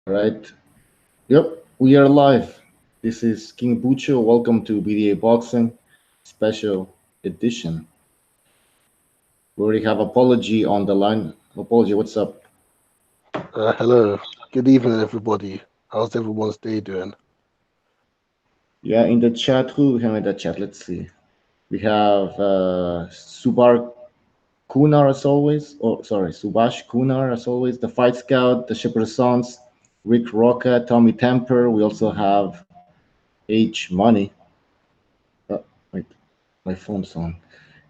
Right. Yep, we are live. This is King Bucho. Welcome to BDA Boxing Special Edition. We already have Apology on the line. Apology, what's up? Hello, good evening, everybody. How's everyone's day doing? Yeah, in the chat, who we have in the chat? Let's see. We have Subar Kunar as always. Oh, sorry, Subash Kunar as always. The Fight Scout, the Shepherd Sons, Rick Roca, Tommy Temper. We also have H Money. Wait, my phone's on.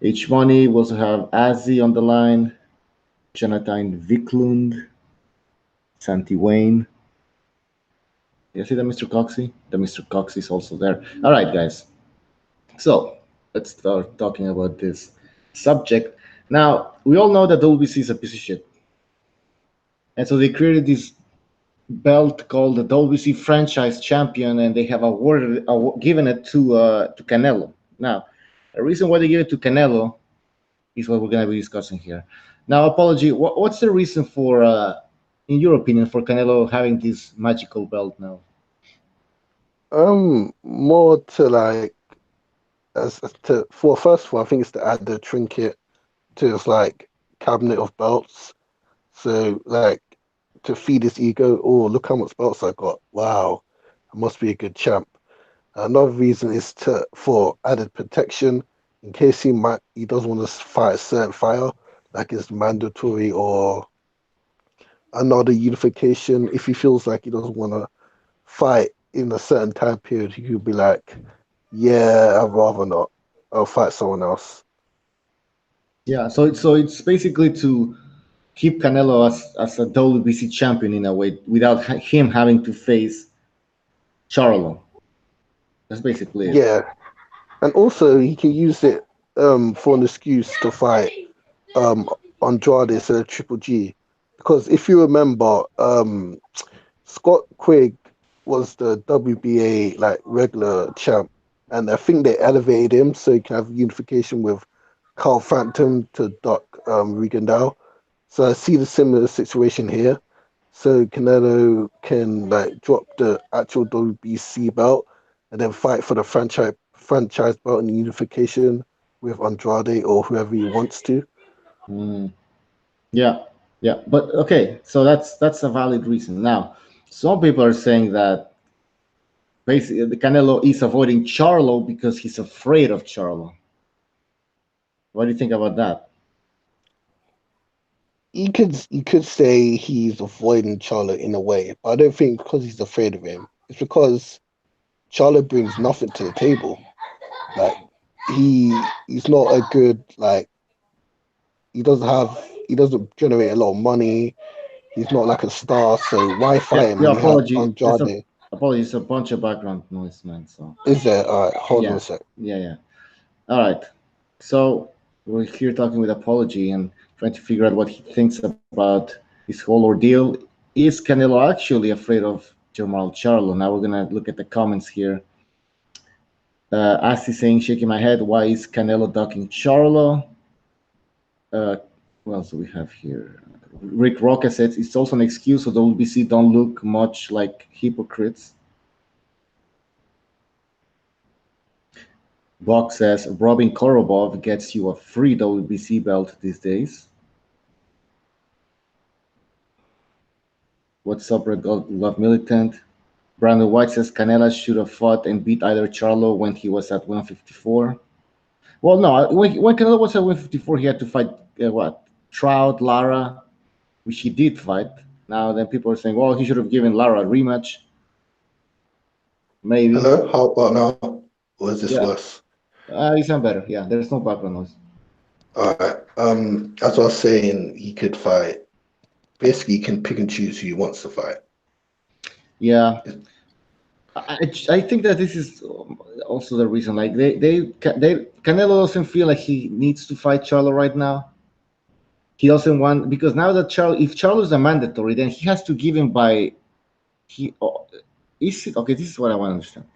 H Money. We also have Azzy on the line. Jonathan Viklund, Santi Wayne. You see the Mr. Coxey? The Mr. Coxey is also there. All right, guys. So let's start talking about this subject. Now, we all know that WBC is a piece of shit. And so they created this belt called the WBC Franchise Champion, and they have given it to Canelo. Now, the reason why they give it to Canelo is what we're going to be discussing here. Now, Apology, what's the reason for, in your opinion, for Canelo having this magical belt now? More to like as to for first of all, I think it's to add the trinket to his like cabinet of belts. So like to feed his ego. Oh, look how much belts I got! Wow, I must be a good champ. Another reason is to for added protection in case he doesn't want to fight a certain fighter, like it's mandatory or another unification. If he feels like he doesn't want to fight in a certain time period, he could be like, "Yeah, I'd rather not. I'll fight someone else." Yeah, so it's basically to keep Canelo as a WBC champion in a way without him having to face Charlo. That's basically it. Yeah, and also he can use it for an excuse to fight um Andrade instead of Triple G, because if you remember, Scott Quigg was the WBA like regular champ, and I think they elevated him so he can have unification with Carl Frampton to duck Rigondeaux. So I see the similar situation here. So Canelo can like drop the actual WBC belt and then fight for the franchise belt and unification with Andrade or whoever he wants to. Mm, yeah, yeah, but okay, so that's a valid reason. Now, some people are saying that basically the Canelo is avoiding Charlo because he's afraid of Charlo. What do you think about that? You could say he's avoiding Charlo in a way, but I don't think because he's afraid of him. It's because Charlo brings nothing to the table. Like he's not a good like he doesn't generate a lot of money. He's not like a star, so why Yeah, fight him yeah. when you have Apology. There's a Andrade? apology. It's a bunch of background noise, man. So Is there? All right, hold on yeah, a sec. yeah, yeah. All right. So we're here talking with Apology and trying to figure out what he thinks about this whole ordeal. Is Canelo actually afraid of Jermall Charlo? Now we're gonna look at the comments here. Asti saying, shaking my head. Why is Canelo ducking Charlo? Uh, what else do we have here? Rick Roca says it's also an excuse so the WBC don't look much like hypocrites. Buck says Robin Korobov gets you a free WBC belt these days. What's up, Red Love Militant? Brandon White says Canela should have fought and beat either Charlo when he was at 154. Well, no, when Canelo was at 154, he had to fight what? Trout, Lara, which he did fight. Now then people are saying, well, he should have given Lara a rematch. Maybe. Hello, how about now? Or is this Yeah, worse? you sound better. Yeah, there's no background noise. All right. As I was saying, he could fight. Basically, he can pick and choose who he wants to fight. Yeah, I think that this is also the reason. Like they Canelo doesn't feel like he needs to fight Charlo right now. He doesn't want because now that Charlo, if Charlo is a mandatory, then he has to give him by he. Is it okay? This is what I want to understand.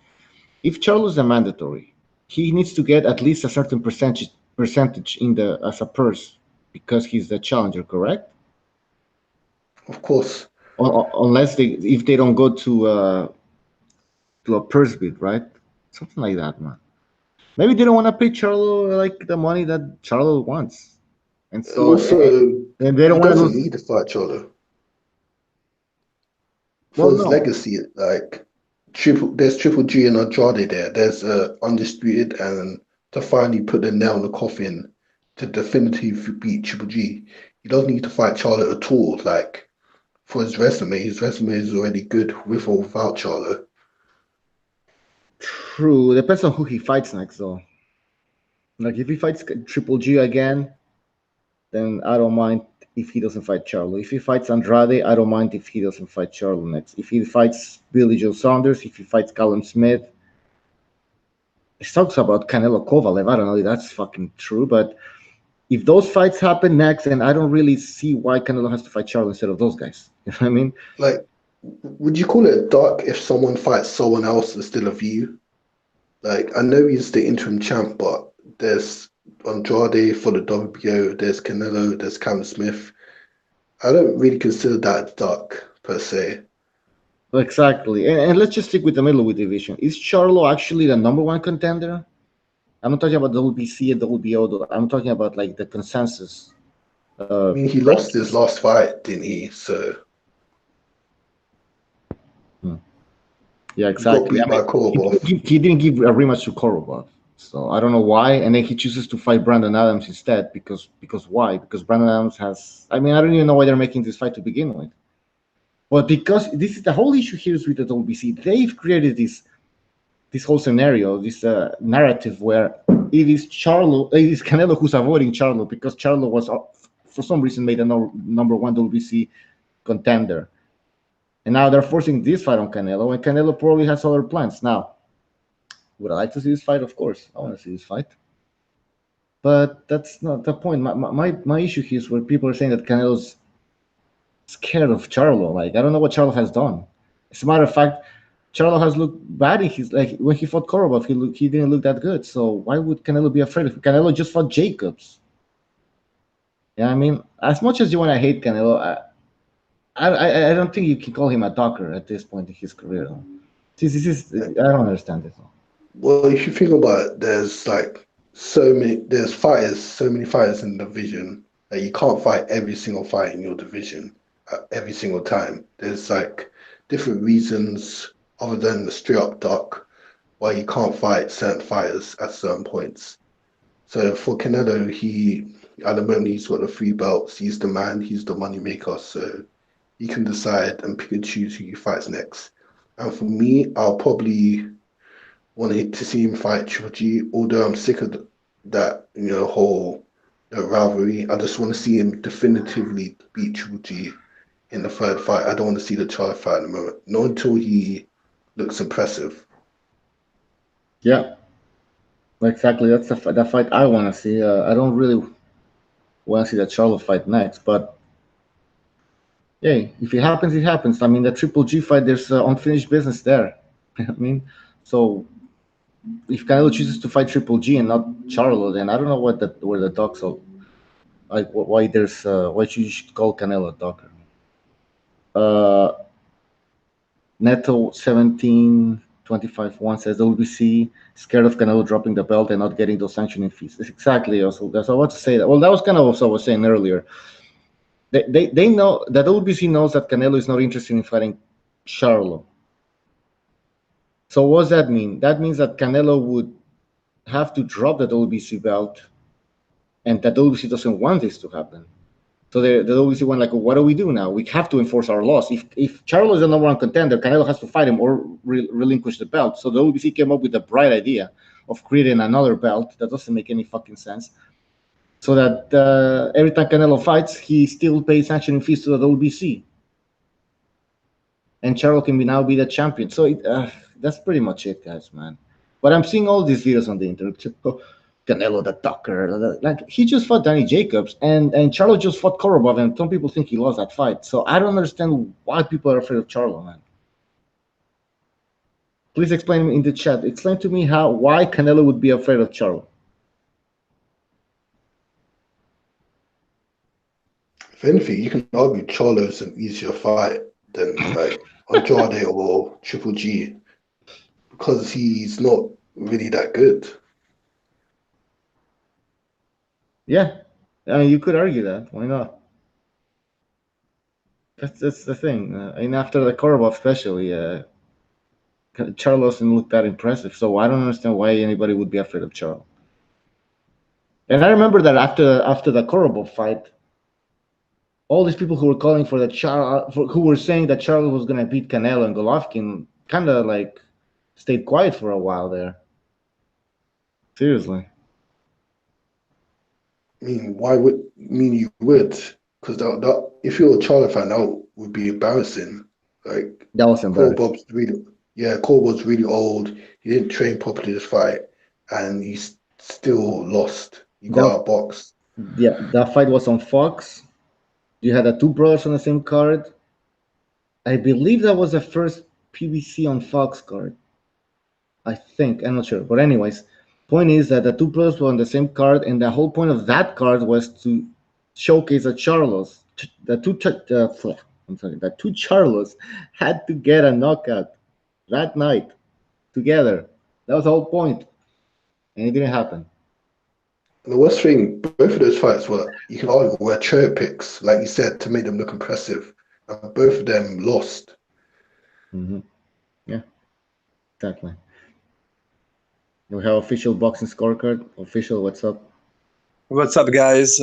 If Charlo is a mandatory, he needs to get at least a certain percentage in the as a purse because he's the challenger, correct? Of course. unless if they don't go to a purse bid, right? Something like that, man. Maybe they don't want to pay Charlo like the money that Charlo wants, and And so also, and they don't he want to doesn't lose. need to fight Charlo for Well, his no, legacy. Like there's Triple G and Andrade there. There's undisputed, and to finally put the nail in the coffin to definitively beat Triple G, he doesn't need to fight Charlo at all. Like for his resume is already good with or without Charlo. true. Depends on who he fights next, though. Like if he fights Triple G again, then I don't mind if he doesn't fight Charlo. If he fights Andrade, I don't mind if he doesn't fight Charlo next. If he fights Billy Joe Saunders, if he fights Callum Smith, it talks about Canelo Kovalev. I don't know if that's fucking true, but if those fights happen next, then I don't really see why Canelo has to fight Charlo instead of those guys. You know what I mean? Like, would you call it dark if someone fights someone else instead of you? Like, I know he's the interim champ, but there's Andrade for the WBO, there's Canelo, there's Cam Smith. I don't really consider that dark per se. Exactly. And let's just stick with the middleweight division. Is Charlo actually the number one contender? I'm not talking about the WBC and the WBO, though. I'm talking about like the consensus I mean, he lost his rankings. last fight, didn't he? So Hmm. Yeah, he got exactly. I beat mean, by Korobov. he didn't give a rematch to Korobov, so I don't know why. And then he chooses to fight Brandon Adams instead because why? Because Brandon Adams has. I mean, I don't even know why they're making this fight to begin with. But because this is the whole issue here is with the WBC, they've created this whole scenario, this narrative where it is Charlo, it is Canelo who's avoiding Charlo because Charlo was for some reason made a number one WBC contender. And now they're forcing this fight on Canelo, and Canelo probably has other plans. Now, would I like to see this fight? Of course, I want to see this fight. But that's not the point. My issue here is where people are saying that Canelo's scared of Charlo. Like, I don't know what Charlo has done. As a matter of fact, Charlo has looked bad. He's like when he fought Korobov, he didn't look that good. So why would Canelo be afraid? If Canelo just fought Jacobs, yeah, I mean, as much as you want to hate Canelo, I don't think you can call him a talker at this point in his career. This is I don't understand this. Well, if you think about it, there's like there's fighters, so many fighters in the division that you can't fight every single fight in your division every single time. There's like different reasons other than the straight up duck why you can't fight certain fighters at certain points. So for Canelo, he at the moment he's got the three belts. He's the man. He's the money maker. So he can decide and pick and choose who he fights next. And for me, I'll probably want to see him fight Triple G. Although I'm sick of that, whole rivalry. I just want to see him definitively beat Triple G in the third fight. I don't want to see the Charlo fight at the moment. Not until he looks impressive. Yeah, exactly. That's the fight I want to see. I don't really want to see that Charlo fight next, but yeah, if it happens, it happens. I mean, the Triple G fight, there's unfinished business there. I mean, so if Canelo chooses to fight Triple G and not Charlo, then I don't know where the talks are. Like why there's why you should call Canelo a talker. Uh, Neto 1725 1 says WBC scared of Canelo dropping the belt and not getting those sanctioning fees. It's exactly also that's what I want to say that. Well, that was kind of what I was saying earlier. They know that WBC knows that Canelo is not interested in fighting Charlo. So what does that mean? That means that Canelo would have to drop the WBC belt, and that WBC doesn't want this to happen. So the WBC went like, well, what do we do now? We have to enforce our laws. If Charlo is the number one contender, Canelo has to fight him or relinquish the belt. So the WBC came up with the bright idea of creating another belt that doesn't make any fucking sense. So that every time Canelo fights, he still pays sanctioning fees to the WBC, and Charlo can now be the champion. So that's pretty much it, guys, man. But I'm seeing all these videos on the internet. Canelo the Tucker, like he just fought Danny Jacobs, and Charlo just fought Korobov, and some people think he lost that fight. So I don't understand why people are afraid of Charlo, man. Please explain in the chat. Explain to me why Canelo would be afraid of Charlo. If anything, you can argue Charlo's an easier fight than like Andrade or Triple G because he's not really that good. Yeah, I mean, you could argue that. Why not? That's the thing. And after the Korobov, especially, Charlo didn't look that impressive. So I don't understand why anybody would be afraid of Charlo. And I remember that after the Korobov fight, all these people who were calling for the who were saying that Charlo was gonna beat Canelo and Golovkin, kind of like stayed quiet for a while there. Seriously. I mean, why would you would? Because that if you're a Charlo fan, that would be embarrassing. Like That was embarrassing. Corbob's really old. He didn't train properly this fight, and he still lost. He got outboxed. Yeah, that fight was on Fox. You had the two brothers on the same card. I believe that was the first PBC on Fox card. I think, I'm not sure. But anyways, point is that the two brothers were on the same card, and the whole point of that card was to showcase the Charlos. The two Charlos had to get a knockout that night together. That was the whole point, and it didn't happen. And the worst thing, both of those fights were cherry picks, like you said, to make them look impressive. And both of them lost. Mm-hmm. Yeah, exactly. We have official boxing scorecard. Official, what's up? What's up, guys?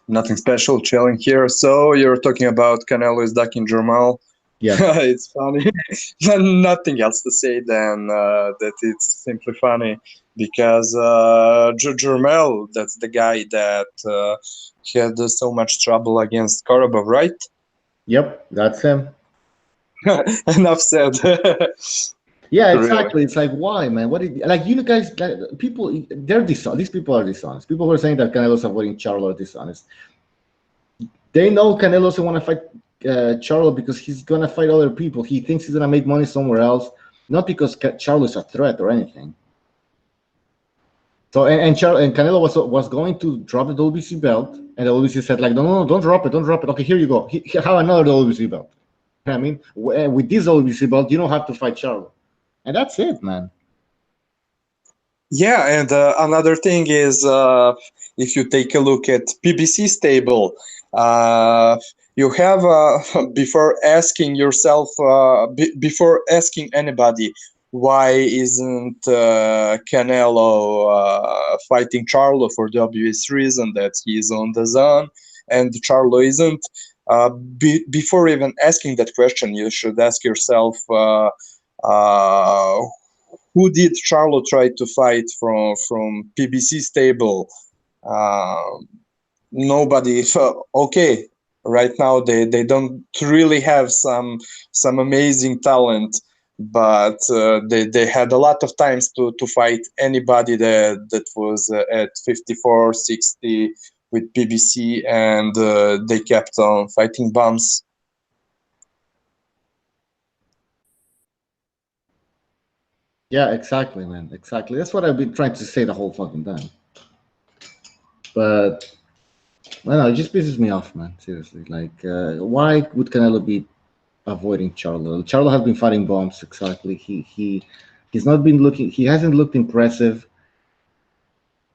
Nothing special, chilling here. So you're talking about Canelo is ducking JERMALL. Yeah. It's funny. Nothing else to say than that it's simply funny because JERMALL, that's the guy that had so much trouble against Korobov, right? Yep, that's him. Enough said. Yeah, exactly. Really? It's like, why, man? What did like you guys? Like, people, they're dishonest. These people are dishonest. People who are saying that Canelo's avoiding Charlo are dishonest. They know Canelo doesn't want to fight Charlo because he's gonna fight other people. He thinks he's gonna make money somewhere else, not because Charlo is a threat or anything. So and Canelo was going to drop the WBC belt, and the WBC said like, no, don't drop it, don't drop it. Okay, here you go. Have another WBC belt. I mean, with this WBC belt, you don't have to fight Charlo. And that's it, man. Yeah, and another thing is, if you take a look at PBC's table, you have, before asking yourself, before asking anybody, why isn't Canelo fighting Charlo for the obvious reason that he's on the zone and Charlo isn't? Before even asking that question, you should ask yourself, who did Charlo try to fight from PBC's table? Nobody. So, okay, right now they don't really have some amazing talent, but they had a lot of times to fight anybody that was at 54, 60 with PBC, and they kept on fighting bums. Yeah, exactly, man. Exactly. That's what I've been trying to say the whole fucking time. But I don't know, it just pisses me off, man. Seriously. Like, why would Canelo be avoiding Charlo? Charlo has been fighting bombs, exactly. He's not been looking. He hasn't looked impressive.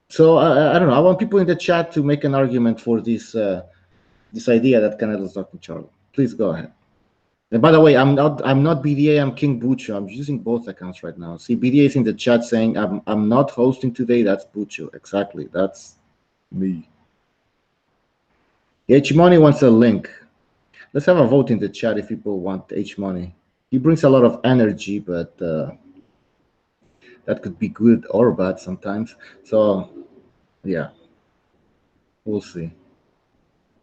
So I don't know. I want people in the chat to make an argument for this this idea that Canelo's not Charlo. Please go ahead. And by the way, I'm not BDA. I'm King Bucho. I'm using both accounts right now. See, BDA is in the chat saying I'm not hosting today. That's Bucho. Exactly. That's me. H Money wants a link. Let's have a vote in the chat if people want H Money. He brings a lot of energy, but that could be good or bad sometimes. So, yeah, we'll see.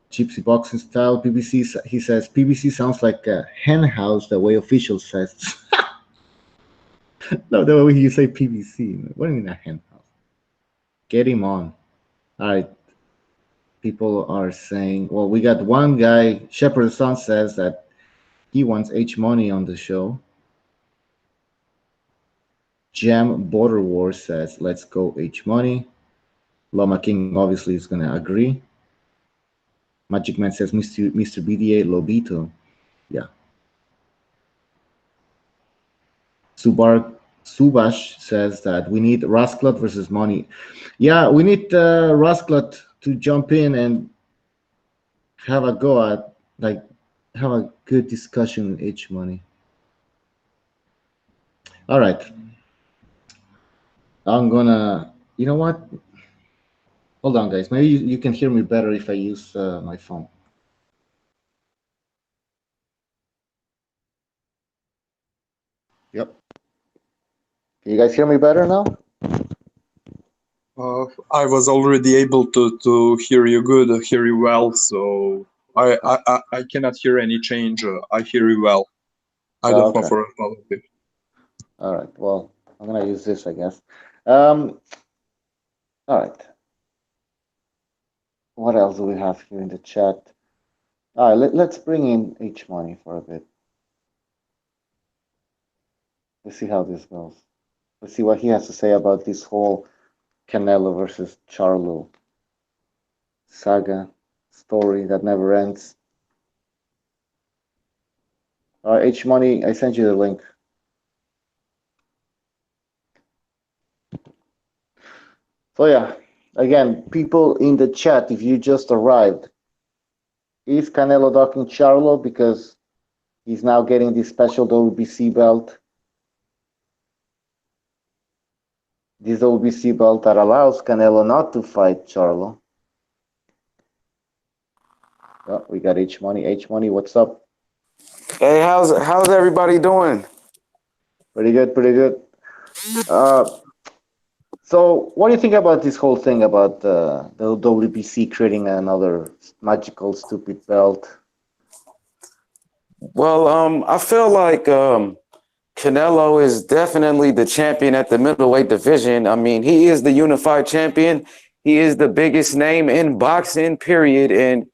Gypsy boxing style PBC. He says PBC sounds like a hen house the way official says. No, the way you say PBC. What do you mean a hen house? Get him on. All right. People are saying, well, we got one guy. Shepherd Son says that he wants H Money on the show. Jam Border War says, let's go H Money. Lama King obviously is going to agree. Magic Man says, Mr. BDA Lobito. Yeah. Subash says that we need Rasclot versus Money. Yeah, we need Rasclot to jump in and have a go at, like, have a good discussion with H Money. All right. I'm gonna, you know what? Hold on, guys. Maybe you can hear me better if I use my phone. Yep. Can you guys hear me better now? I was already able to hear you good, hear you well, so I cannot hear any change. I hear you well. I don't know for apology. All right. Well, I'm gonna use this, I guess. All right. What else do we have here in the chat? All right. Let's bring in H Money for a bit. Let's see how this goes. Let's see what he has to say about this whole Canelo versus Charlo saga story that never ends. All right, H Money, I sent you the link. So yeah, again, people in the chat, if you just arrived, is Canelo ducking Charlo because he's now getting this special WBC belt? This WBC belt that allows Canelo not to fight Charlo. Oh, we got H Money. H Money, what's up? Hey, how's everybody doing? Pretty good, pretty good. So, what do you think about this whole thing about the WBC creating another magical, stupid belt? Well, I feel like Canelo is definitely the champion at the middleweight division. I mean, he is the unified champion. He is the biggest name in boxing, period, and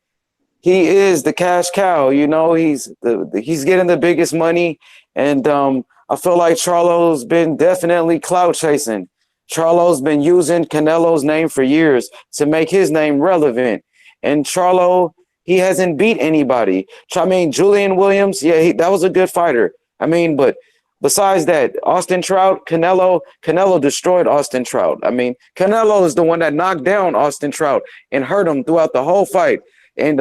he is the cash cow. You know, he's getting the biggest money, and I feel like Charlo's been definitely clout chasing. Charlo's been using Canelo's name for years to make his name relevant, and Charlo, he hasn't beat anybody. I mean, Julian Williams, yeah, that was a good fighter. I mean, but besides that, Austin Trout, Canelo destroyed Austin Trout. I mean, Canelo is the one that knocked down Austin Trout and hurt him throughout the whole fight. And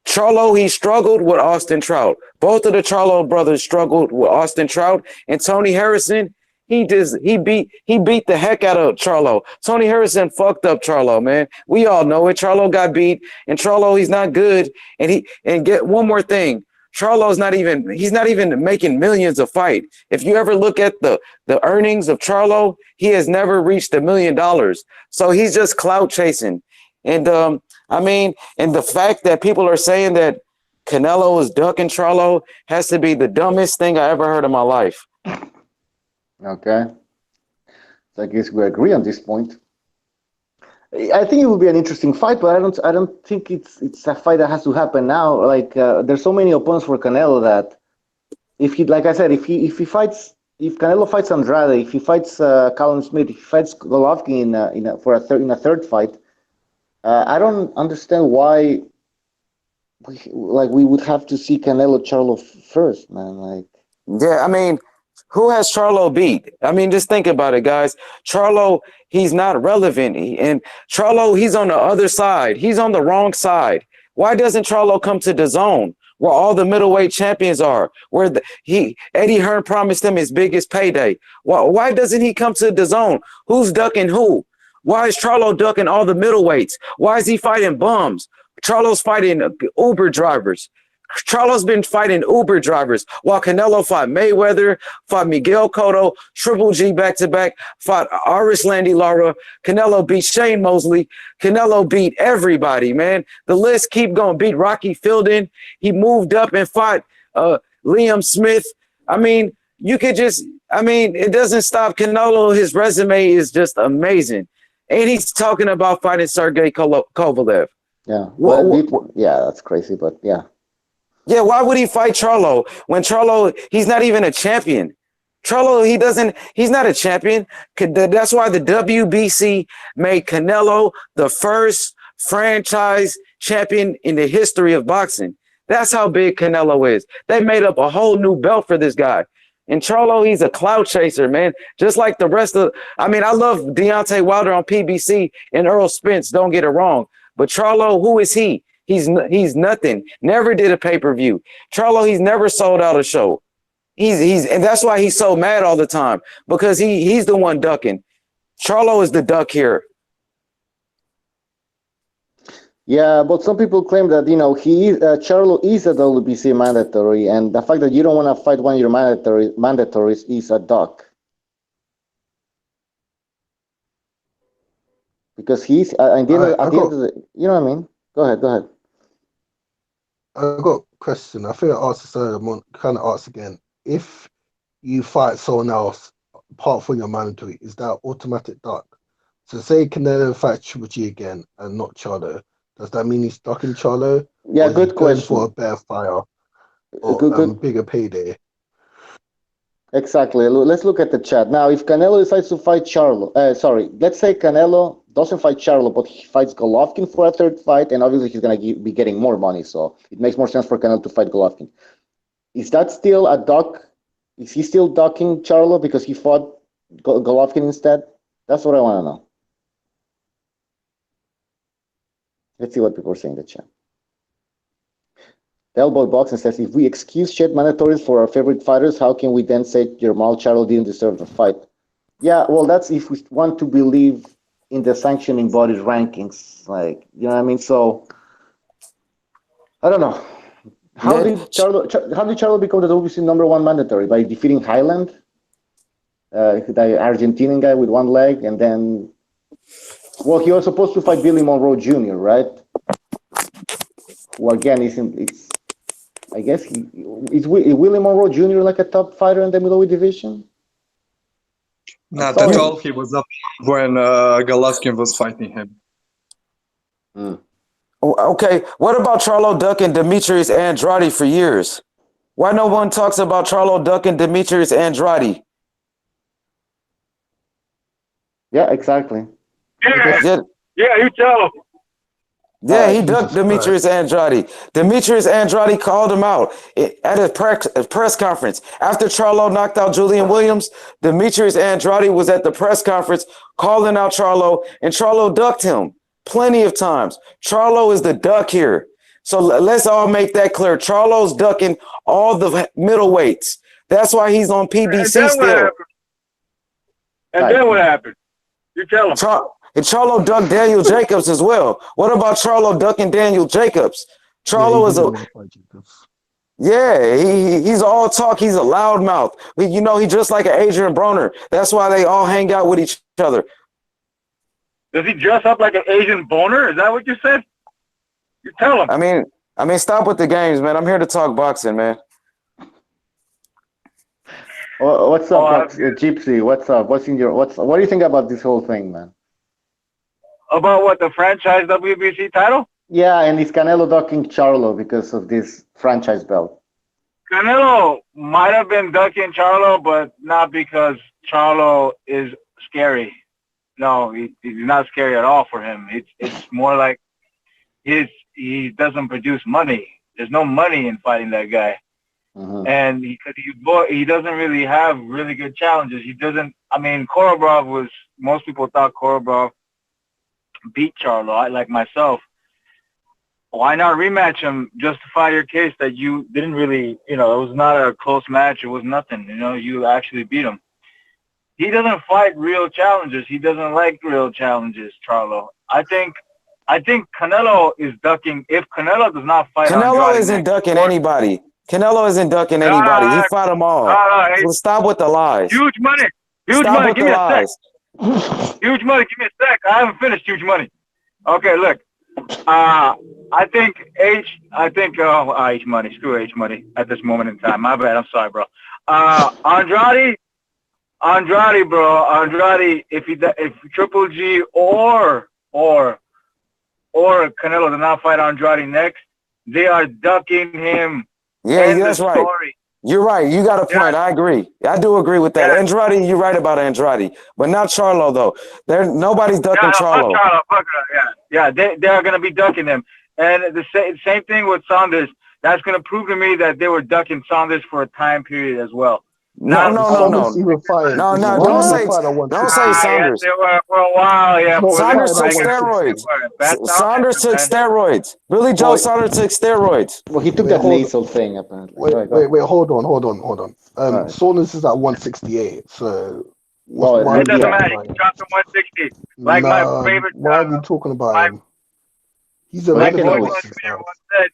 Charlo, he struggled with Austin Trout. Both of the Charlo brothers struggled with Austin Trout. And Tony Harrison, he beat the heck out of Charlo. Tony Harrison fucked up Charlo, man. We all know it. Charlo got beat, and Charlo, he's not good. And get one more thing. Charlo's not even making millions a fight. If you ever look at the earnings of Charlo, he has never reached $1 million. So he's just clout chasing. And I mean, and the fact that people are saying that Canelo is ducking Charlo has to be the dumbest thing I ever heard in my life. Okay. So I guess we agree on this point. I think it will be an interesting fight, but I don't think it's a fight that has to happen now. Like there's so many opponents for Canelo that if Canelo fights Andrade, if he fights Callum Smith, if he fights Golovkin in a third fight, I don't understand why we would have to see Canelo Charlo first, man. Like, yeah, I mean, who has Charlo beat? I mean, just think about it, guys. Charlo, he's not relevant. And Charlo, he's on the other side. He's on the wrong side. Why doesn't Charlo come to the zone where all the middleweight champions are? Where Eddie Hearn promised him his biggest payday. Why doesn't he come to the zone? Who's ducking who? Why is Charlo ducking all the middleweights? Why is he fighting bums? Charlo's fighting Uber drivers. Charlo's been fighting Uber drivers while Canelo fought Mayweather, fought Miguel Cotto, Triple G back-to-back, fought Aris Landy Lara. Canelo beat Shane Mosley. Canelo beat everybody, man. The list keep going. Beat Rocky Fielding. He moved up and fought Liam Smith. I mean, it doesn't stop. Canelo, his resume is just amazing. And he's talking about fighting Sergey Kovalev. Yeah, that's crazy, but yeah. Yeah, why would he fight Charlo when Charlo, he's not even a champion? Charlo, he's not a champion. That's why the WBC made Canelo the first franchise champion in the history of boxing. That's how big Canelo is. They made up a whole new belt for this guy. And Charlo, he's a clout chaser, man. Just like the rest of, I mean, I love Deontay Wilder on PBC and Earl Spence, don't get it wrong. But Charlo, who is he? He's nothing. Never did a pay-per-view. Charlo, he's never sold out a show. And that's why he's so mad all the time, because he's the one ducking. Charlo is the duck here. Yeah, but some people claim that Charlo is a WBC mandatory, and the fact that you don't want to fight one of your mandatories is a duck. Because he's at the end of the, you know what I mean? Go ahead. I got a question. I think I asked this earlier. I'm kind of ask again. If you fight someone else apart from your mandatory, is that automatic duck? So say Canelo fights Triple G again and not Charlo. Does that mean he's ducking Charlo? Yeah, good question. For a better fire or bigger payday. Exactly. Let's look at the chat now. If Canelo decides to fight let's say Canelo doesn't fight Charlo, but he fights Golovkin for a third fight, and obviously he's going to be getting more money, so it makes more sense for Canelo to fight Golovkin. Is that still a duck? Is he still ducking Charlo because he fought Golovkin instead? That's what I want to know. Let's see what people are saying in the chat. Elbow Boxing says, if we excuse shed mandatories for our favorite fighters, how can we then say Jermall Charlo didn't deserve the fight? Yeah, well, that's if we want to believe in the sanctioning body's rankings. Like, you know what I mean? So, I don't know. How did Charlo become the WBC #1 mandatory? By defeating Highland, the Argentinian guy with one leg, and then, well, he was supposed to fight Billy Monroe Jr., right? Who again I guess is Willie Monroe Jr. like a top fighter in the middleweight division? Not at all. He was up when Golovkin was fighting him. Okay, what about Charlo ducking Demetrius Andrade for years? Why no one talks about Charlo ducking Demetrius Andrade? Yeah, exactly. Yeah, you tell him. Yeah, he ducked Demetrius Andrade. Demetrius Andrade called him out at a press conference. After Charlo knocked out Julian Williams, Demetrius Andrade was at the press conference calling out Charlo, and Charlo ducked him plenty of times. Charlo is the duck here. So let's all make that clear. Charlo's ducking all the middleweights. That's why he's on PBC still. Then what happened? You tell him. And Charlo ducked Daniel Jacobs as well. What about Charlo ducking Daniel Jacobs? Charlo he's all talk. He's a loudmouth. He's just like an Adrian Broner. That's why they all hang out with each other. Does he dress up like an Asian boner? Is that what you said? You tell him. I mean, stop with the games, man. I'm here to talk boxing, man. What's up, Gypsy? What's up? What do you think about this whole thing, man? About what, the franchise WBC title? Yeah, and is Canelo ducking Charlo because of this franchise belt? Canelo might have been ducking Charlo, but not because Charlo is scary. No, he's not scary at all for him. It's more like he doesn't produce money. There's no money in fighting that guy. Mm-hmm. And because he doesn't really have really good challenges. Korobrov most people thought Korobrov beat Charlo. Like myself, why not rematch him? Justify your case that you didn't really, it was not a close match. It was nothing. You actually beat him. He doesn't fight real challenges. He doesn't like real challenges, Charlo. I think Canelo is ducking. If Canelo does not fight, Canelo isn't ducking anybody. Canelo isn't ducking anybody. He fought them all. So stop with the lies. Huge money. Huge stop money. With Give the me lies. a sec. Huge money. Give me a sec. I haven't finished huge money. Okay, look. I think H money. Screw H money at this moment in time. My bad. I'm sorry, bro. Andrade, bro. Andrade. If Triple G or Canelo do not fight Andrade next, they are ducking him. Yeah, that's right. You're right. You got a point. Yeah. I agree. I do agree with that. Yeah. Andrade, you're right about Andrade, but not Charlo though. Nobody's ducking Charlo. Yeah, they are gonna be ducking him. And the same thing with Saunders. That's gonna prove to me that they were ducking Saunders for a time period as well. No, Not no, Is no, Saunders no, even fighting? no, Is no. Saunders Don't even say, What? fighting at don't say 168? yes, Saunders. they were for a while. Yeah, He's not for Saunders fighting took at like they 160. steroids. were. Bad Saunders dominance, took man. steroids. Billy Joe Well, Saunders took steroids. well, he took Wait, that hold nasal thing apparently. Wait, All right, go wait, ahead. wait, hold on. All right. Saunders is at 168. So Well, why are It we doesn't yeah. talking matter. about He him? dropped to 160. Like my Nah, favorite, why are we talking about my him? He's a Well, he like can Roy veteran Jones at always. this Jr. time. once said.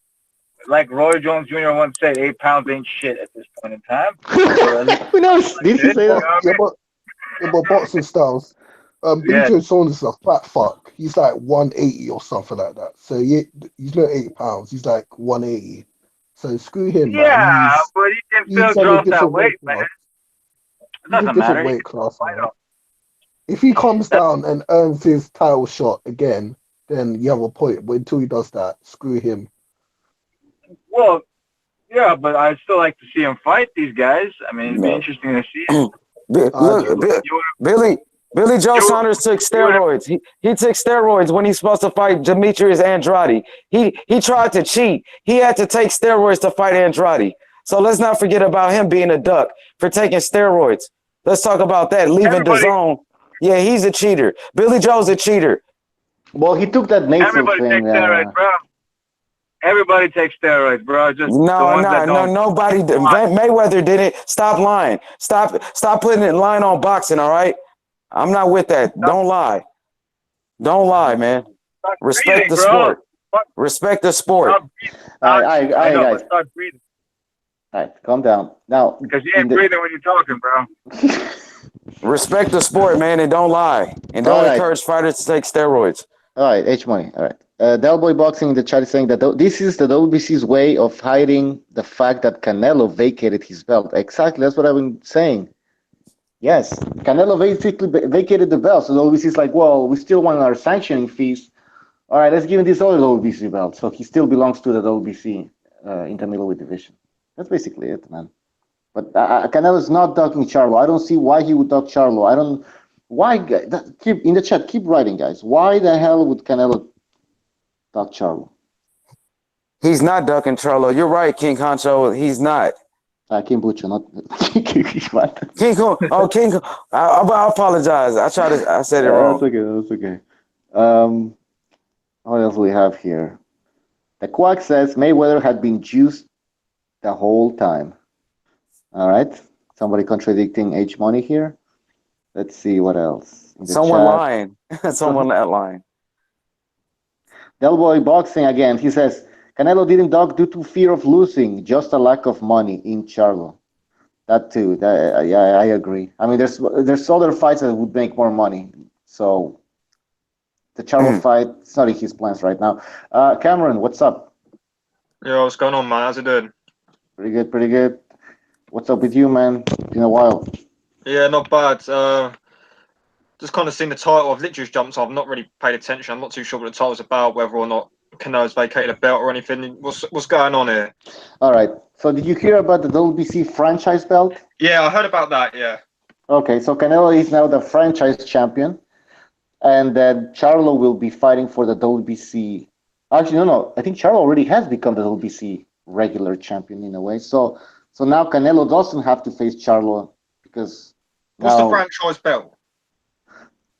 Like Roy Jones Jr. once said, 8 pounds ain't shit at this point in time. So at least Who knows? like Did he this, say you know But that? what yeah, I mean? but boxing styles. Billy Yes. Joe Saunders is a fat fuck. He's like 180 or something like that. So he's not 8 pounds. He's like 180. So screw him, man. Yeah, but he can He's still on a drop that different weight, weight man. class. It He's a doesn't different matter. He weight can still class, fight man. him. If he comes That's down and earns his title shot again, then you have a point. But until he does that, screw him. well, yeah, but I'd still like to see him fight these guys. I mean, it'd be No. interesting to see it. I don't know. You Billy Joe you Saunders took you would steroids. He took steroids when he's supposed to fight Demetrius Andrade. He tried to cheat. He had to take steroids to fight Andrade. So let's not forget about him being a duck for taking steroids. Let's talk about that. Leaving the everybody zone. Yeah, he's a cheater. Billy Joe's a cheater. Well, he took that nasal everybody thing. takes steroids, bro. Everybody takes steroids, bro. Just the No, ones no, that no, don't. nobody. Come on. Mayweather did it. Stop lying. Stop putting it line on boxing. All right. I'm not with that. Stop, Don't lie. Don't lie, man. stop Respect breathing, the bro. sport. Respect the sport. Stop breathing. All right, I know, guys. but start breathing. All right, calm down. Now, Because you in ain't the breathing when you're talking, bro. Respect the sport, man, and don't lie. And all don't right, encourage fighters to take steroids. all right, H money. All right. Del Boy Boxing in the chat is saying that this is the WBC's way of hiding the fact that Canelo vacated his belt. Exactly, that's what I've been saying. Yes, Canelo basically vacated the belt, so the WBC is like, well, we still want our sanctioning fees. All right, let's give him this other WBC belt, so he still belongs to the WBC in the middleweight division. That's basically it, man. But Canelo's not ducking Charlo. I don't see why he would duck Charlo. I don't. Why? Keep in the chat. Keep writing, guys. Why the hell would Canelo duck Charlo? He's not ducking Charlo. You're right, King Honcho. He's not. Kim Butcher, not what? King Kong. Oh, King Kong. I apologize. I said it That's wrong. okay. That's okay. Um, what else do we have here? The Quack says Mayweather had been juiced the whole time. All right. Somebody contradicting H Money here. Let's see what else in the Someone chat. lying. Someone that lying. Del Boy Boxing again. He says Canelo didn't duck due to fear of losing, just a lack of money in Charlo. That too. Yeah, I agree. I mean, there's other fights that would make more money. So the Charlo fight, it's not in his plans right now. Cameron, what's up? Yo, what's going on, man? How's it doing? Pretty good, pretty good. What's up with you, man? Been a while. Yeah, not bad. Just kind of seen the title. I've literally just jumped off. I've not really paid attention. I'm not too sure what the title's about, whether or not Canelo's vacated a belt or anything. What's going on here? All right. So did you hear about the WBC franchise belt? Yeah, I heard about that. Yeah. Okay, so Canelo is now the franchise champion, and then Charlo will be fighting for the WBC. Actually, no. I think Charlo already has become the WBC regular champion in a way. So now Canelo doesn't have to face Charlo because What's the now franchise belt?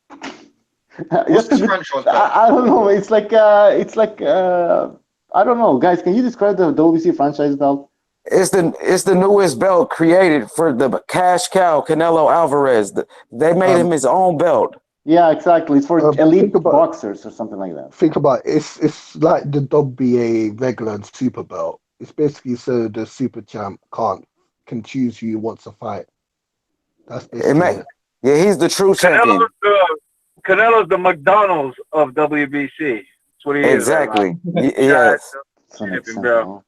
What's just a this good, franchise belt? I don't know. It's like I don't know, guys. Can you describe the WBC franchise belt? It's the newest belt created for the cash cow Canelo Alvarez. They made him his own belt. Yeah, exactly. It's for elite Think about boxers or something like that. it's like the WBA regular and super belt. It's basically so the super champ can choose who he wants to fight. That's basically it. Yeah, he's the true champion. Canelo's the McDonald's of WBC. That's what he Exactly. is right now. Yes. That makes sense, Bro.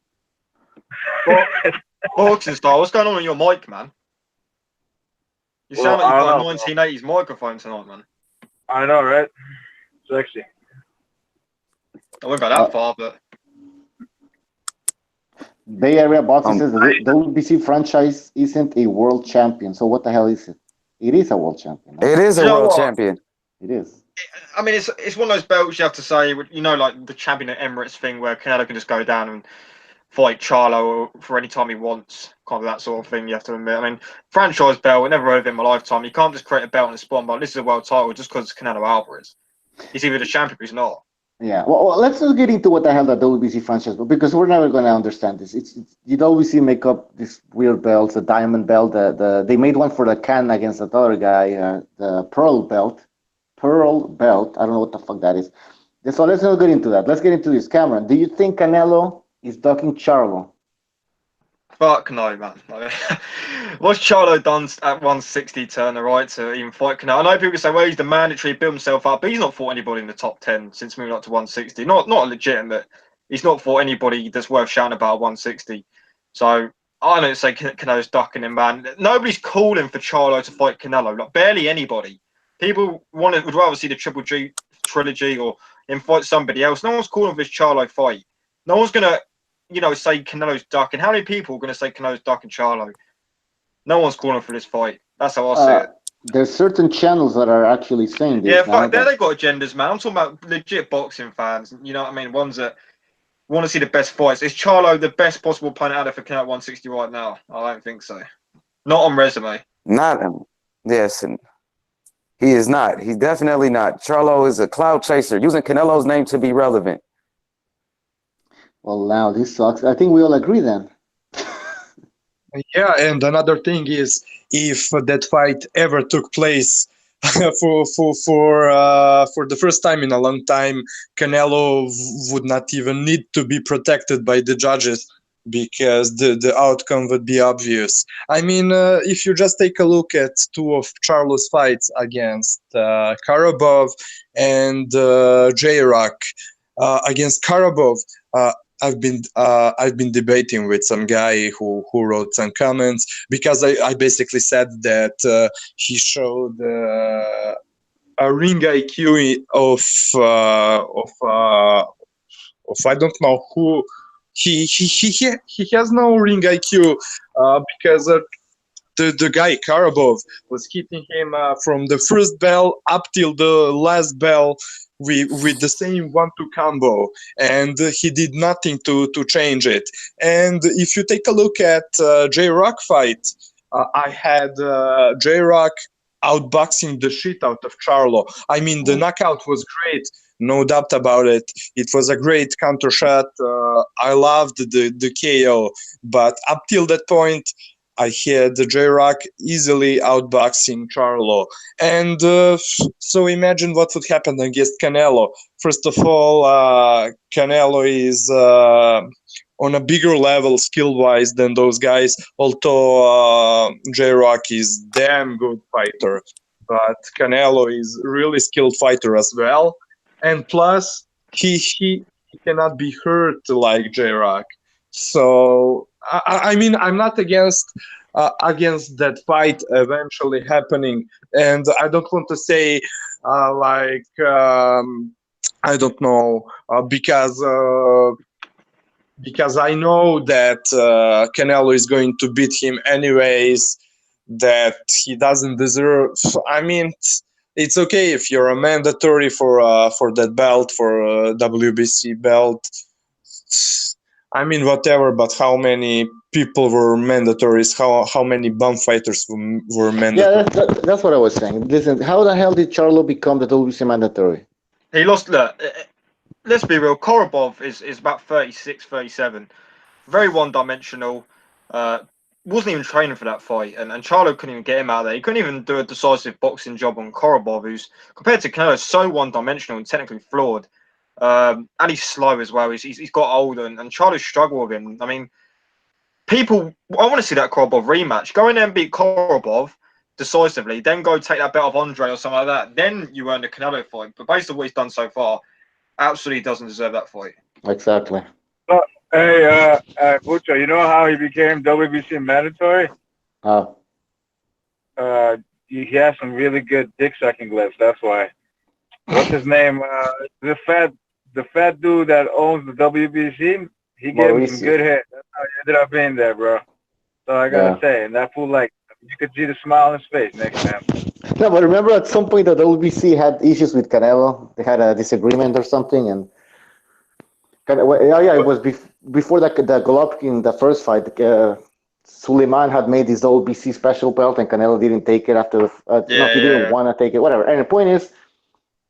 Boxing style. What's going on with your mic, man? You sound like you've got a 1980s microphone tonight, man. I know, right? Sexy. I won't go that far, but Bay Area Boxing says the WBC franchise isn't a world champion. So what the hell is it? It is a world champion. It is a You know world what? champion. It is. I mean, it's one of those belts you have to say, you know, like the champion at Emirates thing where Canelo can just go down fight Charlo for any time he wants, kind of that sort of thing. You have to admit. I mean, franchise belt, I never heard of it in my lifetime. You can't just create a belt on the spot, but this is a world title just because it's Canelo Alvarez. He's either the champion or he's not. Yeah, well, let's not get into what the hell the WBC franchise, because we're never going to understand this. It's you WBC make up this weird belts, the diamond belt. They made one for the Can against that other guy, the pearl belt. Pearl belt. I don't know what the fuck that is. So let's not get into that. Let's get into this. Cameron, do you think Canelo is ducking Charlo? Fuck no, man. What's Charlo done at 160 to earn the right to even fight Canelo? I know people say, well, he's the mandatory, build himself up, but he's not fought anybody in the top 10 since moving up to 160. Not legitimate. He's not fought anybody that's worth shouting about at 160. So I don't say Canelo's ducking him, man. Nobody's calling for Charlo to fight Canelo. Like, barely anybody. People would rather see the Triple G trilogy or him fight somebody else. No one's calling for this Charlo fight. No one's going to, say Canelo's ducking. How many people are going to say Canelo's ducking Charlo? No one's calling for this fight. That's how I see it. There's certain channels that are actually saying this. Yeah, fuck, they've got agendas, man. I'm talking about legit boxing fans. You know what I mean? Ones that want to see the best fights. Is Charlo the best possible opponent out there for Canelo 160 right now? I don't think so. Not on resume. Not him. Yes, and he is not. He's definitely not. Charlo is a cloud chaser, using Canelo's name to be relevant. Well, now this sucks. I think we all agree then. Yeah, and another thing is, if that fight ever took place for the first time in a long time, Canelo would not even need to be protected by the judges, because the outcome would be obvious. I mean, if you just take a look at two of Charlo's fights against Karabov and J-Rock. Against Karabov, I've been debating with some guy who wrote some comments, because I basically said that he showed a ring IQ of I don't know who. He has no ring IQ because the guy Karabov was hitting him from the first bell up till the last bell with the same 1-2 combo, and he did nothing to change it. And if you take a look at J-Rock fight, I had J-Rock outboxing the shit out of Charlo. I mean, the knockout was great, no doubt about it. It was a great counter shot. I loved the KO, but up till that point, I had J-Rock easily outboxing Charlo. And so imagine what would happen against Canelo. First of all, Canelo is on a bigger level skill-wise than those guys, although J-Rock is damn good fighter. But Canelo is really skilled fighter as well. And plus, he cannot be hurt like J-Rock. So, I mean, I'm not against that fight eventually happening. And I don't want to say, I don't know, because I know that Canelo is going to beat him anyways, that he doesn't deserve. I mean, it's okay if you're a mandatory for that belt, for a WBC belt. I mean, whatever, but how many people were mandatories? How many bum fighters were mandatory? Yeah, that's what I was saying. Listen, how the hell did Charlo become the WBC mandatory? He lost. Look, let's be real. Korobov is about 36, 37. Very one-dimensional. Wasn't even training for that fight, and Charlo couldn't even get him out of there. He couldn't even do a decisive boxing job on Korobov, who's, compared to Canelo, so one-dimensional and technically flawed. And he's slow as well. He's got older, and Charlo struggled with him. I mean, I want to see that Korobov rematch. Go in there and beat Korobov decisively, then go take that belt of Andre or something like that. Then you earn the Canelo fight. But based on what he's done so far, absolutely doesn't deserve that fight. Exactly. Hey, Bucho, you know how he became WBC mandatory? He has some really good dick sucking gloves. That's why. What's his name? The fat dude that owns the WBC. He gave him some good hit. That's how he ended up being there, bro. So I gotta say, and that fool, like, you could see the smile on his face next time. No, but remember at some point the WBC had issues with Canelo. They had a disagreement or something, and Yeah, it was before the Golovkin, the first fight. Suleiman had made his WBC special belt, and Canelo didn't take it after he didn't want to take it. Whatever. And the point is,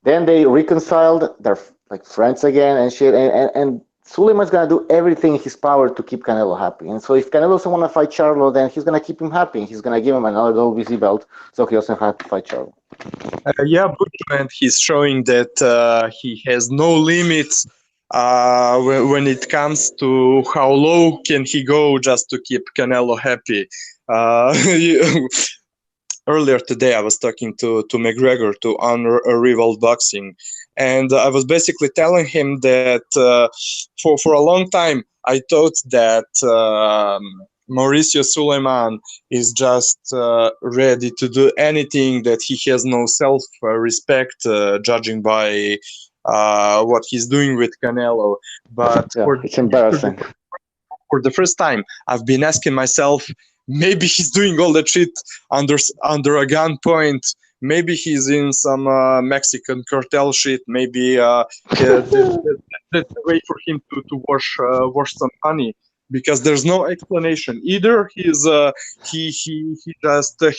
then they reconciled. They're like friends again and shit. And Suleiman's gonna do everything in his power to keep Canelo happy. And so if Canelo doesn't want to fight Charlo, then he's gonna keep him happy. He's gonna give him another WBC belt, so he doesn't have to fight Charlo. And he's showing that he has no limits when it comes to how low can he go just to keep Canelo happy. Earlier today, I was talking to McGregor, to Unrivaled Boxing, and I was basically telling him that for a long time, I thought that Mauricio Suleiman is just ready to do anything, that he has no self-respect, judging by what he's doing with Canelo. But it's embarrassing. For the first time, I've been asking myself, maybe he's doing all that shit under a gunpoint. Maybe he's in some Mexican cartel shit. Maybe that's a way for him to wash some money, because there's no explanation. Either he just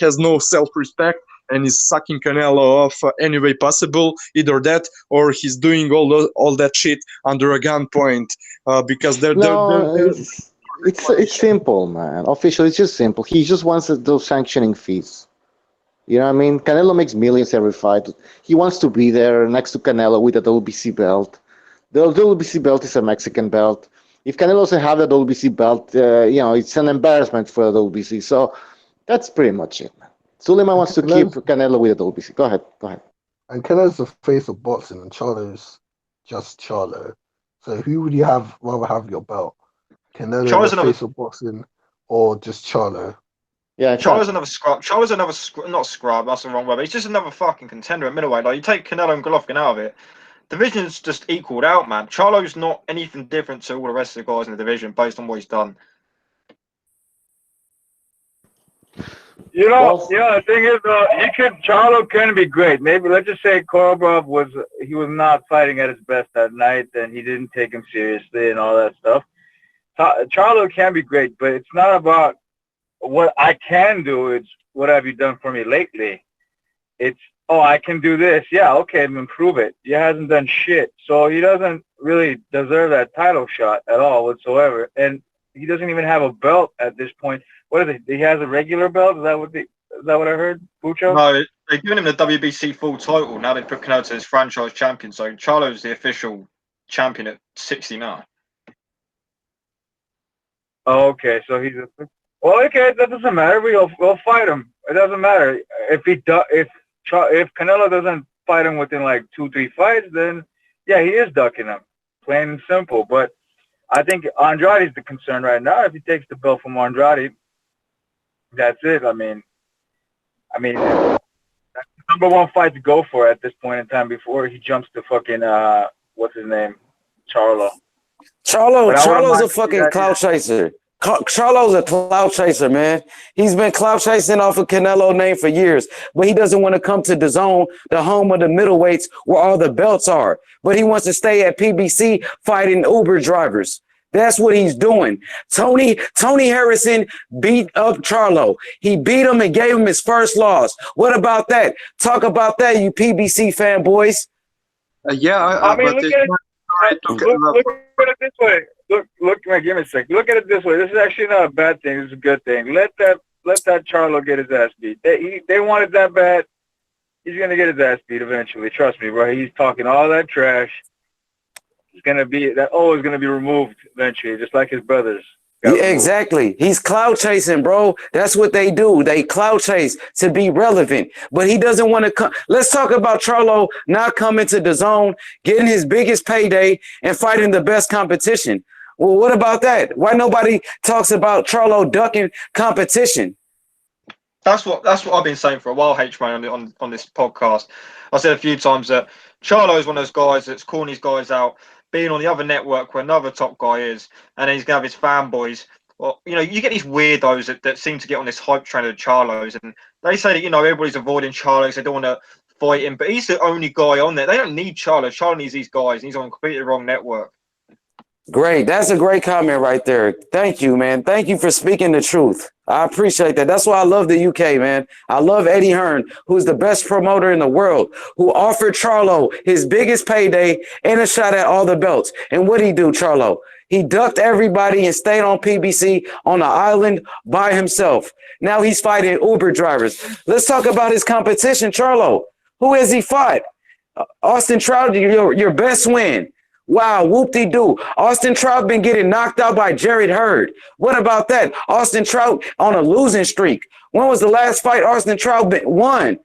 has no self-respect and is sucking Canelo off any way possible. Either that, or he's doing all that shit under a gunpoint, because it's simple, man. Officially, it's just simple. He just wants those sanctioning fees. You know what I mean? Canelo makes millions every fight. He wants to be there next to Canelo with a WBC belt. The WBC belt is a Mexican belt. If Canelo doesn't have the WBC belt, it's an embarrassment for the WBC. So that's pretty much it, man. Suleiman wants to keep Canelo with the WBC. Go ahead. And Canelo's the face of boxing, and Charlo's just Charlo. So who would you rather have your belt? Canelo, the face of boxing, or just Charlo? Yeah, Charlo's another scrub. Charlo's another not scrub. That's the wrong word. But he's just another fucking contender at middleweight. Like, you take Canelo and Golovkin out of it, division's just equaled out, man. Charlo's not anything different to all the rest of the guys in the division based on what he's done. The thing is, Charlo can be great. Maybe let's just say Korobov was not fighting at his best that night, and he didn't take him seriously and all that stuff. Charlo can be great, but it's not about what I can do. It's what have you done for me lately? It's, I can do this. Yeah, okay, improve it. He hasn't done shit. So he doesn't really deserve that title shot at all whatsoever. And he doesn't even have a belt at this point. What is it? He has a regular belt? Is that what I heard, Bucho? No, they're giving him the WBC full title. Now they put Canelo as franchise champion. So Charlo's the official champion at 69. Oh, okay, so he's okay. That doesn't matter. We'll fight him. It doesn't matter if Canelo doesn't fight him within like 2-3 fights. Then yeah, he is ducking him, plain and simple. But I think Andrade's the concern right now. If he takes the belt from Andrade, that's it. I mean, that's the number one fight to go for at this point in time before he jumps to fucking what's his name, Charlo. Charlo's a fucking clout chaser. Charlo's a clout chaser, man. He's been clout chasing off of Canelo name for years, but he doesn't want to come to DAZN, the home of the middleweights where all the belts are. But he wants to stay at PBC fighting Uber drivers. That's what he's doing. Tony Harrison beat up Charlo. He beat him and gave him his first loss. What about that? Talk about that, you PBC fanboys. I mean, look at it this way. Look, man, give me a sec. Look at it this way. This is actually not a bad thing. This is a good thing. Let that Charlo get his ass beat. They wanted that bad. He's gonna get his ass beat eventually. Trust me, bro. He's talking all that trash. It's gonna be is gonna be removed eventually, just like his brothers. Yeah, exactly. He's clout chasing, bro. That's what they do. They clout chase to be relevant. But he doesn't want to come. Let's talk about Charlo not coming to DAZN, getting his biggest payday, and fighting the best competition. Well, what about that? Why nobody talks about Charlo ducking competition? That's what I've been saying for a while, H-Man, on this podcast. I said a few times that Charlo is one of those guys that's calling these guys out, being on the other network where another top guy is, and then he's going to have his fanboys. Well, you get these weirdos that seem to get on this hype train of Charlo's, and they say that, everybody's avoiding Charlo's, they don't want to fight him, but he's the only guy on there. They don't need Charlo. Charlo needs these guys, and he's on a completely wrong network. Great. That's a great comment right there. Thank you, man. Thank you for speaking the truth. I appreciate that. That's why I love the UK, man. I love Eddie Hearn, who's the best promoter in the world, who offered Charlo his biggest payday and a shot at all the belts. And what'd he do, Charlo? He ducked everybody and stayed on PBC on an island by himself. Now he's fighting Uber drivers. Let's talk about his competition, Charlo. Who has he fought? Austin Trout, your best win. Wow, whoop-de-doo. Austin Trout been getting knocked out by Jared Hurd. What about that? Austin Trout on a losing streak. When was the last fight Austin Trout won?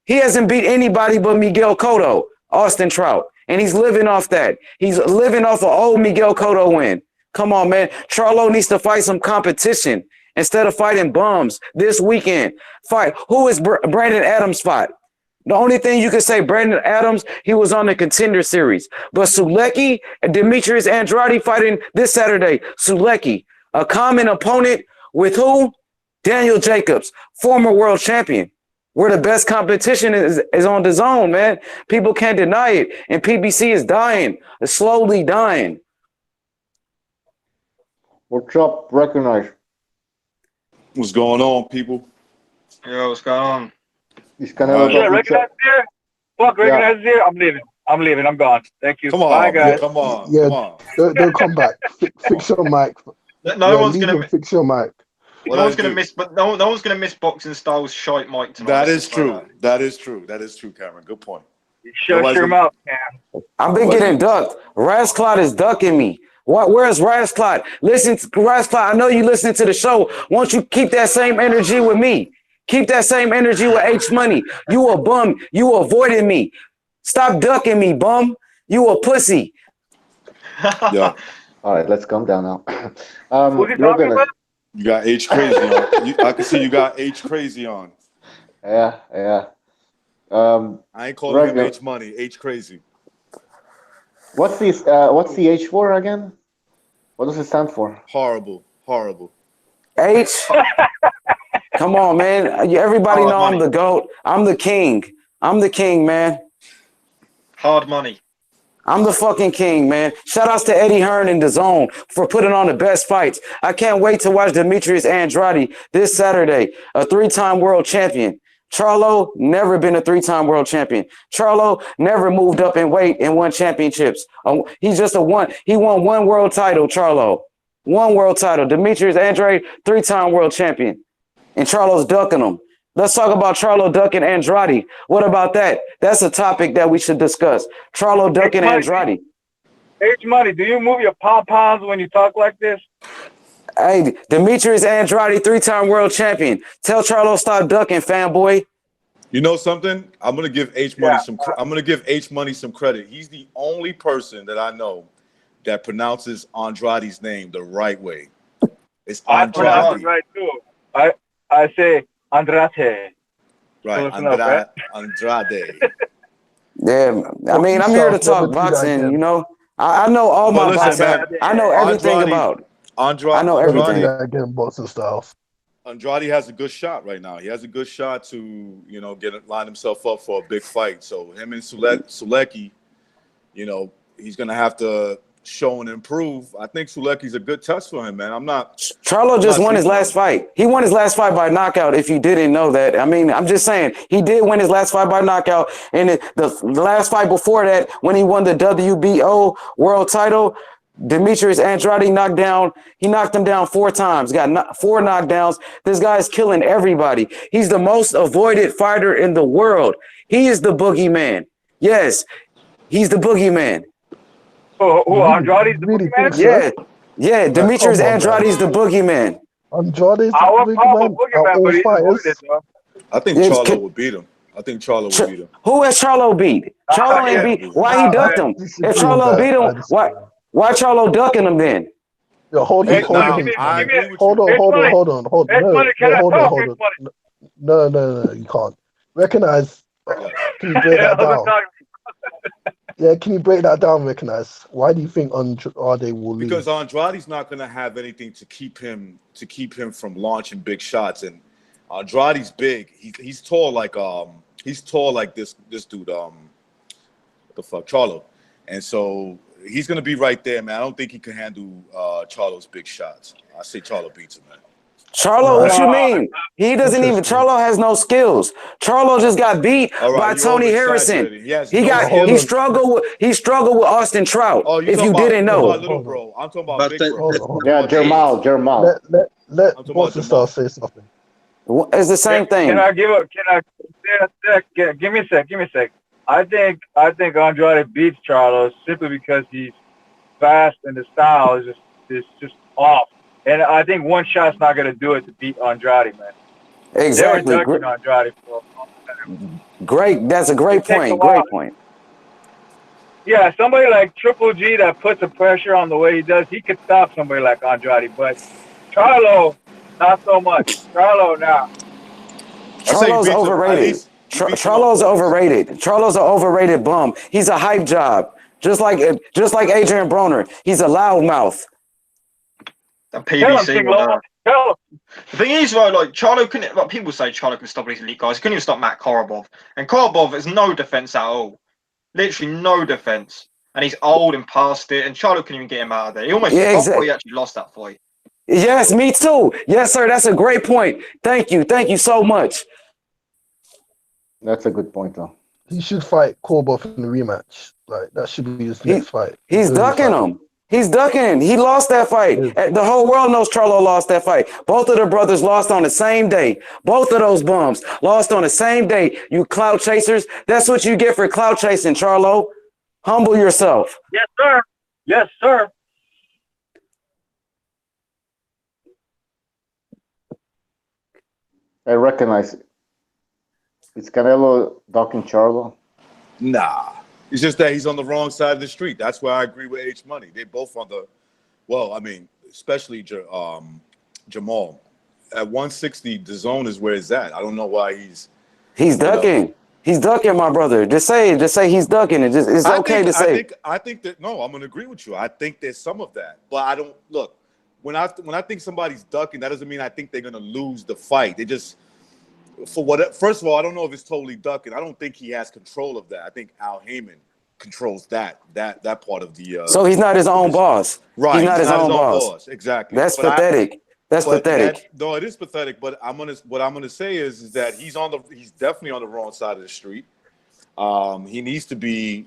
He hasn't beat anybody but Miguel Cotto, Austin Trout. And he's living off that. He's living off an old Miguel Cotto win. Come on, man. Charlo needs to fight some competition instead of fighting bums this weekend. Fight. Who is Brandon Adams fight? The only thing you can say, Brandon Adams, he was on the Contender Series. But Sulecki and Demetrius Andrade fighting this Saturday. Sulecki, a common opponent with who? Daniel Jacobs, former world champion. Where the best competition is on the zone, man. People can't deny it. And PBC is dying, slowly dying. What's up, Recognize? What's going on, people? Yo, what's going on? Is Canelo Yeah, Recognize here? Fuck, Recognize here? I'm leaving. I'm gone. Thank you. Come on, bye, guys. come on, Yeah, come on. don't come back. Fix your mic. No one's gonna fix your mic. no one's gonna miss, but no one's gonna miss Boxing Styles shite mic tonight. That is true. That is true. That is true, Cameron. Good point. Shut your mouth, Cam. I've been getting ducked. Rasclot is ducking me. Where's Rasclot? Listen to Rasclot. I know you listening to the show. Won't you keep that same energy with me? Keep that same energy with H Money. You a bum. You avoiding me. Stop ducking me, bum. You a pussy. Yeah. All right, let's calm down now. Who's he talking about? You got H crazy on. I can see you got H crazy on. Yeah. I ain't calling him H Money. H crazy. What's the H for again? What does it stand for? Horrible. H. Come on, man. Everybody know I'm the GOAT. I'm the king. I'm the king, man. Hard money. I'm the fucking king, man. Shout outs to Eddie Hearn and DAZN for putting on the best fights. I can't wait to watch Demetrius Andrade this Saturday, a 3-time world champion. Charlo, never been a 3-time world champion. Charlo never moved up in weight and won championships. He's just he won 1 world title, Charlo. 1 world title. Demetrius Andrade, 3-time world champion. And Charlo's ducking him. Let's talk about Charlo ducking Andrade. What about that? That's a topic that we should discuss. Charlo ducking Andrade. H Money, do you move your pom-poms when you talk like this? Hey, Demetrius Andrade, 3-time world champion. Tell Charlo stop ducking, fanboy. You know something? I'm gonna give H Money I'm gonna give H Money some credit. He's the only person that I know that pronounces Andrade's name the right way. It's Andrade. I pronounce it right too. I say Andrade. Right, Andrade. Yeah, I mean, I'm here to talk boxing, you know. I know all my boxing. I know everything about. Andrade. I know everything. Again, boxing styles. Andrade has a good shot right now. He has a good shot to, line himself up for a big fight. So him and Sulecki, he's gonna have to show and improve. I think Sulecki's a good test for him, man. Charlo just won his last fight. He won his last fight by knockout, if you didn't know that. I mean, I'm just saying, he did win his last fight by knockout. And the last fight before that, when he won the WBO world title, Demetrius Andrade knocked him down 4 times, got 4 knockdowns. This guy's killing everybody. He's the most avoided fighter in the world. He is the boogeyman. Yes, he's the boogeyman. Who Andrade's the boogeyman? So? Yeah. Demetrius Andrade's the boogeyman. Andrade's the boogeyman. I think Charlo would beat him. Who has Charlo beat? Charlo ain't beat. Why he ducked him? If Charlo beat him, why Charlo ducking him then? Yo, hold on. No, you can't. Recognize. Can you break that down? Yeah, can you break that down, Recognize? Why do you think Andrade will lose? Because Andrade's not going to have anything to keep him from launching big shots, and Andrade's big. He's tall like this dude. What the fuck, Charlo, and so he's gonna be right there, man. I don't think he can handle Charlo's big shots. I say Charlo beats him, man. Charlo, what you mean? He doesn't even. Charlo has no skills. Charlo just got beat by Tony Harrison. He struggled with Austin Trout. Oh, if you didn't know, little bro. I'm talking about big bro. Yeah, JERMALL. Let Boston Star say something. It's the same thing. Can I give me a sec. I think Andrade beats Charlo simply because he's fast and the style is just off. And I think one shot's not going to do it to beat Andrade, man. Exactly. They were ducking Andrade for a long time. Great. That's a great point. Great point. Yeah, somebody like Triple G that puts the pressure on the way he does, he could stop somebody like Andrade. But Charlo, not so much. Charlo's overrated. Charlo's overrated. Charlo's an overrated bum. He's a hype job. Just like Adrian Broner. He's a loudmouth. A PVC. The thing is, though, like Charlo couldn't. Like people say, Charlo can stop these elite guys. He couldn't even stop Matt Korobov, and Korobov has no defense at all. Literally no defense, and he's old and past it. And Charlo couldn't even get him out of there. He almost. He actually lost that fight. Yes, me too. Yes, sir. That's a great point. Thank you so much. That's a good point, though. He should fight Korobov in the rematch. Like that should be his next fight. He's ducking him. He's ducking. He lost that fight. The whole world knows Charlo lost that fight. Both of the brothers lost on the same day. Both of those bums lost on the same day. You clout chasers. That's what you get for clout chasing, Charlo. Humble yourself. Yes, sir. Yes, sir. I recognize it. Is Canelo ducking Charlo? Nah. It's just that he's on the wrong side of the street. That's why I agree with H Money. They both on the, well, I mean, especially JERMALL. At 160, the zone is where it's at. I don't know why he's ducking. He's ducking, my brother. Just say he's ducking. It's okay to say. I think that I'm gonna agree with you. I think there's some of that, but I don't look. When I think somebody's ducking, that doesn't mean I think they're gonna lose the fight. They just first of all, I don't know if it's totally ducking. I don't think he has control of that. I think Al Heyman controls that part of the. So he's not his own boss. Right, he's not his own boss. Exactly. That's pathetic. That's pathetic. No, it is pathetic. But what I'm gonna say is that he's definitely on the wrong side of the street. He needs to be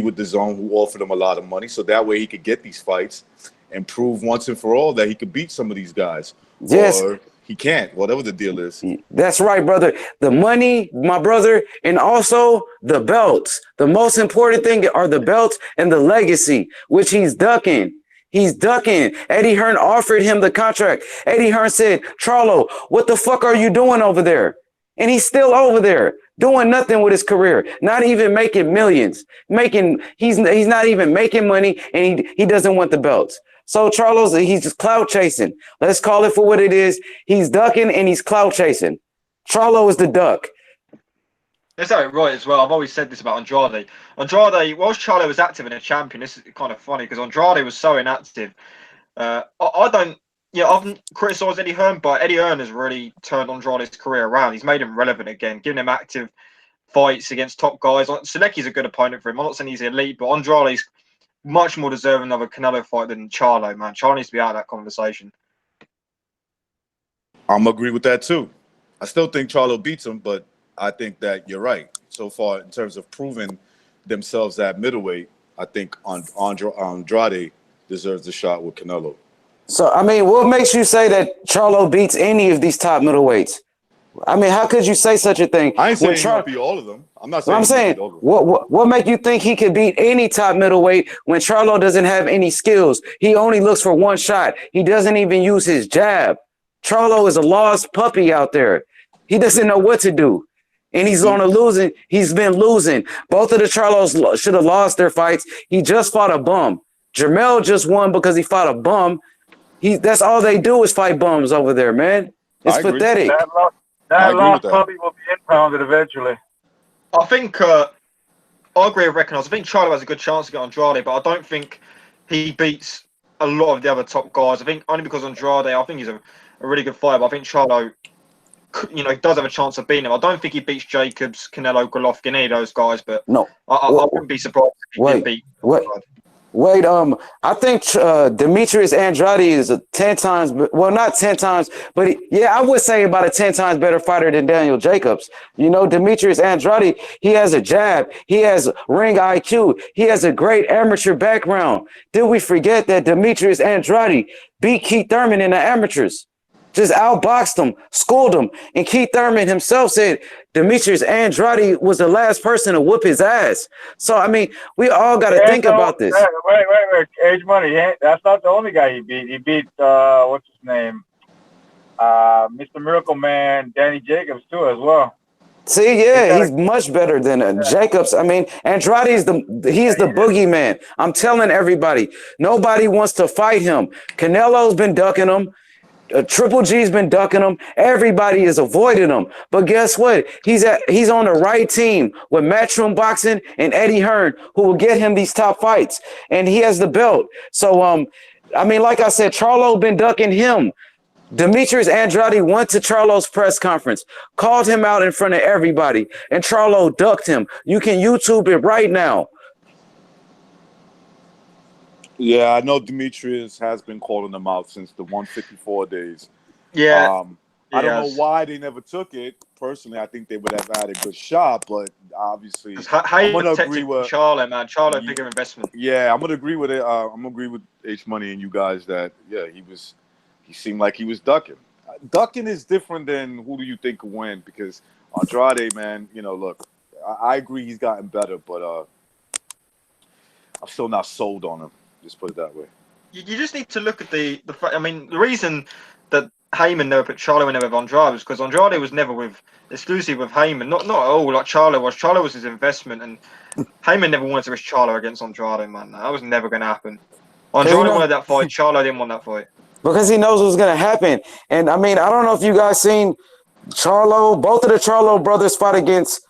with the zone who offered him a lot of money, so that way he could get these fights and prove once and for all that he could beat some of these guys. Yes. Or he can't, whatever the deal is. That's right, brother. The money, my brother, and also the belts. The most important thing are the belts and the legacy, which he's ducking. He's ducking. Eddie Hearn offered him the contract. Eddie Hearn said, Charlo, what the fuck are you doing over there? And he's still over there doing nothing with his career, not even making millions. He's not even making money, and he doesn't want the belts. So he's just clout chasing. Let's call it for what it is. He's ducking and he's clout chasing. Charlo is the duck. That's right as well. I've always said this about Andrade. Whilst Charlo was active and a champion, this is kind of funny because Andrade was so inactive. I haven't criticised Eddie Hearn, but Eddie Hearn has really turned Andrade's career around. He's made him relevant again, giving him active fights against top guys. Seleki's a good opponent for him. I'm not saying he's elite, but Andrade's much more deserving of a Canelo fight than Charlo, man. Charlo needs to be out of that conversation. I'm agree with that too. I still think Charlo beats him, but I think that you're right. So far, in terms of proving themselves at middleweight, I think Andrade deserves the shot with Canelo. So, I mean, what makes you say that Charlo beats any of these top middleweights? I mean, how could you say such a thing? I ain't saying he'll beat all of them. I'm not saying. I'm saying, what make you think he could beat any top middleweight when Charlo doesn't have any skills? He only looks for one shot. He doesn't even use his jab. Charlo is a lost puppy out there. He doesn't know what to do, and he's on a losing. He's been losing. Both of the Charlos should have lost their fights. He just fought a bum. JERMALL just won because he fought a bum. That's all they do is fight bums over there, man. It's pathetic. That lost puppy will be impounded eventually. I think I agree with Recognize. I think Charlo has a good chance to get Andrade, but I don't think he beats a lot of the other top guys. I think only because Andrade, I think he's a really good fighter, but I think Charlo, does have a chance of beating him. I don't think he beats Jacobs, Canelo, Golovkin, any of those guys, but no, I wouldn't be surprised if he did beat. Wait, I think Demetrius Andrade is a 10 times, well, not 10 times, but yeah, I would say about a 10 times better fighter than Daniel Jacobs. You know, Demetrius Andrade, he has a jab, he has ring IQ, he has a great amateur background. Did we forget that Demetrius Andrade beat Keith Thurman in the amateurs? Just outboxed him, schooled him. And Keith Thurman himself said Demetrius Andrade was the last person to whoop his ass. So, I mean, we all got to think about this. Wait. Age Money. That's not the only guy he beat. He beat, what's his name? Mr. Miracle Man, Danny Jacobs, too, as well. See, yeah, he's much better than Jacobs. I mean, Andrade's he's the boogeyman. I'm telling everybody, nobody wants to fight him. Canelo's been ducking him. Triple G's been ducking him. Everybody is avoiding him. But guess what? He's on the right team with Matchroom Boxing and Eddie Hearn, who will get him these top fights. And he has the belt. So, I mean, like I said, Charlo been ducking him. Demetrius Andrade went to Charlo's press conference, called him out in front of everybody, and Charlo ducked him. You can YouTube it right now. Yeah, I know Demetrius has been calling them out since the 154 days. Yeah. I don't know why they never took it. Personally, I think they would have had a good shot, but obviously, I'm going to agree with Charlo, man. Charlo, bigger investment. Yeah, I'm going to agree with it. I'm going to agree with H Money and you guys that he seemed like he was ducking. Ducking is different than who do you think will win, because Andrade, man, you know, look, I agree he's gotten better, but I'm still not sold on him. Just put it that way. You just need to look at the I mean, the reason that Heyman never put Charlo in there with Andrade was because Andrade was never exclusive with Heyman. Not at all like Charlo was. Charlo was his investment, and Heyman never wanted to risk Charlo against Andrade, man. That was never going to happen. Andrade wanted that fight. Charlo didn't want that fight. Because he knows what's going to happen. And, I mean, I don't know if you guys seen Charlo. Both of the Charlo brothers fought against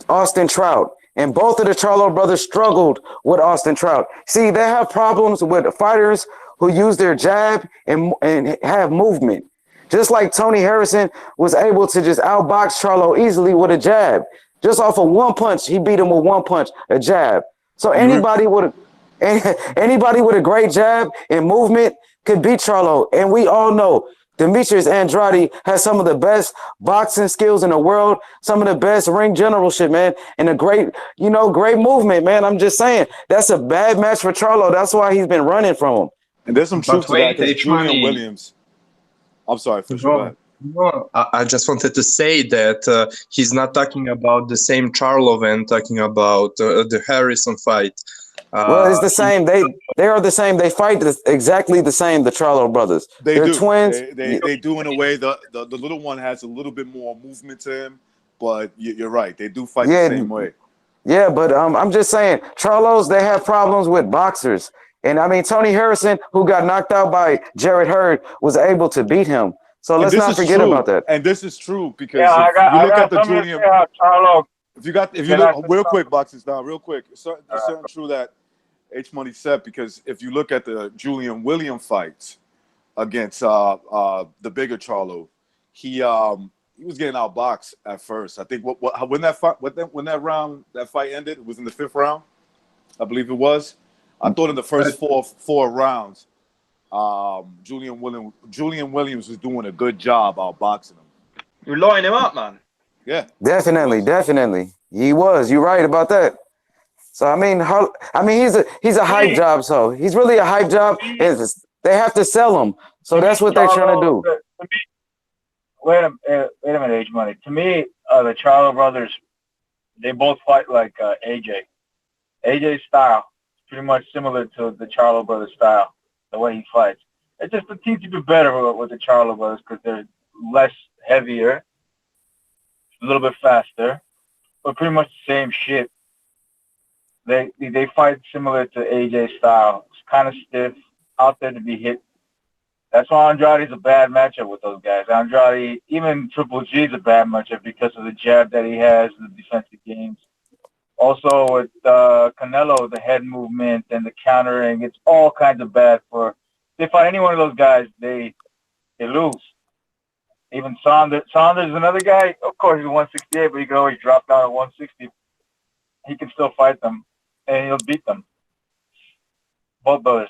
Austin Trout. And both of the Charlo brothers struggled with Austin Trout. See, they have problems with fighters who use their jab and have movement. Just like Tony Harrison was able to just outbox Charlo easily with a jab. Just off of one punch, he beat him with one punch, a jab. So anybody with a great jab and movement could beat Charlo. And we all know Demetrius Andrade has some of the best boxing skills in the world, some of the best ring generalship, man, and a great movement, man. I'm just saying, that's a bad match for Charlo. That's why he's been running from him. And there's some truth to that, because Julian Williams. I'm sorry, for sure. No, I just wanted to say that he's not talking about the same Charlo and talking about the Harrison fight. Well, it's the same. They are the same. They fight exactly the same. The Charlo brothers. They're twins. They do in a way. The little one has a little bit more movement to him, but you're right. They do fight the same way. Yeah, but I'm just saying, Charlos, they have problems with boxers, and I mean Tony Harrison, who got knocked out by Jarrett Hurd, was able to beat him. So let's not forget about that. And this is true, because if you look at the Julian. If you look real quick, boxes down, real quick. It's certainly true that H Money said, because if you look at the Julian Williams fights against the bigger Charlo, he was getting outboxed at first. I think when that fight ended, it was in the 5th round, I believe it was. I thought in the first four rounds, Julian Williams was doing a good job outboxing him. You're lining him up, man. Yeah, definitely. He was. You're right about that. So I mean, he's a hype job. So he's really a hype job. They have to sell him. So that's what they're trying to do. Wait a minute, H Money. To me, the Charlo brothers, they both fight like AJ. AJ's style is pretty much similar to the Charlo brothers' style, the way he fights. It's just a teensy bit better with the Charlo brothers because they're less heavier, a little bit faster, but pretty much the same shit. They fight similar to AJ's style. It's kind of stiff, out there to be hit. That's why Andrade's a bad matchup with those guys. Andrade, even Triple G's a bad matchup because of the jab that he has, the defensive games. Also with Canelo, the head movement and the countering, it's all kinds of bad for. If they fight any one of those guys, they lose. Even Saunders is another guy. Of course, he's 168, but he can always drop down to 160. He can still fight them, and he'll beat them. Both brothers.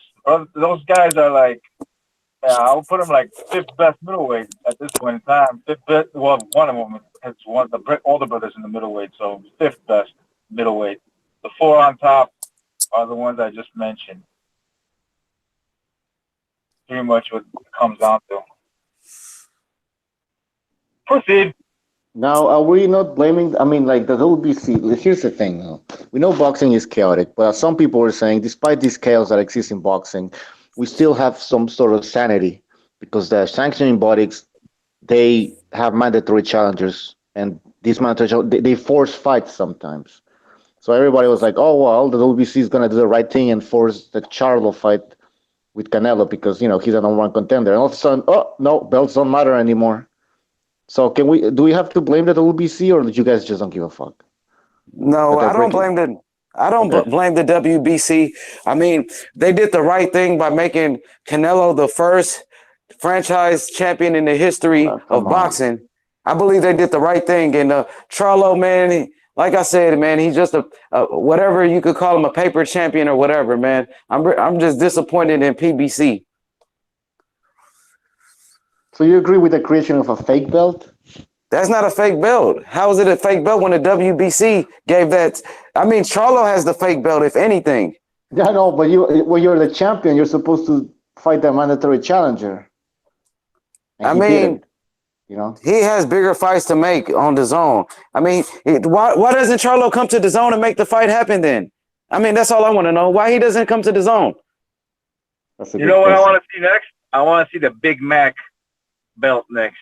Those guys are like, yeah, I'll put them like fifth best middleweight at this point in time. Fifth best, well, one of them has one of the older brothers in the middleweight, so fifth best middleweight. The four on top are the ones I just mentioned. Pretty much what it comes down to. Proceed. Now, are we not blaming? I mean, like the WBC. Here's the thing. We know boxing is chaotic, but some people are saying, despite this chaos that exists in boxing, we still have some sort of sanity because the sanctioning bodies, they have mandatory challengers, and these mandatory they force fights sometimes. So everybody was like, "Oh well, the WBC is gonna do the right thing and force the Charlo fight with Canelo because he's a number one contender." And all of a sudden, oh no, belts don't matter anymore. So do we have to blame the WBC or did you guys just don't give a fuck? No, I don't blame the blame the WBC. I mean, they did the right thing by making Canelo the first franchise champion in the history of boxing. I believe they did the right thing. And Charlo, man, like I said, man, he's just a whatever you could call him, a paper champion or whatever, man. I'm just disappointed in PBC. So you agree with the creation of a fake belt? That's not a fake belt. How is it a fake belt when the WBC gave that? I mean, Charlo has the fake belt, if anything. Yeah, no, but when you're the champion, you're supposed to fight the mandatory challenger. I mean, he has bigger fights to make on the zone. I mean, why doesn't Charlo come to the zone and make the fight happen then? I mean, that's all I want to know. Why he doesn't come to the zone? You know what I want to see next? I want to see the Big Mac belt next,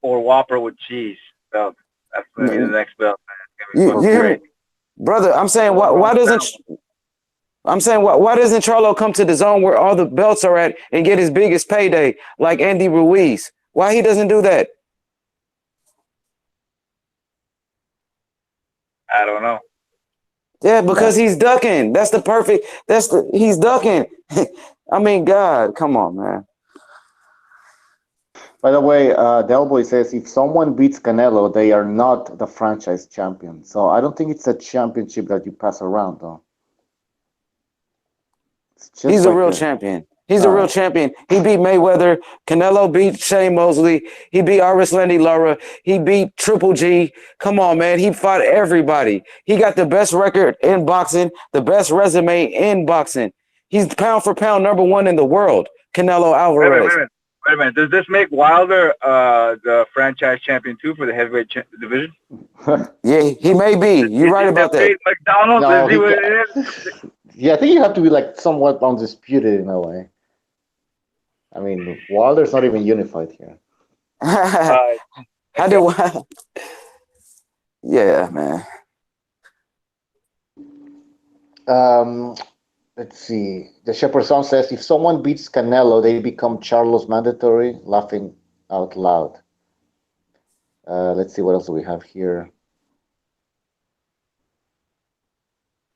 or Whopper with cheese belt. That's gonna be the next belt, man. Brother, I'm saying why doesn't Charlo come to the zone where all the belts are at and get his biggest payday like Andy Ruiz? Why he doesn't do that? I don't know. Yeah, because he's ducking. He's ducking. I mean, God, come on, man. By the way, Del Boy says if someone beats Canelo, they are not the franchise champion. So I don't think it's a championship that you pass around, though. He's a real champion. He's a real champion. He beat Mayweather. Canelo beat Shane Mosley. He beat Landy Lara. He beat Triple G. Come on, man. He fought everybody. He got the best record in boxing, the best resume in boxing. He's pound for pound number one in the world, Canelo Alvarez. Wait a minute. Does this make Wilder the franchise champion too for the heavyweight division? Yeah, he may be. You're right about that. McDonald's, is he what it is? Yeah, I think you have to be like somewhat undisputed in a way. I mean, Wilder's not even unified here. Yeah, man. Let's see. The Shepherd Song says, if someone beats Canelo, they become Charlo's mandatory, laughing out loud. Let's see, what else do we have here?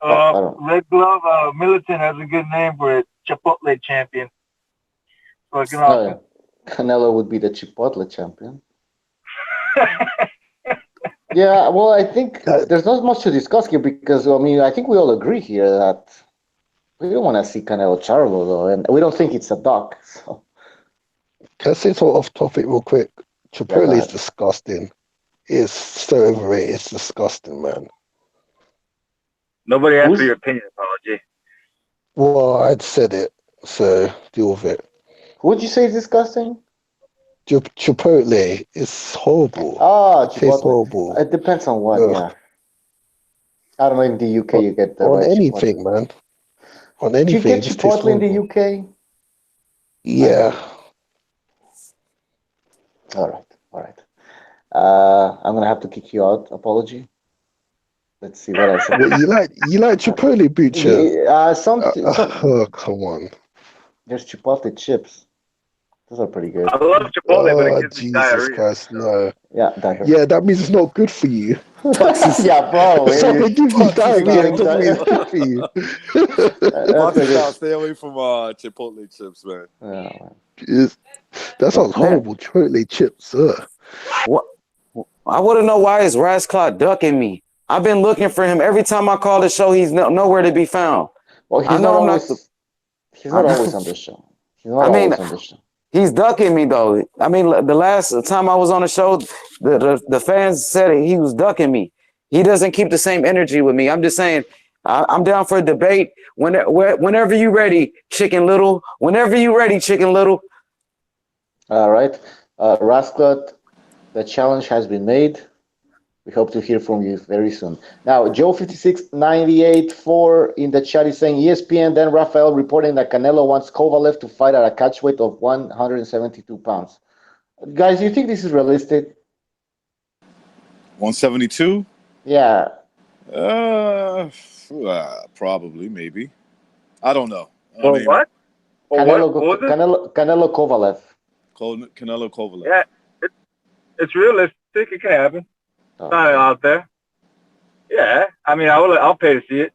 Red Glove Militant has a good name for it. Chipotle champion. Canelo would be the Chipotle champion. Yeah, well, I think there's not much to discuss here because, I mean, I think we all agree here that we don't want to see Canelo Charlo, though, and we don't think it's a duck. So. Can I say something off topic real quick? Chipotle is disgusting. It's so overrated. It's disgusting, man. Nobody asked for your opinion, apology. Well, I'd said it, so deal with it. Would you say it's disgusting? Chipotle is horrible. Oh, it tastes horrible. It depends on what, yeah. I don't know, in the UK you get the on anything, Chipotle. Man. On anything. Do you get Chipotle in the UK? Yeah. All right. I'm gonna have to kick you out. Apology. Let's see what else. You like Chipotle, Butcher? Oh, come on. There's Chipotle chips. Those are pretty good. I love Chipotle, but it gives me Jesus diarrhea. Christ, no. Yeah, diarrhea. Yeah, that means it's not good for you. Yeah, bro. So they give you diarrhea, it doesn't mean it's good for you. Stay away from Chipotle chips, man. Yeah, that sounds horrible. Chipotle chips, What? I want to know why is Rasclot ducking me. I've been looking for him every time I call the show. He's nowhere to be found. Well, he's not always. He's not always on the show. He's not I mean, always on the show. he's ducking me though. I mean, the last time I was on the show, the fans said he was ducking me. He doesn't keep the same energy with me. I'm just saying, I'm down for a debate. Whenever you ready, Chicken Little. Whenever you ready, Chicken Little. All right. Rascot, the challenge has been made. We hope to hear from you very soon. Now, Joe5698-4 in the chat is saying ESPN, then Rafael reporting that Canelo wants Kovalev to fight at a catch weight of 172 pounds. Guys, do you think this is realistic? 172? Yeah. Probably, maybe. I don't know. Or what? Or Canelo, what? Canelo Kovalev. Canelo Kovalev. Yeah, it's realistic. It can happen. It's not out there. Yeah, I mean, I'll pay to see it.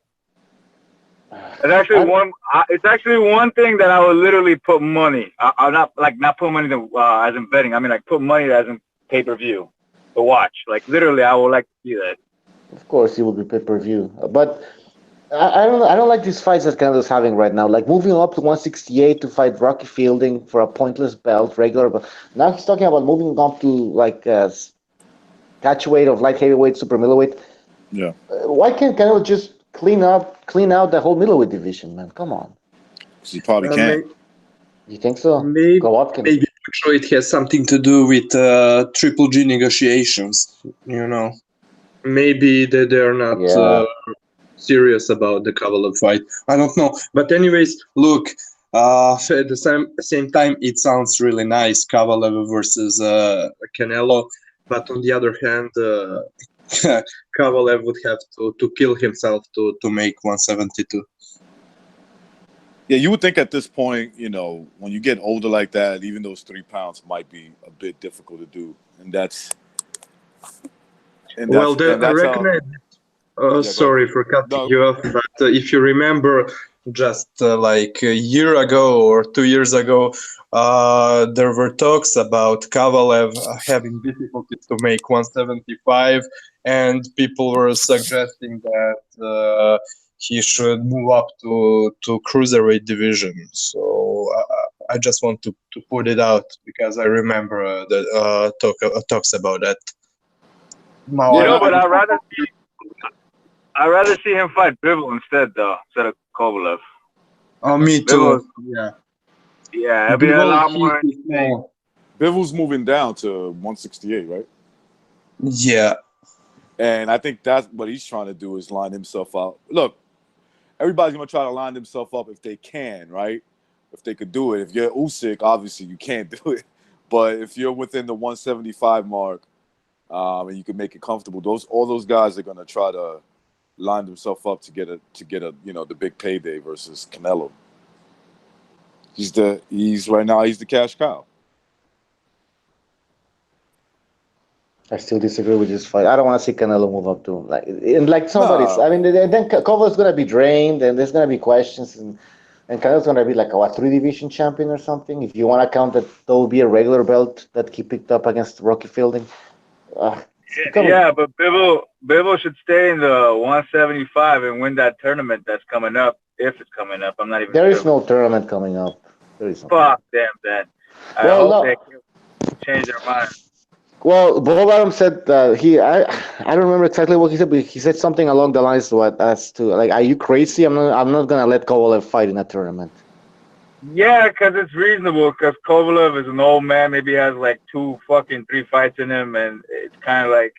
It's actually one thing that I would literally put money. I'm not put money to, as in betting. I mean, like put money as in pay-per-view to watch. Like literally, I would like to see that. Of course, it will be pay-per-view, but I don't like these fights that Canelo's having right now. Like moving up to 168 to fight Rocky Fielding for a pointless belt, regular. But now he's talking about moving up to like catch weight of light heavyweight, super middleweight. Yeah. Why can't Canelo just clean out the whole middleweight division, man? Come on. He probably can't. You think so? Maybe, Go Watkins. maybe actually it has something to do with Triple G negotiations. You know, maybe they're not serious about the Kovalev fight. I don't know. But anyways, look. At the same time, it sounds really nice, Kovalev versus Canelo. But on the other hand, Kovalev would have to kill himself to make 172. Yeah, you would think at this point, you know, when you get older like that, even those 3 pounds might be a bit difficult to do, and that's. Well, I recognize. Sorry for cutting you off, but if you remember, just like a year ago or 2 years ago, there were talks about Kovalev having difficulties to make 175, and people were suggesting that he should move up to cruiserweight division. So I just want to put it out because I remember the talks about that. But I'd rather see him fight Bivol instead of Kovalev. Oh, me too. Bivol, yeah. Yeah, it'd be a lot more. Bivol's moving down to 168, right? Yeah. And I think that's what he's trying to do is line himself out. Look, everybody's going to try to line themselves up if they can, right? If they could do it. If you're Usyk, obviously you can't do it. But if you're within the 175 mark and you can make it comfortable, all those guys are going to try to line themselves up to get a the big payday versus Canelo. He's right now the cash cow. I still disagree with this fight. I don't want to see Canelo move up to somebody's. No. I mean, then Kovale's gonna be drained, and there's gonna be questions, and Canelo's gonna be like a 3-division champion or something. If you want to count that, there will be a regular belt that he picked up against Rocky Fielding. Yeah, but Bivol should stay in the 175 and win that tournament that's coming up. If it's coming up, I'm not even. There is no tournament coming up. There is no. Fuck them, then. I hope they change their mind. Well, Bob Adams said I don't remember exactly what he said, but he said something along the lines as to like, are you crazy? I'm not gonna let Kovalev fight in a tournament. Yeah, because it's reasonable. Because Kovalev is an old man. Maybe he has like 3 fights in him, and it's kind of like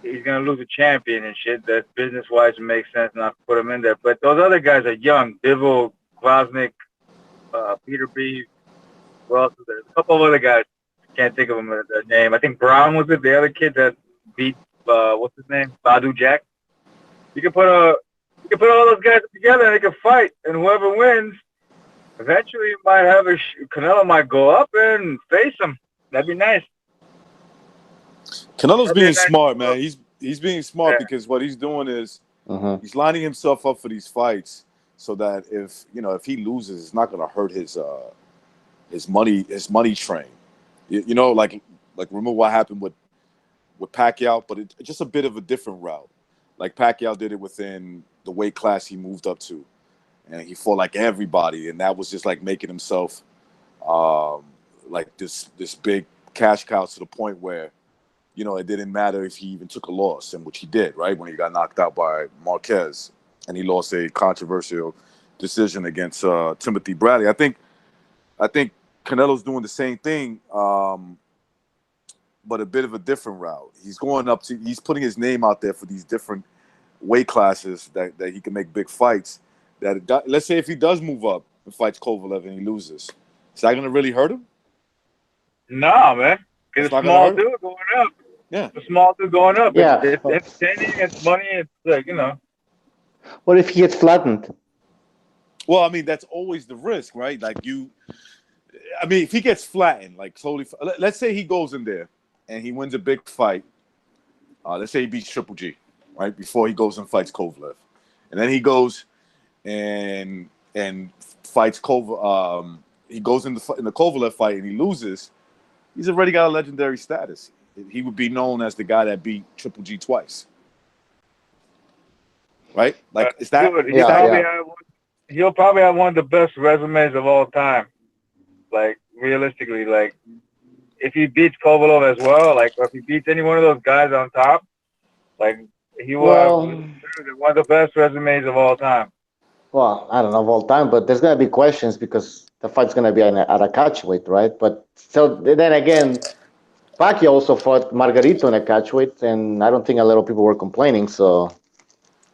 he's gonna lose a champion and shit. That business-wise makes sense not to put him in there. But those other guys are young. Bivol, Kvasnik, Peter B. Well, there's a couple of other guys. Can't think of them their name. I think Brown was it. The other kid that beat what's his name? Badu Jack. You can put all those guys together and they can fight, and whoever wins, eventually might have Canelo might go up and face him. That'd be nice. Canelo's being smart, man. He's being smart because what he's doing is he's lining himself up for these fights so that if he loses, it's not going to hurt his money train. You know, like remember what happened with Pacquiao, but it's just a bit of a different route. Like Pacquiao did it within the weight class he moved up to. and he fought like everybody, and that was just like making himself like this big cash cow to the point where, you know, it didn't matter if he even took a loss, and which he did, right, when he got knocked out by Marquez, and he lost a controversial decision against Timothy Bradley. I think Canelo's doing the same thing, but a bit of a different route. He's putting his name out there for these different weight classes that he can make big fights. Let's say if he does move up and fights Kovalev and he loses, is that going to really hurt him? No, man. Because it's small dude going up. Yeah. The small dude going up. Yeah. It's entertaining. It's money. It's like, you know. What if he gets flattened? Well, I mean, that's always the risk, right? Like if he gets flattened, like totally, let's say he goes in there and he wins a big fight. Let's say he beats Triple G, right? Before he goes and fights Kovalev. And then he goes and fights Kovalev. He goes in the Kovalev fight and he loses. He's already got a legendary status. He would be known as the guy that beat Triple G twice. Right? Like, is that... He'll probably have one of the best resumes of all time. Like, realistically, like, if he beats Kovalev as well, like, if he beats any one of those guys on top, like, he will have one of the best resumes of all time. Well, I don't know of all time, but there's going to be questions because the fight's going to be at a catchweight, right? But so then again, Pacquiao also fought Margarito in a catchweight, and I don't think a lot of people were complaining, so...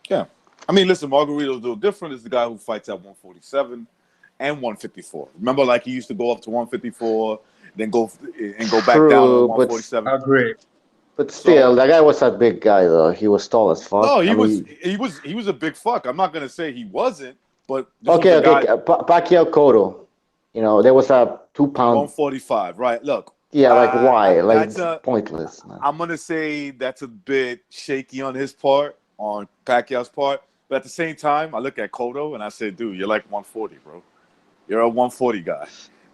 Yeah. I mean, listen, Margarito's a little different. Is the guy who fights at 147 and 154. Remember, like, he used to go up to 154, then go back down to 147. I agree. But still, that guy was a big guy, though. He was tall as fuck. No, he was a big fuck. I'm not gonna say he wasn't, but okay. Pacquiao Cotto, you know, there was a 2 pound 145, right? Look, yeah, like why? Like pointless. Man. I'm gonna say that's a bit shaky on his part, on Pacquiao's part, but at the same time, I look at Cotto and I say, dude, you're like 140, bro. You're a 140 guy.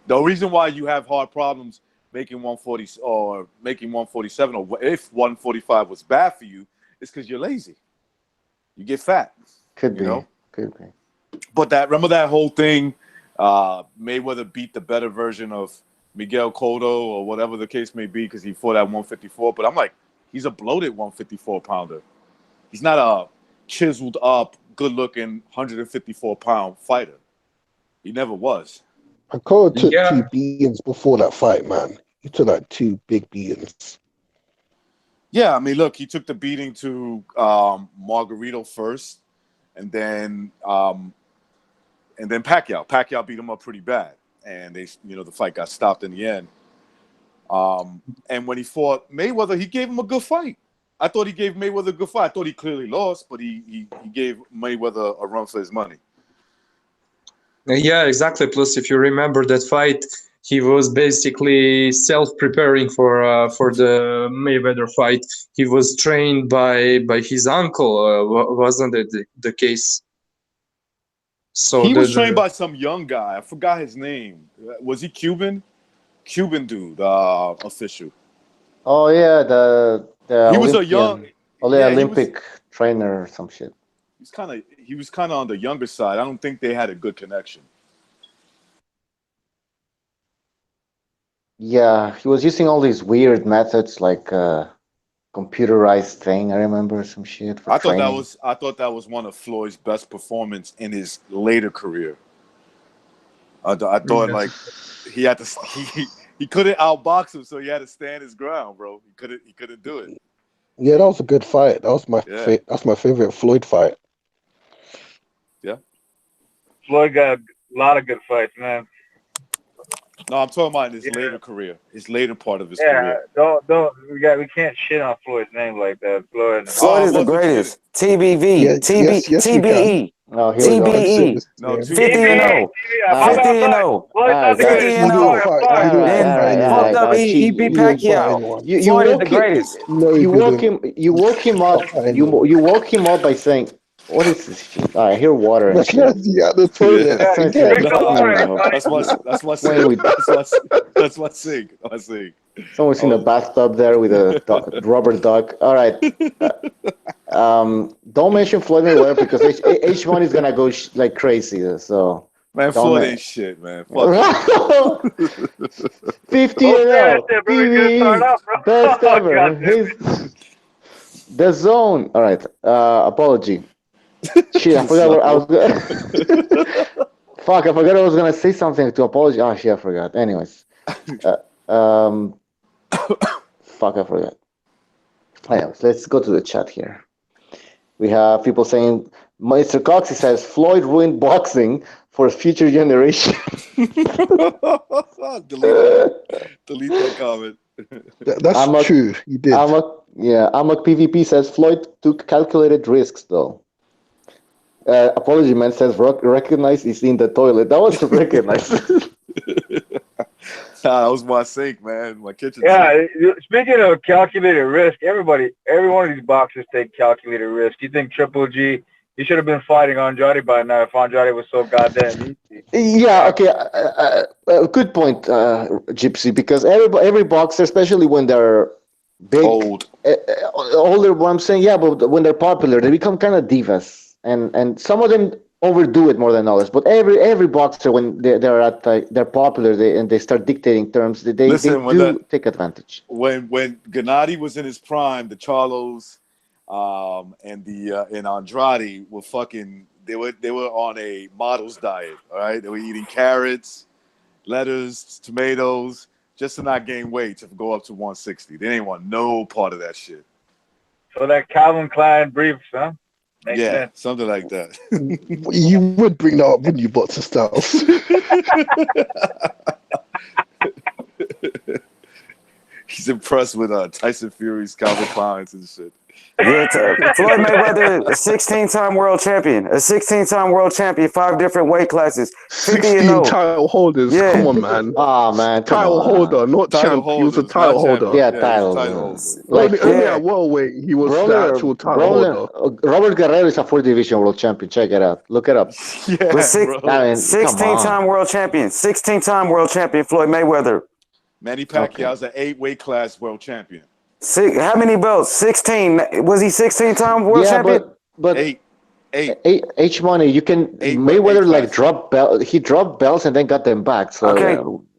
The reason why you have hard problems making 140 or making 147, or if 145 was bad for you, is because you're lazy. You get fat. Could be. But remember that whole thing, Mayweather beat the better version of Miguel Cotto or whatever the case may be because he fought at 154. But I'm like, he's a bloated 154 pounder. He's not a chiseled up, good looking 154 pound fighter. He never was. And Cotto took 2 beatings before that fight, man. He took like 2 big beatings. Yeah, I mean, look, he took the beating to Margarito first, and then Pacquiao. Pacquiao beat him up pretty bad, and the fight got stopped in the end. And when he fought Mayweather, he gave him a good fight. I thought he gave Mayweather a good fight. I thought he clearly lost, but he gave Mayweather a run for his money. Yeah, exactly. Plus, if you remember that fight, he was basically self-preparing for the Mayweather fight. He was trained by his uncle, wasn't it the case? So he was trained by some young guy. I forgot his name. Was he Cuban? Cuban dude, official. Oh yeah, he was a young Olympic trainer or some shit. He was kind of on the younger side. I don't think they had a good connection. Yeah, he was using all these weird methods, like computerized thing. I remember some shit. I thought that was one of Floyd's best performance in his later career. I thought like he had to he couldn't outbox him, so he had to stand his ground, bro. He couldn't do it. Yeah, that was a good fight. That was that's my favorite Floyd fight. Yeah. Floyd got a lot of good fights, man. No, I'm talking about his later career, his later part of his career. We can't shit on Floyd's name like that. Floyd is the greatest. TBV, TBE. No, TBE. No, 50 and 0. 50 and 0. 50 and 0. Fucked up. He beat Pacquiao. Floyd is the greatest. You woke him up. You woke him up by saying, "What is this shit?" All right, here, water. And shit. The toilet. That's my sink. Someone's in the bathtub there with a rubber duck. All right. Don't mention Floyd Mayweather because H1 is gonna go like crazy. So Man, don't Floyd ain't shit, man. Fuck 50-0. PBE, best Oh, ever. God damn it. The zone. All right. Apology. Shit, I forgot what I was gonna. Fuck, I forgot I was gonna say something to apologize. Oh shit, I forgot. Anyways. Fuck, I forgot. Anyways, let's go to the chat here. We have people saying, Mr. Coxey says, Floyd ruined boxing for future generation. delete that comment. That's true. You did. Amak PvP says, Floyd took calculated risks, though. Apology Man says, recognize is in the toilet. That was recognized. That was my sink, man. My kitchen Yeah, sink. speaking of calculated risk, every one of these boxers take calculated risk. You think Triple G, he should have been fighting Andrade by now if Andrade was so goddamn easy. Yeah, okay. Good point, Gypsy, because every boxer, especially when they're big, older, what I'm saying, yeah, but when they're popular, they become kind of divas. And some of them overdo it more than others. But every boxer, when they're popular, they start dictating terms, they do take advantage. When Gennady was in his prime, the Charlos and Andrade were fucking. They were on a model's diet. All right, they were eating carrots, lettuce, tomatoes, just to not gain weight to go up to 160. They didn't want no part of that shit. So that Calvin Klein briefs, huh? Makes sense. Something like that. You would bring that up, wouldn't you, Boxer Styles? He's impressed with Tyson Fury's Calvin Klein's and shit. Yeah, Floyd Mayweather, a 16-time world champion. A 16-time world champion, 5 different weight classes. 16 title holders. Yeah. Come on, man. Oh, man. Title holder, not champ. He was a title holder. Yeah, title holder. Only at welterweight, he was the actual title holder. Robert Guerrero is a 4-division world champion. Check it out. Look it up. Yeah, but 16-time world champion. 16-time world champion, Floyd Mayweather. Manny Pacquiao's an 8-weight class world champion. How many belts? 16. Was he 16-time world champion? But 8. H money. You can Mayweather drop belt. He dropped belts and then got them back. So okay.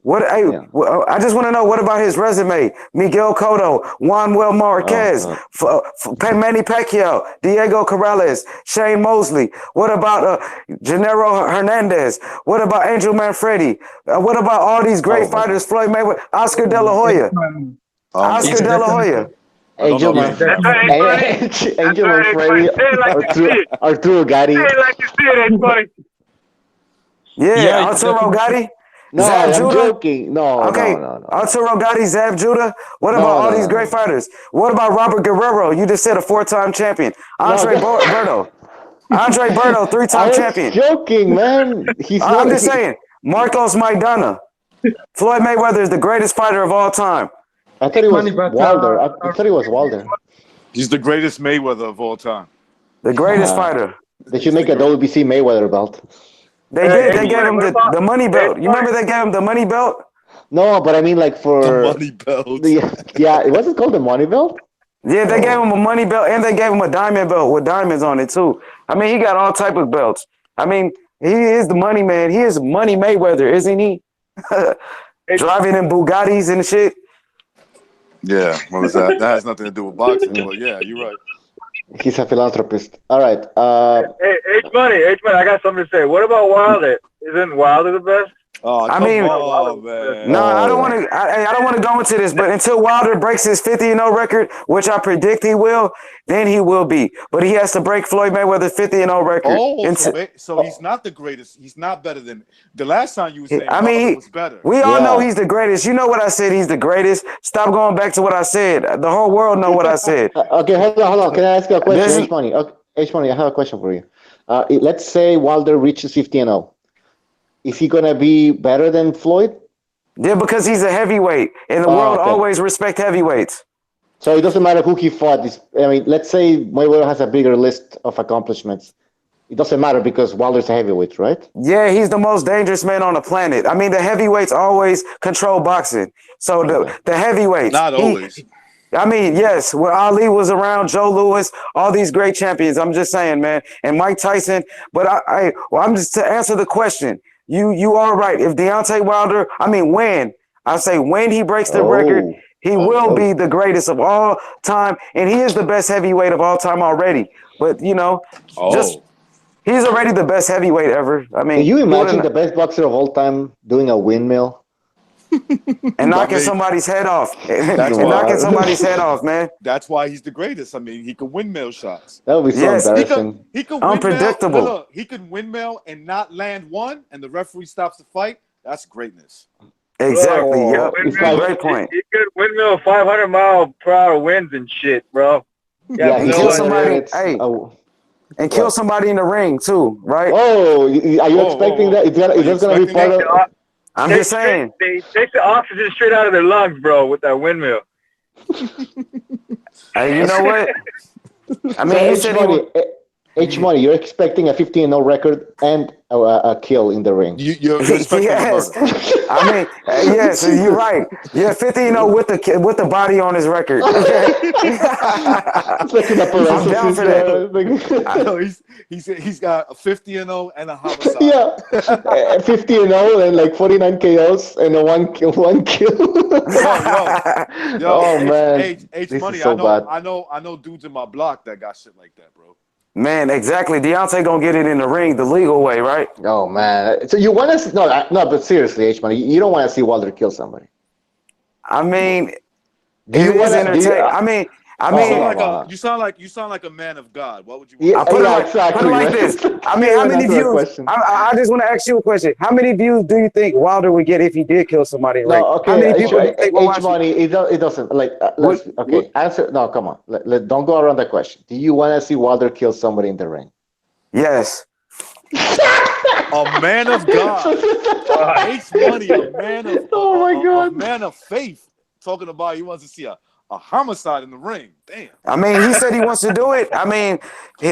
I just want to know, what about his resume? Miguel Cotto, Juan Marquez, Manny Pacquiao, Diego Corrales, Shane Mosley. What about Gennaro Hernandez? What about Angel Manfredi? What about all these great fighters? Floyd Mayweather, Oscar De La Hoya. Oscar De La Hoya. Angel Manfredi, Arturo Gatti. Yeah, Arturo Gatti. No, I'm joking. No. Arturo Gatti, Zab Judah. What about all these great fighters? What about Robert Guerrero? You just said a 4-time champion. Andre Berto. Andre Berto, 3-time champion. Joking, man. I'm just saying. Marcos Maidana. Floyd Mayweather is the greatest fighter of all time. I thought he was Wilder. I thought he was Wilder. He's the greatest Mayweather of all time. The greatest fighter. They should make a WBC Mayweather belt. They did. They gave him the money belt. You remember they gave him the money belt? No, but I mean like for the money belt. Yeah, it wasn't called the money belt. Yeah, they gave him a money belt and they gave him a diamond belt with diamonds on it too. I mean, he got all type of belts. I mean, he is the money man. He is Money Mayweather, isn't he? Driving in Bugattis and shit. Yeah, what was that? That has nothing to do with boxing, but yeah, you're right. He's a philanthropist. All right. Hey, H-Money, I got something to say. What about Wilder? Isn't Wilder the best? Oh, I mean, man. No, I don't want to. I don't want to go into this, but until Wilder breaks his 50-0 record, which I predict he will, then he will be. But he has to break Floyd Mayweather's 50-0 record. Oh, so he's not the greatest. He's not better than the last time you were saying. I mean, he was better. We all know he's the greatest. You know what I said? He's the greatest. Stop going back to what I said. The whole world know what I said. Okay, hold on. Can I ask you a question, H-Money? H-Money, I have a question for you. Let's say Wilder reaches 50-0. Is he gonna be better than Floyd? Yeah, because he's a heavyweight, and the world always respect heavyweights. So it doesn't matter who he fought. I mean, let's say Mayweather has a bigger list of accomplishments. It doesn't matter because Wilder's a heavyweight, right? Yeah, he's the most dangerous man on the planet. I mean, the heavyweights always control boxing. So the heavyweights. Not always. I mean, yes, when Ali was around, Joe Louis, all these great champions. I'm just saying, man, and Mike Tyson. But I'm just to answer the question. You are right. If Deontay Wilder, I mean, when he breaks the record, he will be the greatest of all time, and he is the best heavyweight of all time already. But just he's already the best heavyweight ever. I mean, can you imagine the best boxer of all time doing a windmill? And knocking somebody's head off. Knocking somebody's head off, man. That's why he's the greatest. I mean, he can windmill shots. That would be so embarrassing. He could unpredictable. Look, he could windmill and not land one, and the referee stops the fight. That's greatness. Exactly. Yep. Great point. He could windmill 500-mile-per-hour winds and shit, bro. Yeah, and kill somebody. And kill somebody in the ring too, right? Oh, are you expecting that? Is that going to be part of? I'm just saying. They take the oxygen straight out of their lungs, bro, with that windmill. Hey, you know what? I mean, H-Money, you're expecting a 15-0 record and a kill in the ring. You're expecting yes. I mean, yes, you're right. Yeah, 15-0 with the body on his record. I'm down for that. I know he's got a 50-0 and a homicide. Yeah, 50-0 and like 49 KOs and a one kill. Yo, oh man, H-Money. So I know dudes in my block that got shit like that, bro. Man, exactly. Deontay gonna get it in the ring the legal way, right? Oh man. So you want to no, but seriously, H-Money, you don't want to see Wilder kill somebody. I mean, you sound like a man of God. What would you? Yeah, put it like this. I mean, how many views? I just want to ask you a question. How many views do you think Wilder would get if he did kill somebody? Right? No, okay. How many people do you think will watch H-Money, it doesn't like. Answer. No, come on. Don't go around that question. Do you want to see Wilder kill somebody in the ring? Yes. A man of God. H-Money, a man of. Oh my God. A man of faith. Talking about he wants to see a homicide in the ring. Damn. I mean, he said he wants to do it. I mean,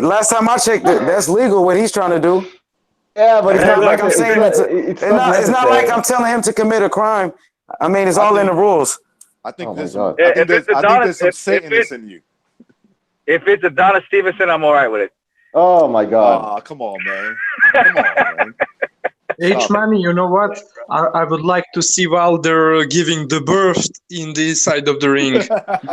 last time I checked, that's legal what he's trying to do. Yeah, but it's not like I'm saying it's not like I'm telling him to commit a crime. I mean, it's all in the rules. I think there's some Satanists in you. If it's Adonis Stevenson, I'm all right with it. Oh my God. Come on, man. Come on, man. H-Money, you know what? I would like to see Wilder giving the birth in the side of the ring. You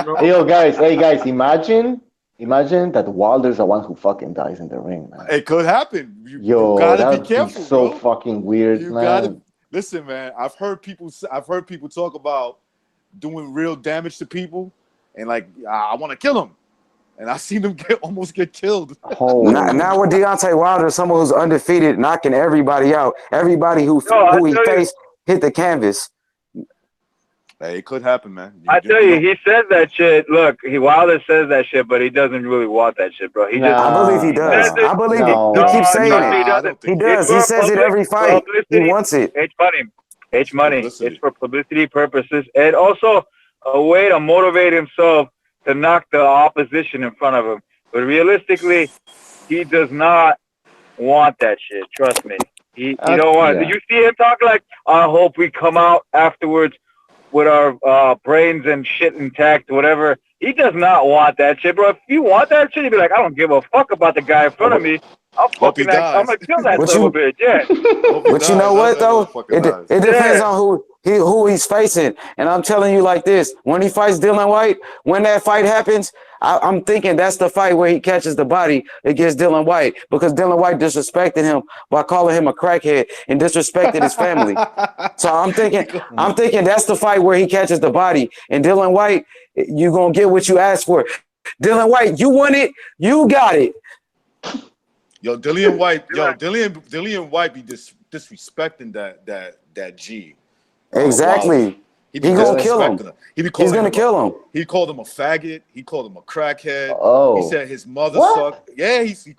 know? Hey guys, imagine that Wilder's the one who fucking dies in the ring, man. It could happen. You gotta be careful, so bro. Fucking weird, man. Listen, man. I've heard people talk about doing real damage to people, and like I want to kill him. And I seen them almost get killed. Now with Deontay Wilder, someone who's undefeated, knocking everybody out. Everybody who he faced hit the canvas. Hey, it could happen, man. I tell you, he says that shit. Look, Wilder says that shit, but he doesn't really want that shit, bro. I believe he does. I believe it. He keeps saying it. He does. He says it every fight. He wants it. H-Money. It's for publicity purposes and also a way to motivate himself to knock the opposition in front of him. But realistically, he does not want that shit. Trust me. He don't want it. You see him talk like, I hope we come out afterwards with our brains and shit intact, whatever. He does not want that shit, bro. If you want that shit, he'd be like, I don't give a fuck about the guy in front of me. I'm gonna kill that little bitch, yeah. But you know what though? It depends on who he's facing. And I'm telling you like this: when he fights Dillian Whyte, when that fight happens, I'm thinking that's the fight where he catches the body against Dillian Whyte, because Dillian Whyte disrespected him by calling him a crackhead and disrespected his family. So I'm thinking that's the fight where he catches the body. And Dillian Whyte, you're gonna get what you asked for. Dillian Whyte, you want it, you got it. Yo, Dillian Whyte, Dillian Whyte be disrespecting that G. Exactly. He gonna kill him. He's gonna kill him. He called him a faggot. He called him a crackhead. Oh. He said his mother sucked. Yeah, he said.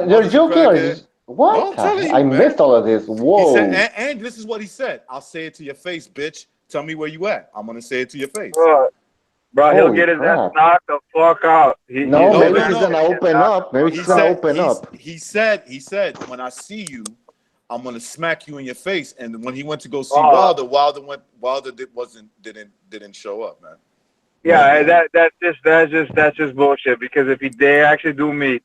You're joking. What? I missed all of this. Whoa. He said, and this is what he said. I'll say it to your face, bitch. Tell me where you at. I'm gonna say it to your face. Bro, he'll get his ass knocked the fuck out. Maybe he's gonna open up. Maybe he's gonna open up. He said, when I see you, I'm gonna smack you in your face. And when he went to go see Wilder didn't show up, man. Yeah, that's just bullshit. Because if they actually do meet,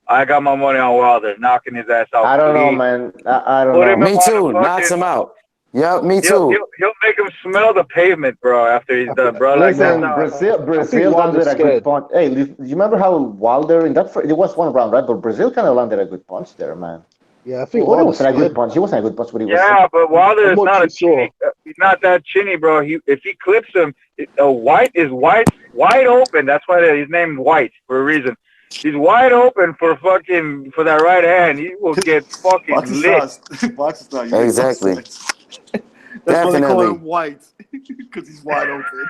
I got my money on Wilder knocking his ass out I don't know, clean. man. I don't Put him know. Me on a too. Knocks fucking. him out. Yep, me He'll, too. he'll he'll make him smell the pavement, bro. After he's done, bro. Like that's Listen, how. Brazil landed Wilder's a good scared. punch. Hey, do you remember how Wilder in that? It was one round, right? But Brazil kind of landed a good punch there, man. Yeah, I It think wasn't a good Wilder's punch. He wasn't a good punch, but he was. Yeah, but Wilder I'm is not not too a chinny. sure. He's not that chinny, bro. If he clips him, White is wide open. That's why he's named White for a reason. He's wide open for that right hand. He will get fucking lit. Boxing style. You make no Exactly. sense. That's why they call Definitely. him White, because he's wide open.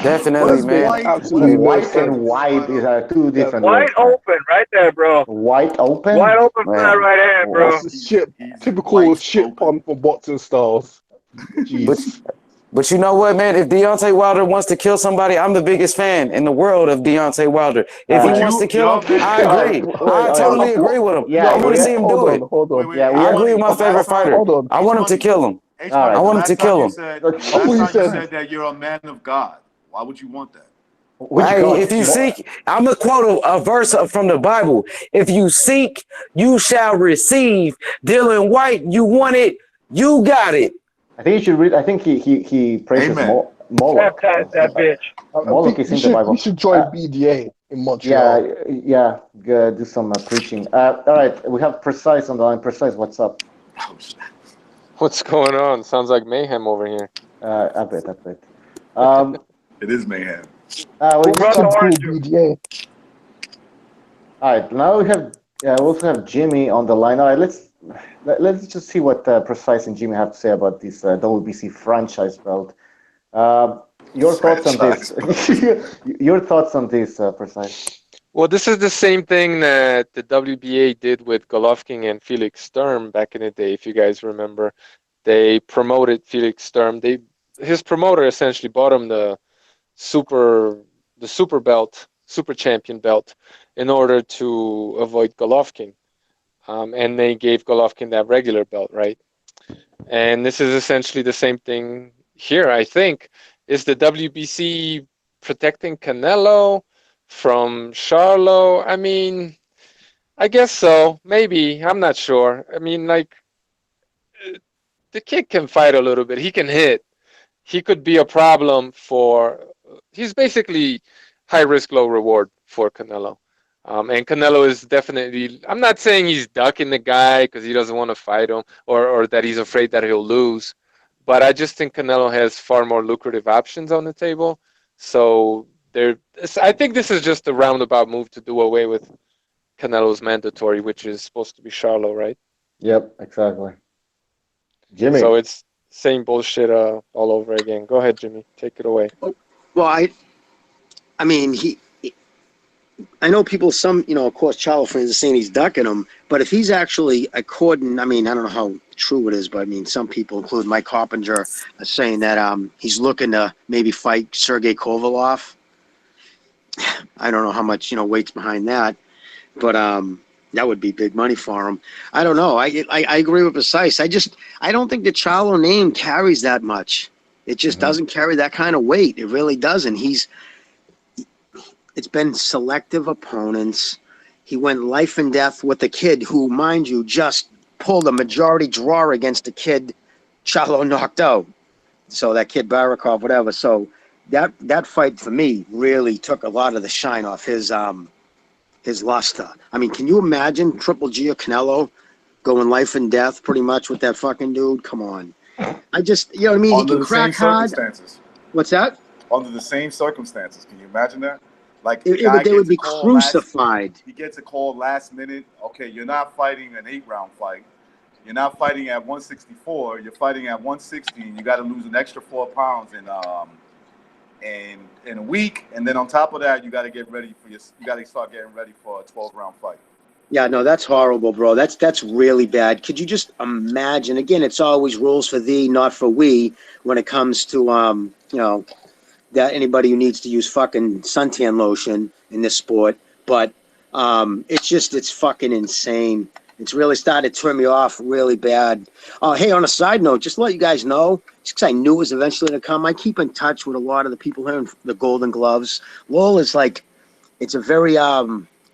Definitely, That makes man. absolutely no White sense. and wide is two different Wide words, man. open, right there, bro. Wide open. Wide open for that Man. right hand, bro. That's the shit. He's Typical white shit open. pun for boxing styles. But Jeez. but you know what, man? If Deontay Wilder wants to kill somebody, I'm the biggest fan in the world of Deontay Wilder. If he Would wants to kill him, I agree. I totally agree with him. Yeah, I want to yeah. see him Hold do on, it. hold on. Wait, Yeah, I agree with my H-Money, favorite last time- fighter. Hold on. I want him to H-Money. kill him. H-Money, All right. I want him last to time kill you him. said- Look, Last thought you time you said- said that you're a man of God. Why would you want that? Which Hey, God? if you seek, I'm gonna quote a verse from the Bible. If you seek, you shall receive. Dylan White, you want it, you got it. I think you should read. I think he praises Amen. Moloch. That bitch. I Moloch think is you in the Bible. should join BDA in Yeah, Montreal. do some preaching. All right, we have Precise on the line. Precise, what's up? What's going on? Sounds like mayhem over here. I bet. It is mayhem. We brought the start- orange Typical juice? BDA. all right, now we also have Jimmy on the line. All right, let's just see what Precise and Jimmy have to say about this WBC franchise belt. Your thoughts on this? Your thoughts on this, Precise? Well, this is the same thing that the WBA did with Golovkin and Felix Sturm back in the day, if you guys remember. They promoted Felix Sturm. His promoter essentially bought him the super belt, super champion belt, in order to avoid Golovkin. And they gave Golovkin that regular belt, right? And this is essentially the same thing here, I think. Is the WBC protecting Canelo from Charlo? I mean, I guess so. Maybe. I'm not sure. I mean, like, the kid can fight a little bit. He can hit. He could be a problem he's basically high risk, low reward for Canelo. And Canelo is definitely, I'm not saying he's ducking the guy because he doesn't want to fight him or that he's afraid that he'll lose. But I just think Canelo has far more lucrative options on the table. So I think this is just a roundabout move to do away with Canelo's mandatory, which is supposed to be Charlo, right? Yep, exactly. Jimmy. So it's same bullshit all over again. Go ahead, Jimmy. Take it away. Well, I mean, I know people, of course, Charlo fans are saying he's ducking him, but if he's actually according, I mean, I don't know how true it is, but I mean, some people, including Mike Coppinger, are saying that he's looking to maybe fight Sergey Kovalev. I don't know how much, weight's behind that, but that would be big money for him. I don't know. I agree with Precise. I don't think the Charlo name carries that much. It just doesn't carry that kind of weight. It really doesn't. It's been selective opponents. He went life and death with the kid who, mind you, just pulled a majority draw against the kid Charlo knocked out. So that kid Barakov, whatever. So that fight for me really took a lot of the shine off his luster. I mean, can you imagine Triple G or Canelo going life and death pretty much with that fucking dude? Come on. I just, you know what I mean? Under He can the crack same hard. circumstances. What's that? Under the same circumstances. Can you imagine that? Like, They would be crucified. He gets a call last minute. Okay, you're not fighting an 8-round fight. You're not fighting at 164. You're fighting at 160. And you got to lose an extra 4 pounds in a week. And then on top of that, you got to get ready you got to start getting ready for a 12-round fight. Yeah, no, that's horrible, bro. That's really bad. Could you just imagine? Again, it's always rules for thee, not for we, when it comes to that anybody who needs to use fucking suntan lotion in this sport. But it's fucking insane. It's really started to turn me off really bad. Hey, on a side note, just to let you guys know, just because I knew it was eventually going to come, I keep in touch with a lot of the people here in the Golden Gloves. Lowell is like, it's a very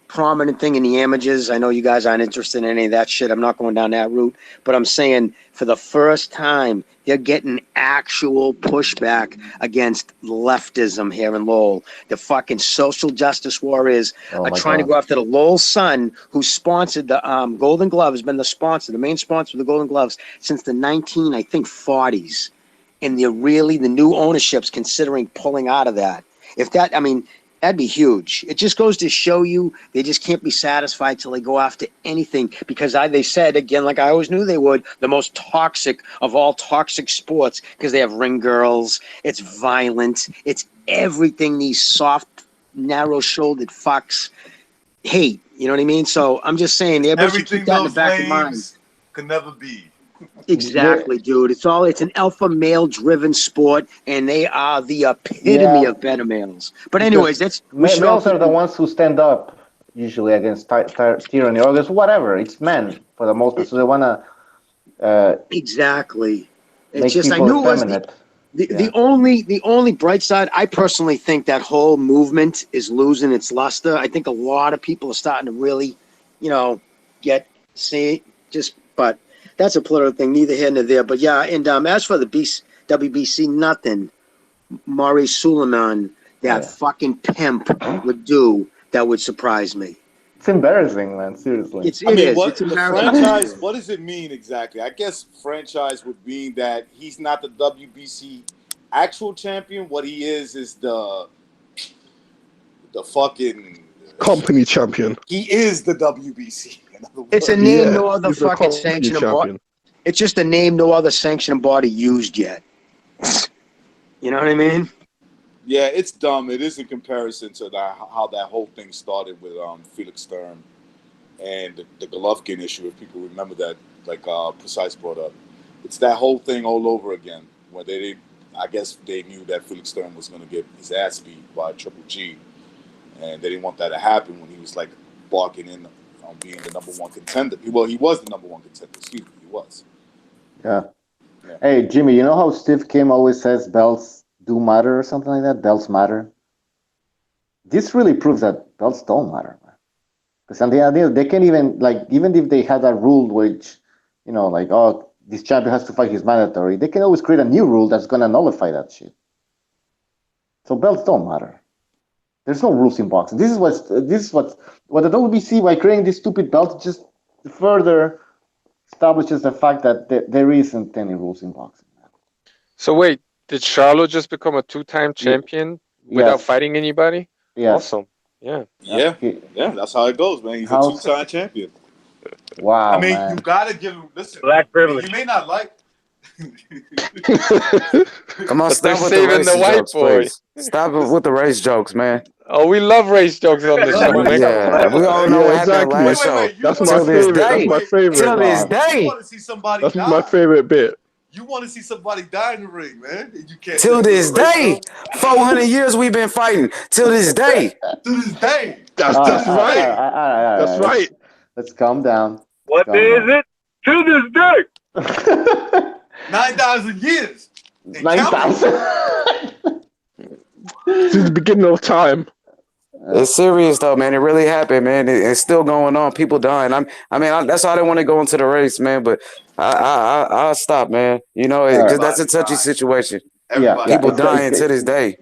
prominent thing in the amateurs. I know you guys aren't interested in any of that shit. I'm not going down that route. But I'm saying for the first time, they're getting actual pushback against leftism here in Lowell. The fucking social justice warriors are trying to go after the Lowell Sun, who sponsored the Golden Glove, has been the sponsor, the main sponsor of the Golden Gloves since the 40s. And they're really, the new ownership's considering pulling out of that. If that, I mean, that'd be huge. It just goes to show you they just can't be satisfied till they go after anything, because they said, again, like I always knew they would, the most toxic of all toxic sports, because they have ring girls, it's violent, it's everything these soft, narrow-shouldered fucks hate. You know what I mean? So I'm just saying, everybody should keep that in the back of mind. Could never be. Exactly, dude. It's an alpha male driven sport, and they are the epitome of beta males. But anyways, males are the ones who stand up usually against tyranny or against whatever. It's men for the most part, so they want to exactly. It's make just I people knew it was effeminate. the only bright side. I personally think that whole movement is losing its luster. I think a lot of people are starting to really, but. That's a political thing, neither here nor there. But yeah, and as for the WBC, nothing Maurice Suleiman, that fucking pimp, would do that would surprise me. It's embarrassing, man. Seriously. It is. It's franchise, what does it mean exactly? I guess franchise would mean that he's not the WBC actual champion. What he is the fucking company champion. He is the WBC. It's a name no other fucking sanctioning body. It's just a name no other sanctioning body used yet. You know what I mean? Yeah, it's dumb. It is in comparison to how that whole thing started with Felix Sturm and the Golovkin issue. If people remember that, like Precise brought up, it's that whole thing all over again. Where I guess they knew that Felix Sturm was going to get his ass beat by Triple G, and they didn't want that to happen when he was like barking in on being the number one contender. Well, he was the number one contender. Excuse me, he was. Yeah. Hey, Jimmy, you know how Steve Kim always says belts do matter or something like that? Belts matter. This really proves that belts don't matter, man. Because at the end, they can't even, even if they had that rule which, this champion has to fight his mandatory, they can always create a new rule that's going to nullify that shit. So belts don't matter. There's no rules in boxing. This is what the WBC, by creating these stupid belts, just further establishes the fact that there isn't any rules in boxing. So wait, did Charlo just become a two-time champion without fighting anybody? Yeah. Awesome. Yeah. Yeah. That's how it goes, man. He's a two-time champion. Wow. I mean, man. you gotta give him. Listen, black privilege. You may not like. Come on, stop with the race jokes, please. Stop with the race jokes, man. Oh, we love race jokes on the show. Yeah, we all know what happened last show. That's my favorite. That's my favorite. Till this day. You want to see somebody That's die. my favorite bit. You want to see somebody die in the ring, man. You can't. Till this day. 400 years we've been fighting. Till this day. To this day. That's right. That's right. Let's calm down. What day is it? To this day. 9,000 years. 9,000. Since the beginning of time. It's serious though, man. It really happened, man. It's still going on. People dying. That's why I didn't want to go into the race, man. But I'll stop, man. Because that's a touchy situation. People dying to this day.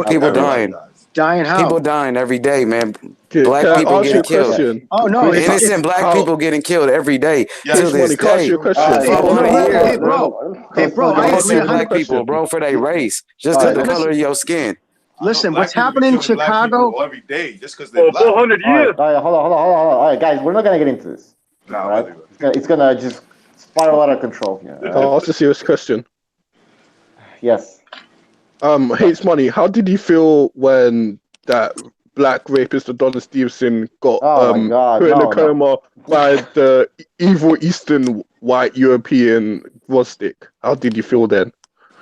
People dying. Dying how? People dying every day, man. Black people getting killed. Oh no! Innocent black people getting killed every day. Till this day. Hey, bro. Innocent black people, bro, for their race, just because the color of your skin. Listen, what's happening in Chicago? Every day, just because they're black. 400 years. All right, hold on. All right, guys, we're not gonna get into this. No, right? It's gonna just spiral out of control here. I'll ask a serious question. Yes. Hates Money, how did you feel when that black rapist Adonis Stevenson got put in a coma by the evil Eastern white European Vostik? How did you feel then?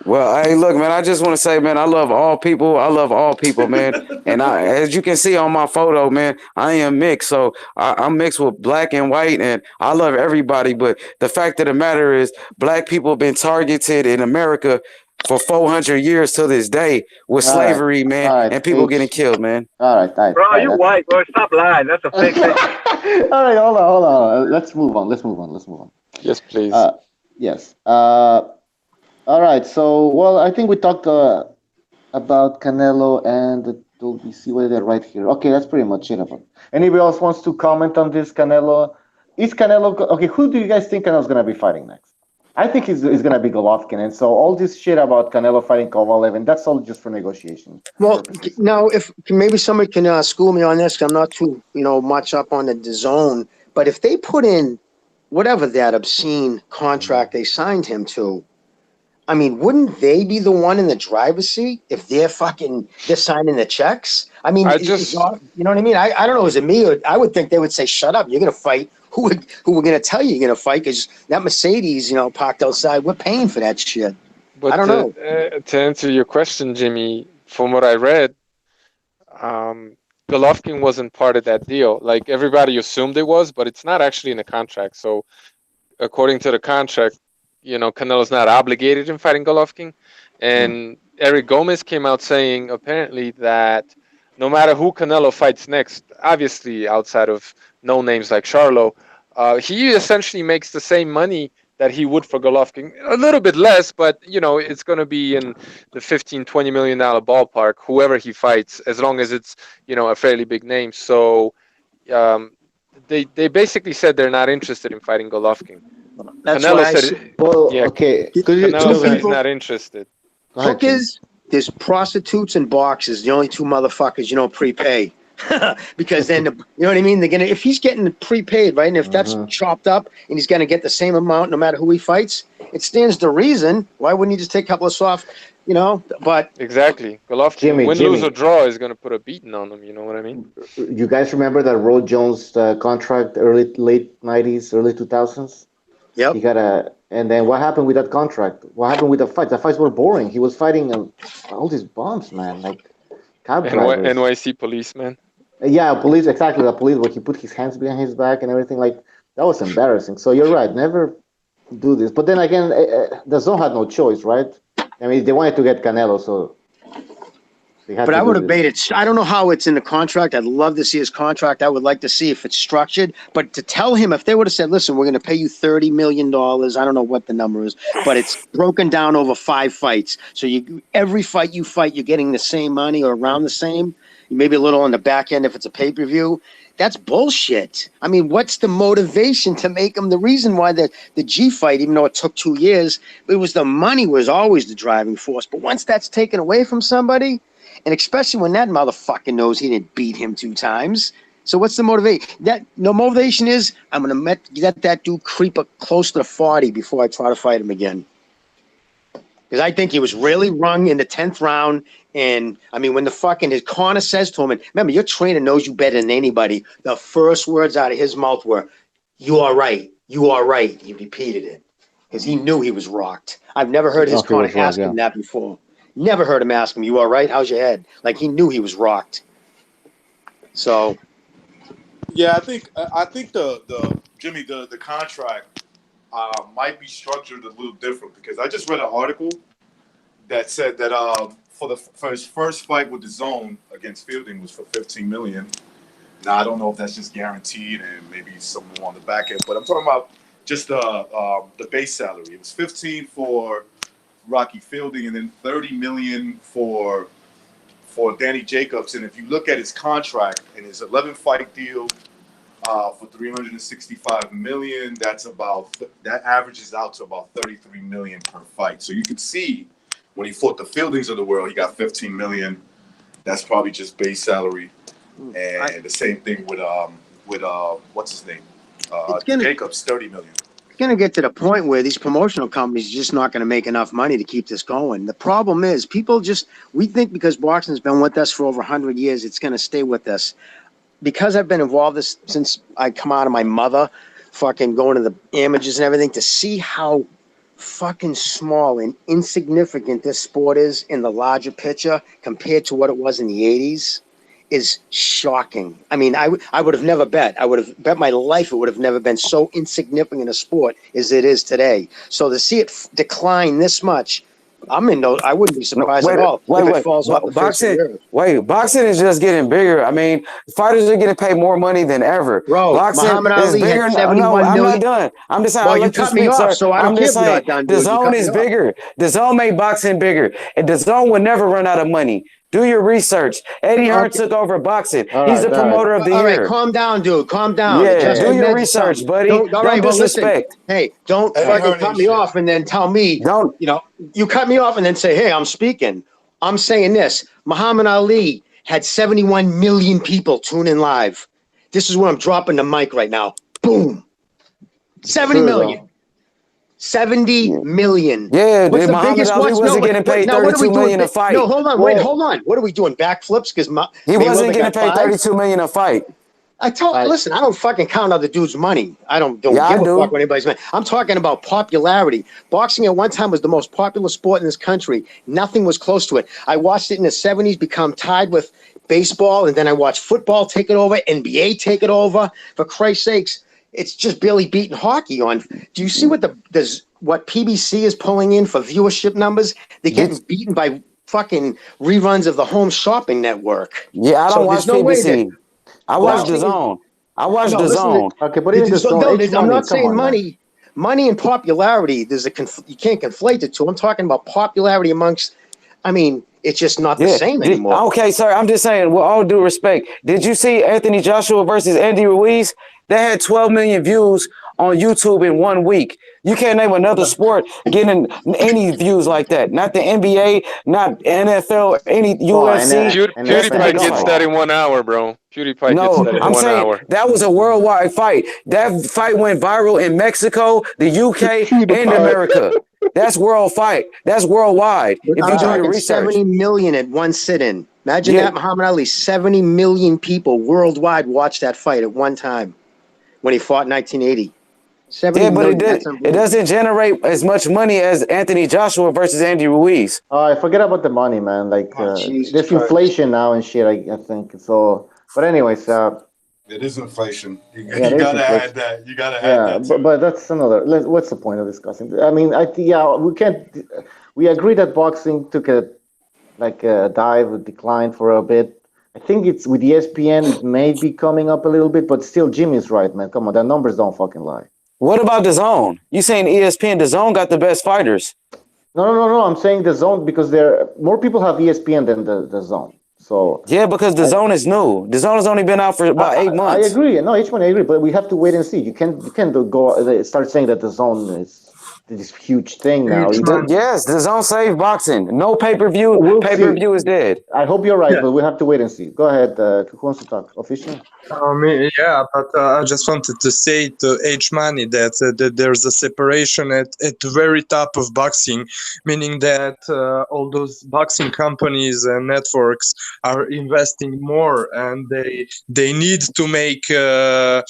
Well, hey, look, man, I just want to say, man, I love all people. I love all people, man. And as you can see on my photo, man, I am mixed. So I'm mixed with black and white, and I love everybody. But the fact of the matter is, black people have been targeted in America for 400 years to this day with All right, slavery, man, all right, and people getting H. killed, man. All right, all right, Bro, all right. you white, bro. Stop lying. That's a fake thing. All right, hold on. Let's move on. Let's move on. Yes, please. Yes. All right. So, well, I think we talked about Canelo and the WBC. What did I write here? Okay, that's pretty much it about. Anybody else wants to comment on this Canelo? Is Canelo okay? Who do you guys think Canelo's gonna be fighting next? I think he's gonna be Golovkin, and so all this shit about Canelo fighting Kovalev, and that's all just for negotiation Well, purposes. now if maybe somebody can school me on this, 'cause I'm not too much up on the zone. But if they put in whatever that obscene contract they signed him to, I mean, wouldn't they be the one in the driver's seat if they're signing the checks? I mean, I you just know what I mean? I don't know, is it me, or I would think they would say, "Shut up, you're gonna fight." Who we're gonna tell you're gonna fight? Because that Mercedes, parked outside, we're paying for that shit. I But don't know. to answer your question, Jimmy, from what I read, Golovkin wasn't part of that deal. Like everybody assumed it was, but it's not actually in the contract. So according to the contract, Canelo's not obligated in fighting Golovkin. And Eric Gomez came out saying apparently that no matter who Canelo fights next, obviously outside of no names like Charlo, he essentially makes the same money that he would for Golovkin, a little bit less, but it's going to be in the $15-20 million ballpark, whoever he fights, as long as it's a fairly big name. So they basically said they're not interested in fighting Golovkin. That's Canelo why I said, said, Well, yeah, okay. Canelo two said he's people. not interested. Go ahead, Jim. Hookers, there's prostitutes and boxers. The only two motherfuckers you don't prepay. Because then, you know what I mean? They're gonna, if he's getting prepaid, right? And if that's chopped up and he's gonna get the same amount no matter who he fights, it stands to reason. Why wouldn't he just take a couple of soft, But Exactly. Golovkin, win, lose, or draw, is going to put a beating on him. You know what I mean? You guys remember that Roy Jones contract, late 90s, early 2000s? Yep. He got and then what happened with that contract? What happened with the fights? The fights were boring. He was fighting all these bums, man, like cab drivers. NYC policeman. Yeah, police, exactly. The police, where he put his hands behind his back and everything. Like, that was embarrassing. So you're right. Never do this. But then again, the Zone had no choice, right? I mean, they wanted to get Canelo, so they had But to I do would have this. made it. I don't know how it's in the contract. I'd love to see his contract. I would like to see if it's structured. But to tell him, if they would have said, "Listen, we're going to pay you $30 million," I don't know what the number is, but it's broken down over 5 fights. So every fight you fight, you're getting the same money or around the same. Maybe a little on the back end if it's a pay-per-view. That's bullshit. I mean, what's the motivation to make him? The reason why the G fight, even though it took 2 years, it was the money was always the driving force. But once that's taken away from somebody, and especially when that motherfucker knows he didn't beat him 2 times. So what's the motivation? That no motivation is I'm gonna let that dude creep close to 40 before I try to fight him again. Because I think he was really rung in the 10th round. And I mean, when his corner says to him, and remember, your trainer knows you better than anybody. The first words out of his mouth were, "You are right. You are right." He repeated it because he knew he was rocked. I've never heard his corner ask him that before. Never heard him ask him, "You all right? How's your head?" Like he knew he was rocked. So, yeah, I think the Jimmy the contract might be structured a little different because I just read an article that said that for his first fight with the Zone against Fielding was for $15 million. Now I don't know if that's just guaranteed and maybe some more on the back end, but I'm talking about just the base salary. It was 15 for Rocky Fielding and then 30 million for Danny Jacobs. And if you look at his contract and his 11-fight deal for 365 million, that averages out to about 33 million per fight. So you could see when he fought the Fieldings of the world, he got 15 million. That's probably just base salary. And the same thing with what's his name? Jacobs, 30 million. it's going to get to the point where these promotional companies are just not going to make enough money to keep this going. The problem is we think because boxing's been with us for over 100 years, it's going to stay with us. Because I've been involved since I come out of my mother, fucking going to the amateurs and everything, to see how fucking small and insignificant this sport is in the larger picture compared to what it was in the 80s is shocking. I mean, I would have never bet. I would have bet my life it would have never been so insignificant a sport as it is today. So to see it decline this much, I wouldn't be surprised at all if it falls off the face of the earth. Boxing is just getting bigger. I mean, fighters are getting paid more money than ever. Bro, boxing Muhammad is Ali bigger. had 71 no, I'm million. not done. I'm just saying. Well, I'll you let cut speak, me off, sir. so I I'm don't just care if you're saying, not done, the dude. You zone cut is me off. bigger. The zone made boxing bigger, and the zone will never run out of money. Do your research. Eddie Hearn took over boxing. He's the promoter of the year. All right, calm down, dude. Calm down. Yeah, Just do your admit research, something. buddy. All right, Don't well, listen. disrespect. Hey, don't fucking cut me off and then tell me. Don't. You know, you cut me off and then say, "Hey, I'm speaking." I'm saying this. Muhammad Ali had 71 million people tune in live. This is where I'm dropping the mic right now. Boom. 70 million. 70 million. Yeah, What's the Muhammad biggest Ali watch? wasn't getting paid $32 million a fight. No, hold on. Wait, hold on. What are we doing? Backflips? Because he wasn't getting paid $32 million a fight. Listen, I don't fucking count other dudes' money. I don't give a fuck what anybody's money. I'm talking about popularity. Boxing at one time was the most popular sport in this country. Nothing was close to it. I watched it in the 70s become tied with baseball, and then I watched football take it over, NBA take it over. For Christ's sakes, it's just barely beating hockey on. Do you see what what PBC is pulling in for viewership numbers? They're getting beaten by fucking reruns of the Home Shopping Network. Yeah, I don't watch PBC. I watch the zone. I watch the zone. Okay, but even the zone. I'm not saying money. Money and popularity. You can't conflate the two. I'm talking about popularity amongst. I mean, it's just not the same anymore. Okay, sir. I'm just saying. With all due respect, did you see Anthony Joshua versus Andy Ruiz? They had 12 million views on YouTube in 1 week. You can't name another sport getting any views like that. Not the NBA, not NFL, any UFC. PewDiePie gets that in 1 hour, bro. PewDiePie gets that in 1 hour. That was a worldwide fight. That fight went viral in Mexico, the UK, and America. That's world fight. That's worldwide. If you do your research. 70 million at one sit-in. Imagine that, Muhammad Ali. 70 million people worldwide watched that fight at one time when he fought in 1980. It doesn't generate as much money as Anthony Joshua versus Andy Ruiz. Forget about the money, man. Like there's inflation now and shit. I think so. But anyways, it is inflation. You gotta add that. You gotta add that. But that's another. What's the point of discussing? I mean, we can't. We agree that boxing took a decline for a bit. I think it's with ESPN, it may be coming up a little bit, but still, Jimmy's right, man. Come on, the numbers don't fucking lie. What about the zone? You saying ESPN? The zone got the best fighters. No. I'm saying the zone because more people have ESPN than the zone. So yeah, because the zone is new. The zone has only been out for about 8 months. I agree. No, H1, I agree, but we have to wait and see. You can't go start saying that the zone is this huge thing now. Yes, the zone saved boxing. No pay-per-view. Pay-per-view is dead. I hope you're right, but we have to wait and see. Go ahead. Who wants to talk? Official? But I just wanted to say to H Money that there's a separation at the very top of boxing, meaning that all those boxing companies and networks are investing more, and they need to make the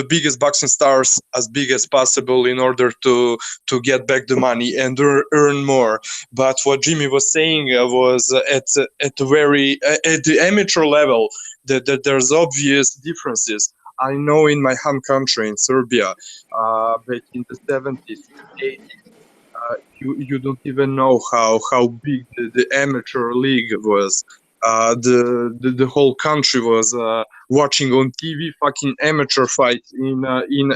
biggest boxing stars as big as possible in order to get back the money and earn more. But what Jimmy was saying was at the amateur level that there's obvious differences. I know in my home country, in Serbia, back in the 70s, 80s, you don't even know how big the amateur league was. The whole country was watching on TV fucking amateur fights in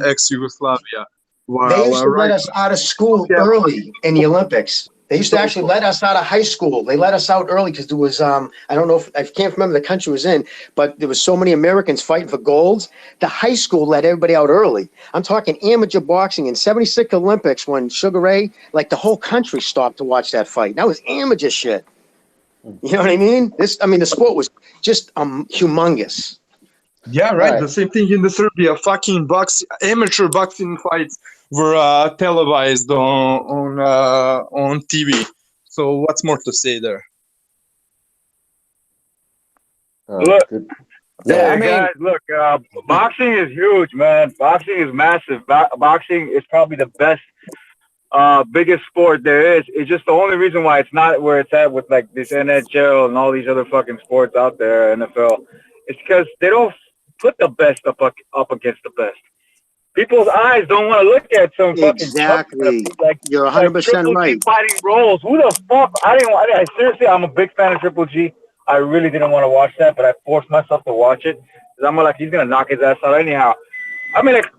ex-Yugoslavia. They used to let us out of school early in the Olympics. They used to actually let us out of high school. They let us out early because there was I don't know I can't remember the country it was in, but there was so many Americans fighting for golds. The high school let everybody out early. I'm talking amateur boxing in '76 Olympics when Sugar Ray, like the whole country stopped to watch that fight. That was amateur shit. You know what I mean? The sport was just humongous. Yeah, right. The same thing in the Serbia. Fucking amateur boxing fights were televised on TV. So what's more to say there? Look, guys, look. Boxing is huge, man. Boxing is massive. Boxing is probably the best biggest sport there is. It's just the only reason why it's not where it's at with like this NHL and all these other fucking sports out there, NFL. It's because they don't put the best up against the best. People's eyes don't want to look at some fucking exactly. Like you're 100% right. Fighting roles. Who the fuck? I seriously, I'm a big fan of Triple G. I really didn't want to watch that, but I forced myself to watch it because I'm like, he's gonna knock his ass out anyhow. I mean, like,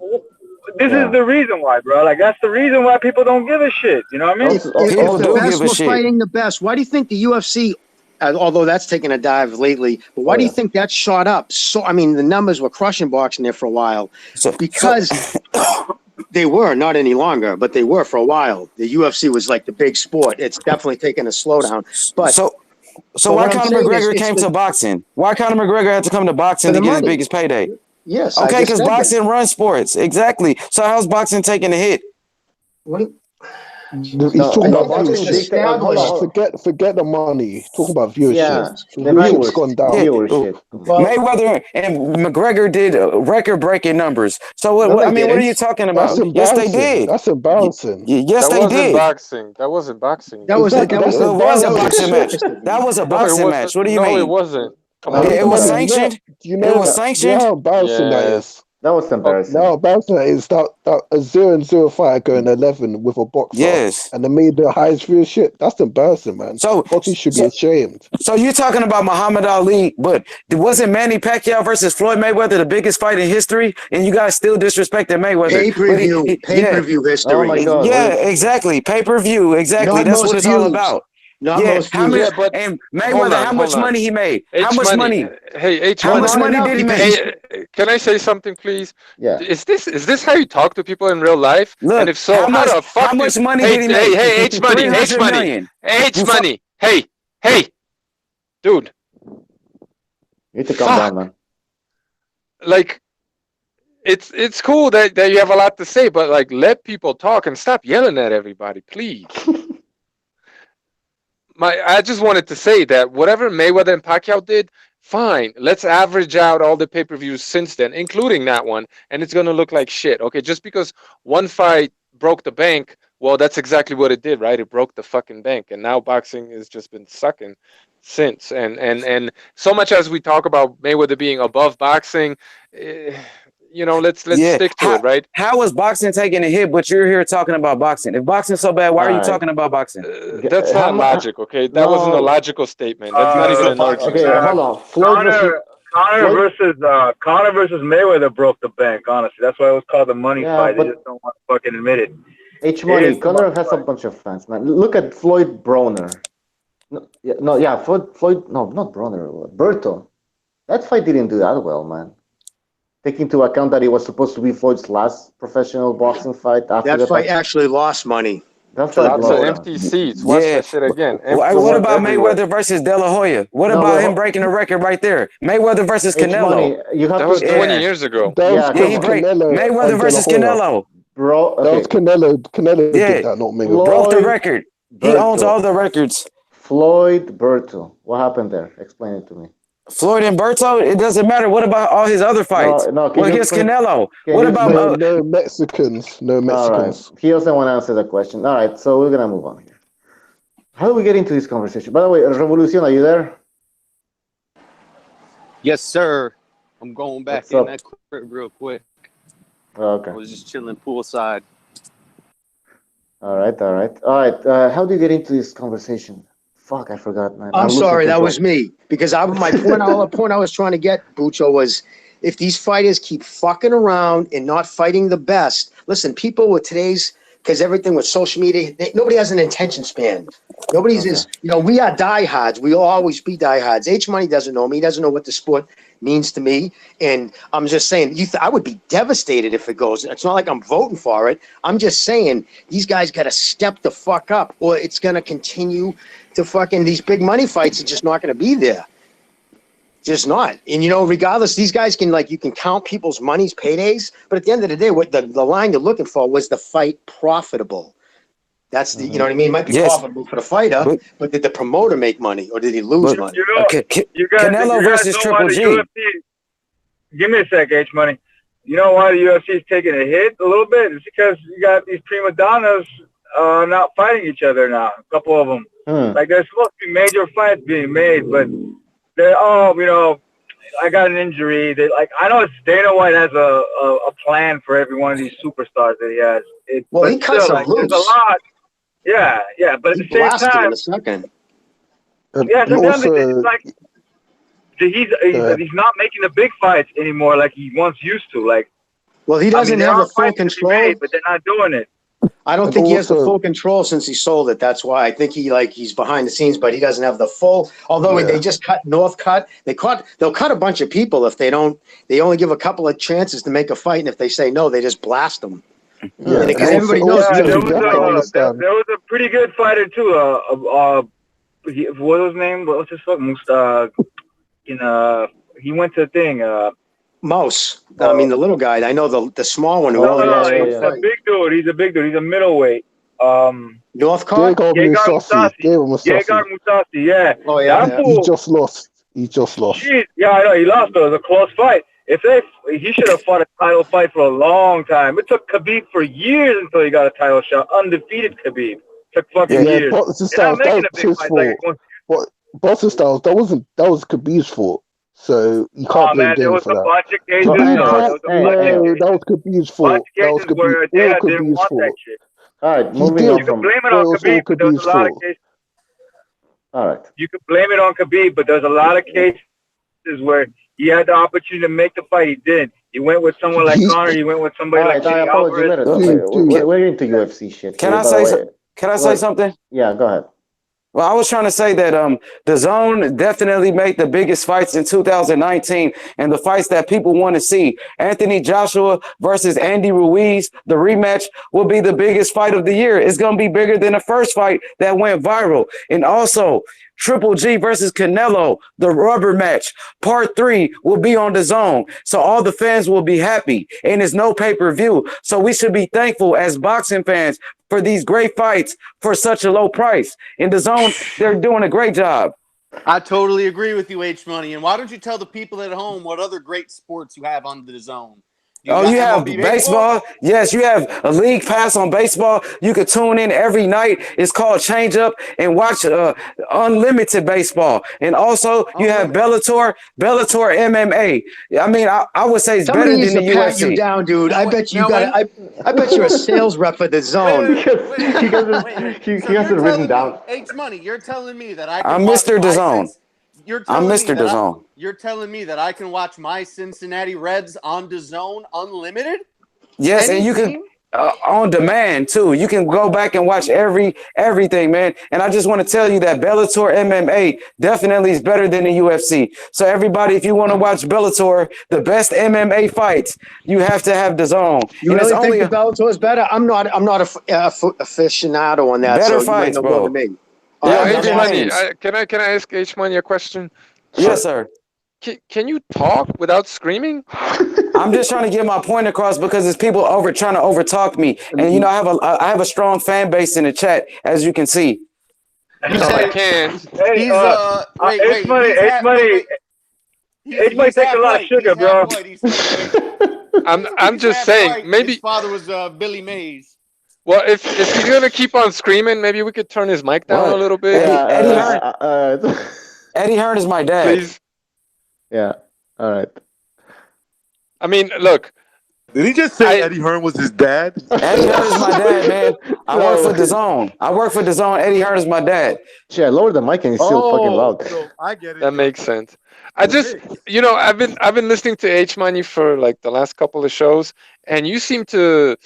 this is the reason why, bro. Like, that's the reason why people don't give a shit. You know what I mean? If the best were fighting the best, why do you think the UFC? Although that's taken a dive lately, but why do you think that shot up? So, I mean, the numbers were crushing boxing there for a while because they were not any longer, but they were for a while. The UFC was like the big sport. It's definitely taken a slowdown. But so why Conor McGregor came to boxing? Why Conor McGregor had to come to boxing to get his biggest payday? Yes. Okay, because boxing runs sports. Exactly. So how's boxing taking a hit? He's talking about viewership. Forget the money. He's talking about viewership. Yeah, the viewership's gone down. Viewership. Mayweather and McGregor did record-breaking numbers. So what are you talking about? Yes, they did. That's embarrassing. Yes, they did. That wasn't boxing. That was a boxing match. That was a boxing match. What do you mean? No, it wasn't. It was sanctioned. It was sanctioned. You know how embarrassing that is. That was embarrassing. No, embarrassing is that a 0-0 fight going 11 with a boxer. Yes. And they made the highest viewership. That's embarrassing, man. So boxing should be ashamed. So you're talking about Muhammad Ali, but wasn't Manny Pacquiao versus Floyd Mayweather the biggest fight in history? And you guys still disrespected Mayweather. Pay-per-view history. Oh my God. Yeah, exactly. Pay-per-view. Exactly. That's what it's all about. How much Mayweather, how much money he made? How much money? Hey, how much money did he make? Hey, can I say something, please? Yeah. Is this how you talk to people in real life? Look, and if so, how the fuck? How much money did he make? Hey, H money, Hey, dude. You need to calm down, man. Like, it's cool that you have a lot to say, but like, let people talk and stop yelling at everybody, please. I just wanted to say that whatever Mayweather and Pacquiao did, fine. Let's average out all the pay-per-views since then, including that one, and it's going to look like shit. Okay, just because one fight broke the bank, well, that's exactly what it did, right? It broke the fucking bank, and now boxing has just been sucking since. And so much as we talk about Mayweather being above boxing, let's stick to it, right? How is boxing taking a hit, but you're here talking about boxing? If boxing's so bad, why are you talking about boxing? That's not logic, okay? That wasn't a logical statement. That's not even an argument. Okay, hold on. Conor versus Mayweather broke the bank, honestly. That's why it was called the money fight. They just don't want to fucking admit it. H-Money, Conor has a bunch of fans, man. Look at Floyd Broner. Floyd, no, not Broner, Berto. That fight didn't do that well, man. Take into account that it was supposed to be Floyd's last professional boxing fight. After that fight actually lost money. That's an empty seats. Watch that shit again. What about Mayweather versus De La Hoya? What about him breaking a record right there? Mayweather versus Canelo. That was 20 years ago. Mayweather versus Canelo. Bro, that was Canelo. Canelo did that, not Mayweather. Broke the record. He owns all the records. Floyd Berto. What happened there? Explain it to me. Floyd and Berto, it doesn't matter. What about all his other fights? What against Canelo? What about no Mexicans? No Mexicans. Right. He doesn't want to answer the question. All right, so we're gonna move on here. How do we get into this conversation? By the way, Revolucion, are you there? Yes, sir. I'm going back in that crib real quick. Okay. I was just chilling poolside. All right. How do you get into this conversation? Fuck, I forgot, man. I'm sorry, that was me. Because the point I was trying to get, Bucho, was if these fighters keep fucking around and not fighting the best, listen, people with today's, because everything with social media, nobody has an attention span. Nobody's we are diehards. We will always be diehards. H-Money doesn't know me. He doesn't know what the sport means to me. And I'm just saying, I would be devastated if it goes. It's not like I'm voting for it. I'm just saying these guys got to step the fuck up or it's going to continue to fucking, these big money fights are just not going to be there. Just not. And, regardless, these guys can, you can count people's monies, paydays, but at the end of the day, what the line you're looking for was the fight profitable. That's the, you know what I mean? It might be profitable for the fighter, but did the promoter make money or did he lose money? Canelo versus Triple G. Give me a sec, H-Money. You know why the UFC is taking a hit a little bit? It's because you got these prima donnas not fighting each other now. A couple of them. Like there's supposed to be major fights being made, but they're I got an injury. I know Dana White has a plan for every one of these superstars that he has. He cuts them loose. There's a lot. Yeah, but at the same time, in a second. sometimes it's like he's not making the big fights anymore like he once used to. He doesn't have the full control, but they're not doing it. I don't think he has the full control since he sold it. That's why I think he's behind the scenes, but he doesn't have the full. Although they just cut Northcutt, they'll cut a bunch of people if they don't. They only give a couple of chances to make a fight, and if they say no, they just blast them. Yeah, because everybody knows. There was a pretty good fighter too. What was his name? What's his fuck? He went to the thing. Mouse. I mean, the little guy. I know the small one. He's a big dude. He's a big dude. He's a middleweight. Northcutt? Gegard Mousasi, yeah. Oh, yeah. He just lost. Jeez. Yeah, I know. He lost, but it was a close fight. He should have fought a title fight for a long time. It took Khabib for years until he got a title shot. Undefeated Khabib. Took fucking years. Boxing Styles, that was his fault. Boxing Styles, that was Khabib's fault. So you can't blame Dana for that. That was Khabib's fault. That was Khabib's fault. All right, moving on. You can blame it on Khabib, but there's a lot of cases. All right. You can blame it on Khabib, but there's a lot of cases where he had the opportunity to make the fight. He didn't. He went with someone like Conor. He went with somebody like Alvarez. We're into UFC shit. Can I say something? Yeah, go ahead. Well, I was trying to say that the Zone definitely made the biggest fights in 2019 and the fights that people want to see. Anthony Joshua versus Andy Ruiz, the rematch will be the biggest fight of the year. It's going to be bigger than the first fight that went viral. And also, Triple G versus Canelo, the rubber match. Part 3 will be on the Zone. So all the fans will be happy. And it's no pay-per-view. So we should be thankful as boxing fans for these great fights for such a low price. In the Zone, they're doing a great job. I totally agree with you, H Money. And why don't you tell the people at home what other great sports you have on the Zone? You have baseball. Yes, you have a league pass on baseball. You could tune in every night. It's called Change Up and watch unlimited baseball. And also you have Bellator MMA. I mean, I would say it's better than the UFC. Pat you down, dude. I bet you got it. I bet you're a sales rep for the Zone. He has it written down. H Money, you're telling me that I'm Mr. DAZN. I'm Mr. DAZN. You're telling me that I can watch my Cincinnati Reds on DAZN unlimited? Yes, and you can on demand too. You can go back and watch everything, man. And I just want to tell you that Bellator MMA definitely is better than the UFC. So everybody, if you want to watch Bellator, the best MMA fights, you have to have DAZN. You really think the Bellator is better? I'm not a aficionado on that. Better so fights, bro. Can I ask H Money a question? Yes, sir. Can you talk without screaming? I'm just trying to get my point across because it's people trying to overtalk me, and I have a strong fan base in the chat, as you can see. I can't. Hey, H Money takes a lot of sugar, bro. I'm just saying, maybe his father was Billy Mays. Well, if he's gonna keep on screaming, maybe we could turn his mic down a little bit. Eddie Hearn is my dad. Please. Yeah. All right. I mean, look. Did he just say Eddie Hearn was his dad? Eddie Hearn is my dad, man. I work for DAZN. Eddie Hearn is my dad. Yeah, lower the mic and it's still fucking loud. So I get it. That makes sense. I just, I've been listening to H Money for like the last couple of shows, and you seem to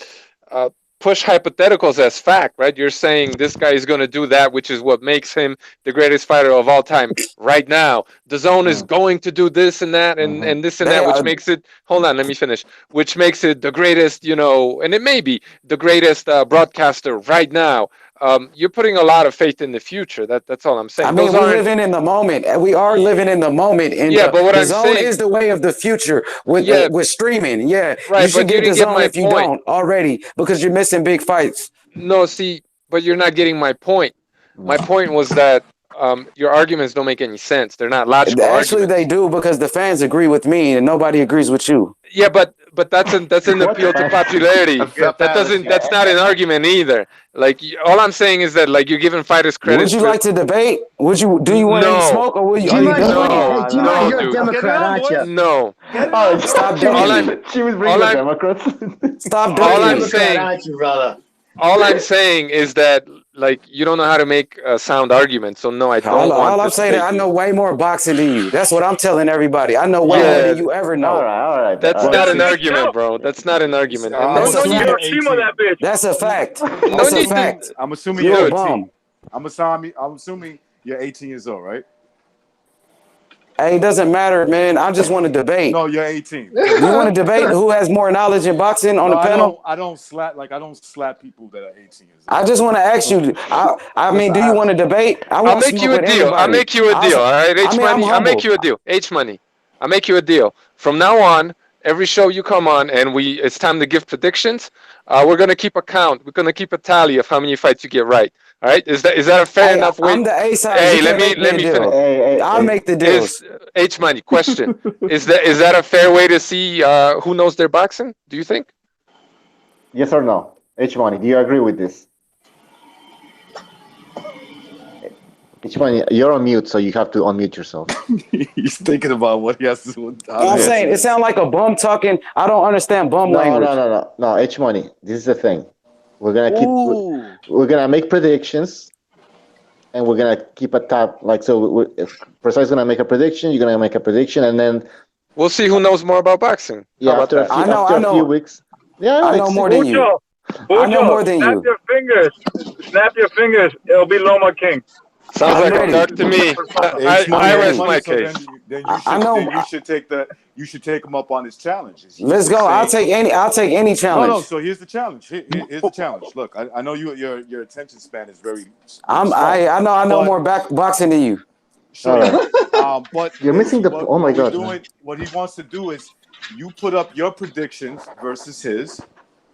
push hypotheticals as fact, right? You're saying this guy is going to do that, which is what makes him the greatest fighter of all time right now. DAZN is going to do this and that and this and that, which makes it, hold on, let me finish, which makes it the greatest, and it may be the greatest broadcaster right now. You're putting a lot of faith in the future. That's all I'm saying. I mean, we're living in the moment. We are living in the moment. And but what I'm DAZN saying is the way of the future with streaming. Yeah, right. You should get DAZN if you point. don't already because you're missing big fights. No, see, but you're not getting my point. My point was that your arguments don't make any sense. They're not logical. Actually, they do because the fans agree with me and nobody agrees with you. Yeah, but but that's an appeal to popularity. That's not an argument either. Like all I'm saying is that like you're giving fighters credit. Would you like to debate? Do you want any smoke, or are you done with it? G-Money, you're a Democrat, aren't you? No. Stop doing it. She was bringing the Democrats. Stop doing All it. I'm saying, aren't you, brother? all I'm saying is that like you don't know how to make a sound argument. So no, I don't want. All I'm saying is I know way more boxing than you. That's what I'm telling everybody. I know way more than you ever know. All right. That's not an argument, bro. That's not an argument. That's a fact. That's a fact. I'm assuming You're you're a bum. I'm assuming you're 18 years old, right? Hey, it doesn't matter, man. I just want to debate. No, you're 18. You want to debate who has more knowledge in boxing on the panel? I don't slap people that are 18 years old. I just want to ask you. I mean, do you want to debate? I'll make you a deal. All right, H-Money. I'll make you a deal. H-Money. I'll make you a deal. From now on, every show you come on and it's time to give predictions. We're gonna keep a count. We're gonna keep a tally of how many fights you get right. All right, is that a fair enough way? I'm the A side. Hey, let me finish. I'll make the deals. H-Money, question. is that a fair way to see who knows their boxing? Do you think? Yes or no? H-Money, do you agree with this? H-Money, you're on mute, so you have to unmute yourself. He's thinking about what he has to do. I'm saying it sounds like a bum talking. I don't understand bum language. No, H-Money, this is the thing. We're gonna make predictions, and we're gonna keep a tab. Like so, Precise gonna make a prediction. You're gonna make a prediction, and then we'll see who knows more about boxing. Yeah, after a few weeks. Yeah, I know more than you. I know more than you. Snap your fingers. It'll be Loma King. Sounds like a duck to me. I rest my case. Then you should take him up on his challenge. Let's go. I'll take any challenge. No. So here's the challenge. Here's the challenge. Look, I know your attention span is very. I know more boxing than you. Sure. But you're missing the. Oh my god. What he wants to do is you put up your predictions versus his,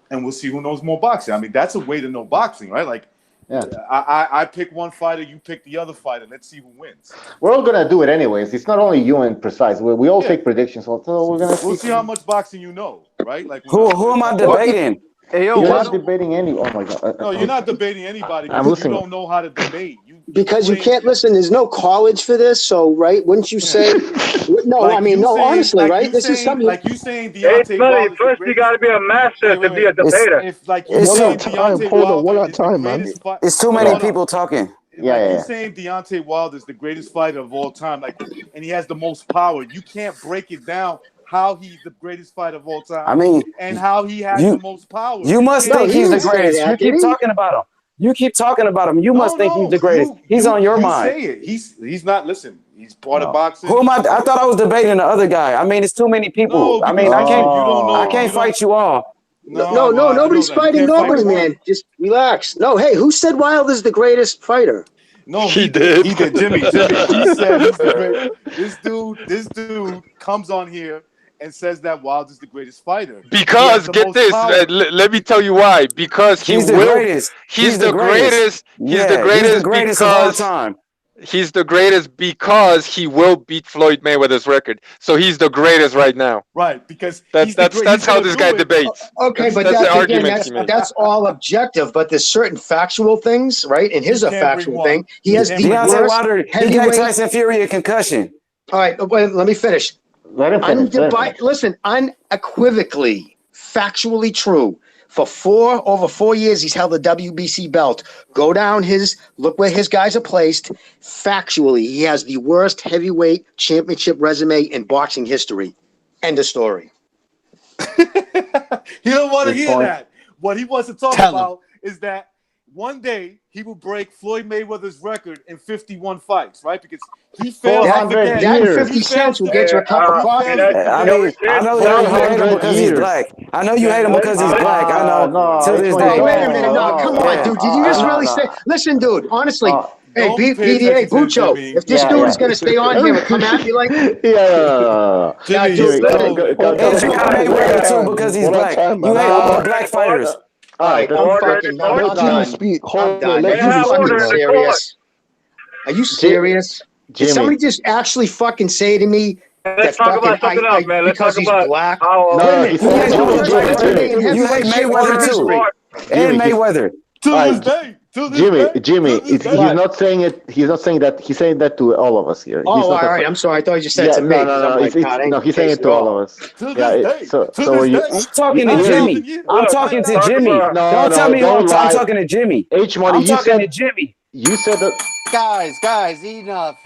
and we'll see who knows more boxing. I mean, that's a way to know boxing, right? Like. Yeah, I pick one fighter, you pick the other fighter. Let's see who wins. We're all gonna do it anyways. It's not only you and Precise. We all take predictions. So we'll see how much boxing you know, right? Like who am I debating? Hey, you're not debating any. Oh my god! No, you're not debating anybody because you don't know how to debate. Because you can't listen. There's no college for this, so right? Wouldn't you say? No, like I mean, no. Saying, honestly, like right? This is something. Like you saying Deontay Wilder. First, you got to be a master to be a debater. It's one at a time, man. It's too many people talking. You're saying Deontay Wilder is the greatest fighter of all time, and he has the most power. You can't break it down. How he's the greatest fighter of all time. I mean, and how he has the most power. You must think he's the greatest. You keep talking about him. You must think he's the greatest. He's on your mind. Say it. He's not. Listen, he's part of boxing. Who am I? I thought I was debating the other guy. I mean, it's too many people. I mean, I can't fight you all. No, nobody's fighting nobody, man. Just relax. No, hey, who said Wilder's the greatest fighter? No, he did. He did. Jimmy. He said he's the greatest. This dude comes on here and says that Wilder's the greatest fighter. Because get this, let me tell you why. Because he's the greatest. He's the greatest. He's the greatest of all time. He's the greatest because he will beat Floyd Mayweather's record. So he's the greatest right now. Right, because that's how this guy debates. Okay, but that's all objective. But there's certain factual things, right? And here's a factual thing. He has the Deontay Wilder. He gave Tyson Fury a concussion. All right, wait, let me finish. Let him finish. Listen, unequivocally, factually true. For over 4 years, he's held the WBC belt. Go down look where his guys are placed. Factually, he has the worst heavyweight championship resume in boxing history. End of story. He don't want to hear that. What he wants to talk about is that one day he will break Floyd Mayweather's record in 51 fights, right? Because he failed. That and 50 cents will get you a cup of coffee. I know you hate him because he's black. I know you hate him because he's black. I know. To this day. Wait a minute. No, come on, dude. Did you just really say? Listen, dude. Honestly. Hey, PDA, Bucho, if this dude is going to stay on here and come at me like Jimmy, Mayweather too because he's black. You hate all black fighters. All right, I'm done. Serious? Are you serious? Did somebody just actually fucking say to me, Let's talk about something else, man. Let's talk about black. how. No, he said You hate Mayweather too, and Mayweather. Jimmy, he's not saying it. He's not saying that. He's saying that to all of us here. Oh, all right. I'm sorry. I thought you just said it to me. No, he's saying it to all of us. I'm talking to Jimmy. I'm talking to Jimmy. Don't tell me I'm talking to Jimmy. H-Money, I'm talking to Jimmy. You said that. Guys, enough.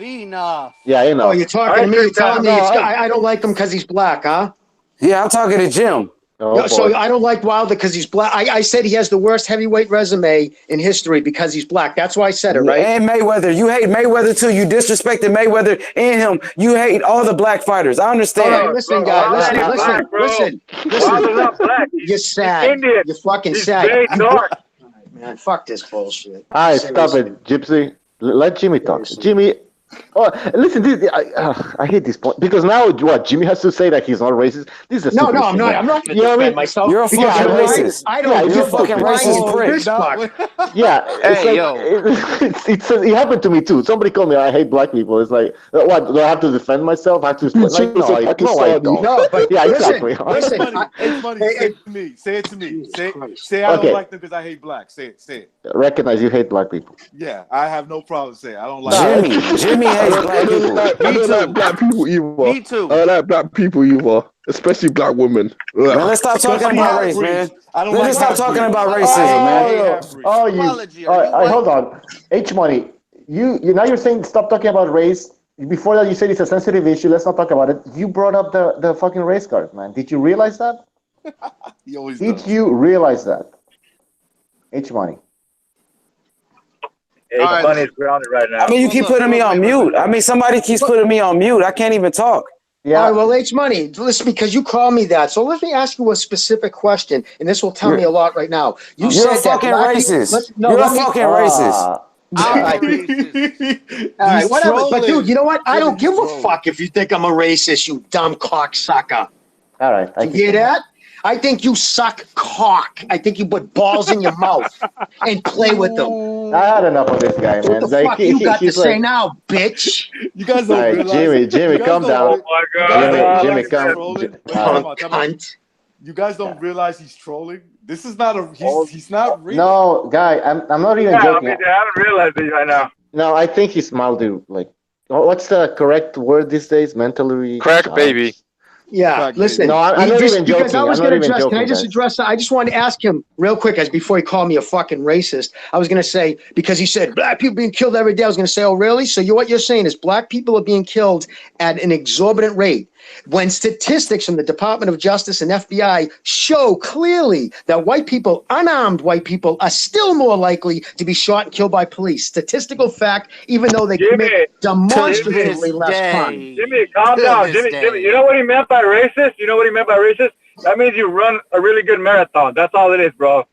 Yeah, enough. Oh, you're talking to me. You're telling me I don't like him because he's black, huh? Yeah, I'm talking to Jim. So I don't like Wilder because he's black. I said he has the worst heavyweight resume in history because he's black. That's why I said it, right? And Mayweather. You hate Mayweather too. You disrespected Mayweather and him. You hate all the black fighters. I understand. All right, listen, guy. Listen. Wilder's not black. You're sad. Indian. You're fucking He's sad. very dark. Man, fuck this bullshit. All right, stop it, Gypsy. Let Jimmy talk. Jimmy. Oh, listen, I hate this point because now what Jimmy has to say that he's not racist. This is I'm not. I'm not going to defend myself. You're a fucking racist. I don't. You're a fucking racist prick. Yeah, it happened to me too. Somebody called me. I hate black people. It's like, what? Do I have to defend myself? I have to explain? Like, no, I don't. No, but yeah, listen, exactly. It's funny. Say it to me. Say it to me. Say I don't like them because I hate black. Say it. Recognize you hate black people. Yeah, I have no problem saying I don't like Jimmy hates black people. I don't like black people either. Me too. I don't like black people either, especially black women. Man, let's stop talking about race, man. Let's stop talking about racism, man. Hold on. H-Money, you now you're saying stop talking about race. Before that, you said it's a sensitive issue. Let's not talk about it. You brought up the fucking race card, man. Did you realize that? Did you realize that? H-Money. It's funny, it's grounded right now. I mean, you keep putting me on mute. I mean, somebody keeps putting me on mute. I can't even talk. Yeah. All right, well, H-Money, listen, because you called me that. So let me ask you a specific question, and this will tell me a lot right now. You're a fucking racist. You're a fucking racist. All right, whatever. But dude, you know what? I don't give a fuck if you think I'm a racist, you dumb cocksucker. All right. You hear that? I think you suck cock. I think you put balls in your mouth and play with them. I had enough of this guy, man. What the fuck you got to say now, bitch? You guys don't realize. Jimmy, calm down. Oh my God. Jimmy, calm Cunt. You guys don't realize he's trolling. This is not he's not real. No, guy, I'm not even joking. I haven't realized it right now. No, I think he's mildly like. What's the correct word these days? Mentally. Crack baby. Yeah, listen. No, I'm not even joking. Because I was going to address. Can I just address that? I just wanted to ask him real quick, as before he called me a fucking racist. I was going to say, because he said black people being killed every day. I was going to say, oh really? So what you're saying is black people are being killed at an exorbitant rate, when statistics from the Department of Justice and FBI show clearly that white people, unarmed white people, are still more likely to be shot and killed by police. Statistical fact, even though they commit demonstratively less crime. Jimmy, calm down. Jimmy, you know what he meant by racist? That means you run a really good marathon. That's all it is, bro.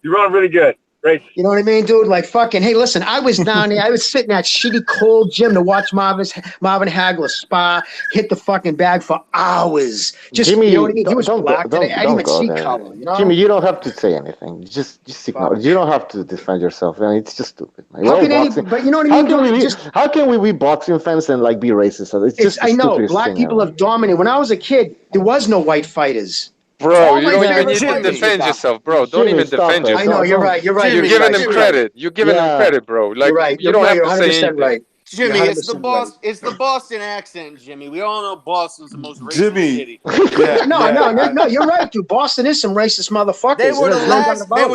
You run really good. Racist. You know what I mean, dude? Like fucking, hey, listen, I was down there. I was sitting at shitty cold gym to watch Marvin Hagler spar, hit the fucking bag for hours. Just, Jimmy, you know what I mean? He was black today. I didn't even see color, you know? Jimmy, you don't have to say anything. Just ignore. You don't have to defend yourself. I mean, it's just stupid. Like, but you know what I mean? How can we be boxing fans and like be racist? I know black people have dominated. When I was a kid, there was no white fighters. Bro, you don't even need to defend yourself, bro. Don't even defend yourself. I know, you're right. You're giving them credit. You're giving them credit, bro. Like, you're right. You don't have to say anything. Right. Jimmy, it's the Boston accent, Jimmy. We all know Boston's the most racist city. No, you're right, dude. Boston is some racist motherfuckers. They were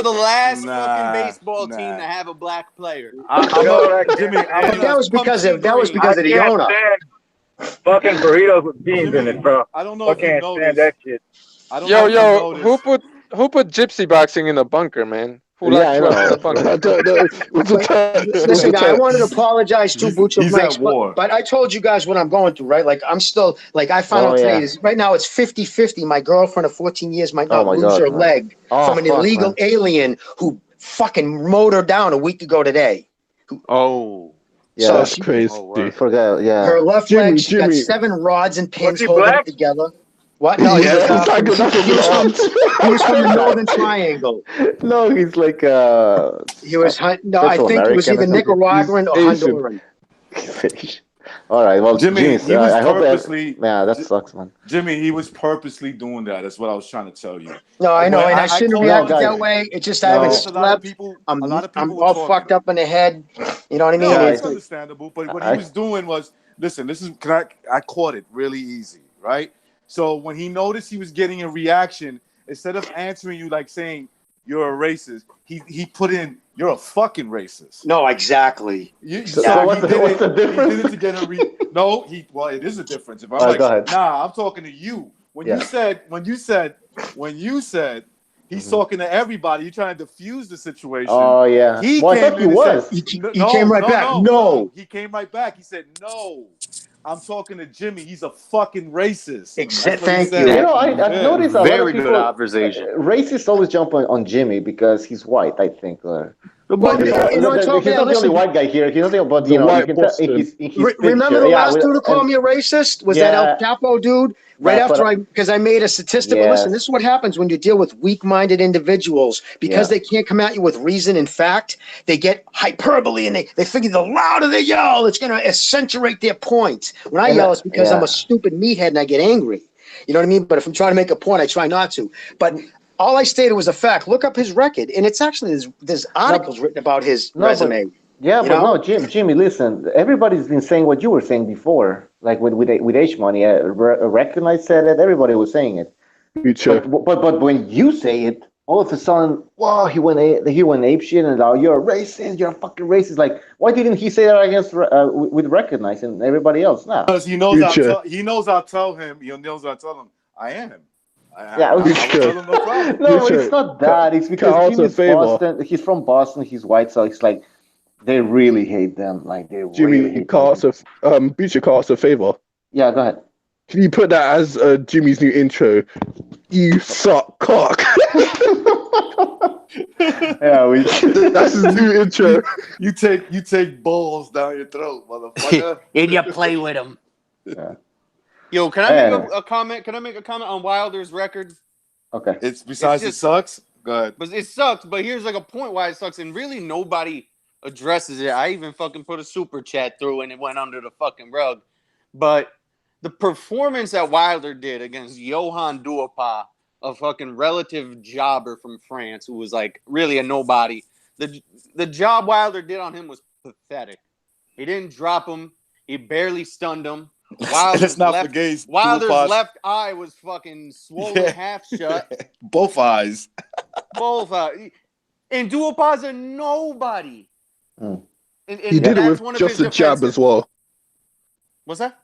the last fucking baseball team to have a black player. Jimmy, that was because of the owner. Fucking burritos with beans in it, bro. I don't know if you know stand that shit. Yo, who put gypsy boxing in a bunker, man? Who likes in the bunker? Listen, guy, I wanted to apologize to Bucho Blanks, but I told you guys what I'm going through, right? Like, I'm still, like, I found out today, right now it's 50-50. My girlfriend of 14 years might not lose her leg from an illegal alien who fucking mowed her down a week ago today. Yeah, so that's crazy. Forgot, her left leg, she got 7 rods and pins holding it together. What? No, he was from the Northern Triangle. No, he's like he was. No, I think it was either Nicaraguan or Honduran. All right. Well, Jimmy, he was I hope purposely. that sucks, man. Jimmy, he was purposely doing that. That's what I was trying to tell you. No, I know, and I shouldn't have reacted guys. that way. It's just I haven't a lot of slept. people. I'm A lot of people all talking. fucked up in the head. You know what I mean? No, Guys, it's understandable. But what he was doing was, listen. This is I caught it really easy, right? So when he noticed he was getting a reaction, instead of answering you like saying you're a racist, he put in you're a fucking racist. No, exactly. So what's the difference? He did it to get a No, well, it is a difference. If I'm go ahead. nah, I'm talking to you. When you said he's talking to everybody, you're trying to diffuse the situation. Oh yeah. He I thought he was. He came right back. No. He came right back. He said, "No, I'm talking to Jimmy. He's a fucking racist." Thank you. You know, I've noticed a lot Very of people, good observation. Racists always jump on Jimmy because he's white, I think. But he's not the only white guy here. He's not but you white can tell in his remember the last dude who called me a racist? Was that El Capo dude? Right after because I made a statistic. But listen, this is what happens when you deal with weak-minded individuals. Because they can't come at you with reason and fact, they get hyperbole and they figure the louder they yell, it's going to accentuate their point. When I yell, it's because I'm a stupid meathead and I get angry. You know what I mean? But if I'm trying to make a point, I try not to. But all I stated was a fact. Look up his record, and it's actually there's articles written about his resume. Jimmy, listen. Everybody's been saying what you were saying before, like with H Money. Recognize said it. Everybody was saying it. But when you say it, all of a sudden, wow, he went ape shit and you're a racist. You're a fucking racist. Like, why didn't he say that against with Recognize and everybody else? Now because he knows I'll tell him. He knows I'll tell him I am. No, it's not that. It's because Jimmy's Boston. He's from Boston. He's white, so it's like they really hate them. Like they Jimmy, really hate Butcher, can I ask a favor? Yeah, go ahead. Can you put that as Jimmy's new intro? You suck cock. That's his new intro. You take balls down your throat, motherfucker. And you play with them. Yeah. Yo, can I make a comment? Can I make a comment on Wilder's record? Okay. It's besides it sucks. Go ahead. But it sucks. But here's like a point why it sucks, and really nobody addresses it. I even fucking put a super chat through, and it went under the fucking rug. But the performance that Wilder did against Johan Duhaupas, a fucking relative jobber from France, who was like really a nobody. The job Wilder did on him was pathetic. He didn't drop him. He barely stunned him. Wilder's left eye was fucking swollen half shut. Both eyes. Both eyes. And Duhaupas a nobody. And he did it with just a jab as well. What's that?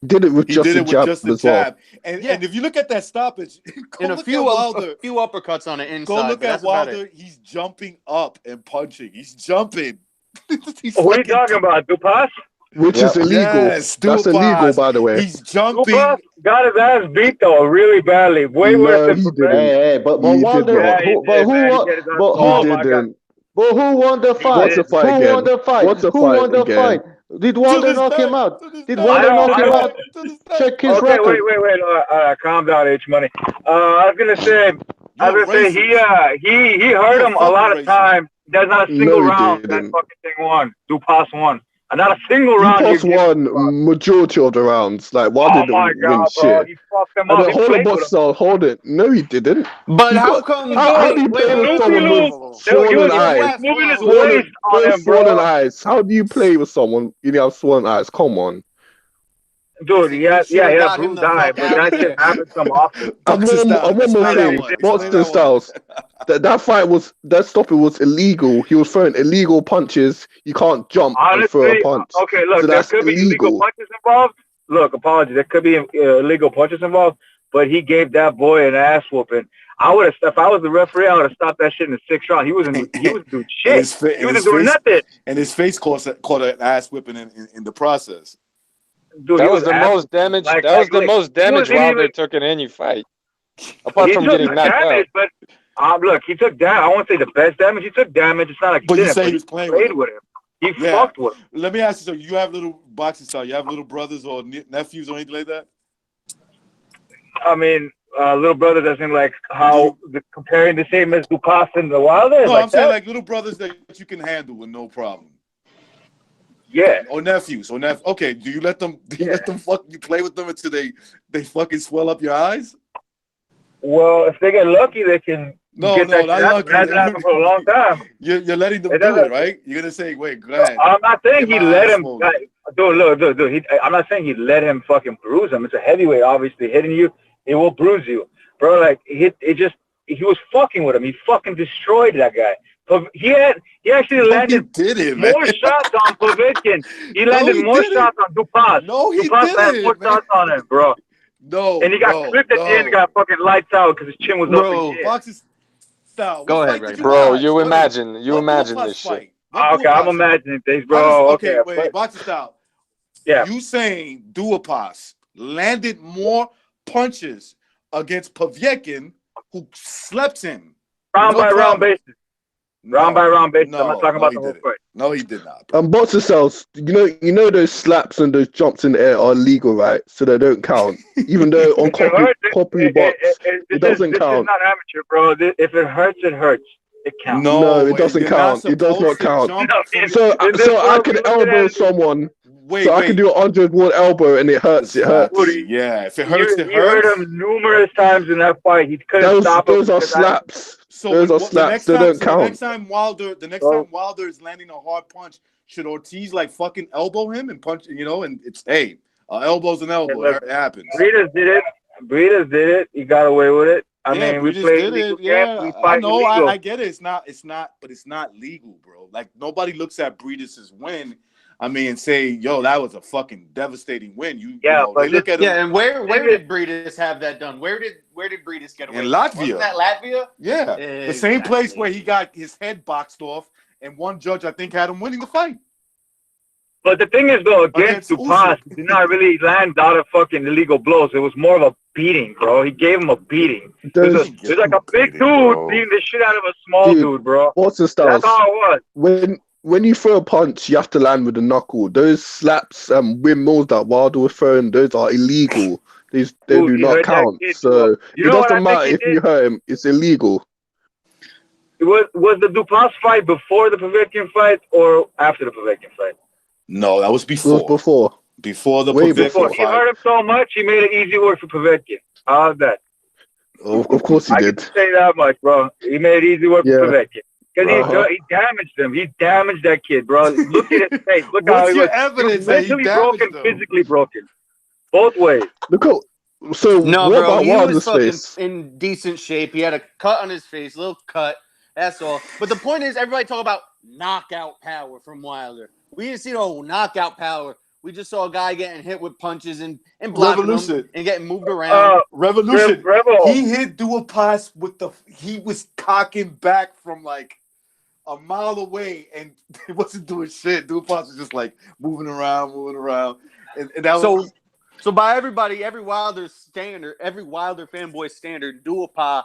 Did it with just a jab as well. And if you look at that stoppage, and a few uppercuts on the inside. Go look at Wilder. He's jumping up and punching. He's jumping. What are you talking about, Duhaupas? Which is illegal. Yes, that's illegal, by the way. He's jumping. Duhaupas got his ass beat though, really badly, way worse than Hey, but Wilder. Who won the fight? Who won the fight? Who won the fight? Did Wilder knock him out? Did Wilder knock him out? Check his record. Wait. Calm down, H Money. I was gonna say he hurt him a lot of times. There's not a single round that fucking thing won. Duhaupas won. Not a single round. Duhaupas won majority of the rounds. Like, Wilder didn't win shit. He fucked them up. Hold it, boss. Hold it. No, he didn't. But how come? How do you play with someone with swollen eyes? Moving his waist on him, bro. Swollen eyes. How do you play with someone you have swollen eyes? Come on. Dude, he had bruised eye, but that shit happens some often. And one more thing, Boxing Styles. That fight was, that stoppage was illegal. He was throwing illegal punches. You can't jump and throw a punch. Okay, look, there could be illegal punches involved. Look, apologies, there could be illegal punches involved, but he gave that boy an ass whooping. I would have, if I was the referee, I would have stopped that shit in the 6th round. He wasn't doing shit. He wasn't doing nothing. And his face caught an ass whipping in the process. Dude, that was the most damage. That was the most damage Wilder took in any fight, apart from getting knocked out. But look, he took damage. I won't say the best damage. He took damage. It's not like but you say he was playing with him. He fucked with him. Let me ask you something. You have little boxing style. You have little brothers or nephews or anything like that? I mean, little brother doesn't like how comparing the same as Duhaupas and the Wilder. No, I'm saying like little brothers that you can handle with no problem. Yeah. Or nephews. Okay, do you let them you play with them until they fucking swell up your eyes? Well, if they get lucky, they can get that shit not out. lucky. It hasn't happened for a long time. You're letting them It do doesn't. it, right? You're gonna say, wait, go ahead. I'm not saying Get he my let eyes him. swollen. Dude. I'm not saying he let him fucking bruise him. It's a heavyweight, obviously. Hitting you, it will bruise you, bro. Like he was fucking with him. He fucking destroyed that guy. He actually landed more shots on Povetkin. He landed more shots on Dupas. No, he Dupas didn't, landed more shots on him, bro. No, and he got clipped at the end. Got fucking lights out because his chin was up and shit. Boxing style. Go ahead, Ray. Bro, you imagine this shit. Okay, I'm imagining things, bro. Okay, wait, boxing style. Yeah. You saying Dupas landed more punches against Povetkin, who slept him round by round basis. Round by round basis. I'm not talking about the whole fight. No, he did not. Boxer styles, you know those slaps and those jumps in the air are legal, right? So they don't count. Even though on copy box, it doesn't count. This is not amateur, bro. If it hurts, it hurts. It counts. No, it doesn't count. It does not count. So I can elbow someone. I can do an 100-ward elbow and it hurts. It hurts. Yeah, if it hurts, it hurts. You heard him numerous times in that fight. He couldn't stop him. Those are slaps. Those are slaps. They don't count. The next time Wilder is landing a hard punch, should Ortiz like fucking elbow him and punch? And it's elbow's an elbow. It happens. Breeders did it. He got away with it. I mean, we played legal games. We fight I legal. I get it. But it's not legal, bro. Like nobody looks at Breeders' win. I mean, and say, yo, that was a fucking devastating win. They look at him. And where did Breeders have that done? Where did Breeders get away? In Latvia. Wasn't that Latvia? Yeah, exactly. The same place where he got his head boxed off, and one judge I think had him winning the fight. But the thing is, though, against Dupas, he did not really land out of fucking illegal blows. It was more of a beating, bro. He gave him a beating. There's like a big dude beating the shit out of a small dude, bro. What's styles? That's how it was. When you throw a punch, you have to land with the knuckle. Those slaps and windmills that Wilder was throwing, those are illegal. They do not count. So it doesn't matter if you hurt him. It's illegal. Was the Dupas fight before the Povetkin fight or after the Povetkin fight? No, that was before. It was before. Before the Povetkin fight. He hurt him so much, he made it easy work for Povetkin. How's that? Of course he did. I can say that much, bro. He made it easy work for Povetkin. Because he damaged him. He damaged that kid, bro. Look at his face. Look how he was. Evidence mentally broken, physically broken. Both ways. Look how. So no, what bro, about he Wilder's was fucking face? in decent shape. He had a cut on his face, little cut. That's all. But the point is, everybody talk about knockout power from Wilder. We didn't see no knockout power. We just saw a guy getting hit with punches and blocking them and getting moved around. Revolution. He hit Dupas he was cocking back from like a mile away and he wasn't doing shit. Dupas was just like moving around. And that was So by everybody, every Wilder fanboy standard, Dupas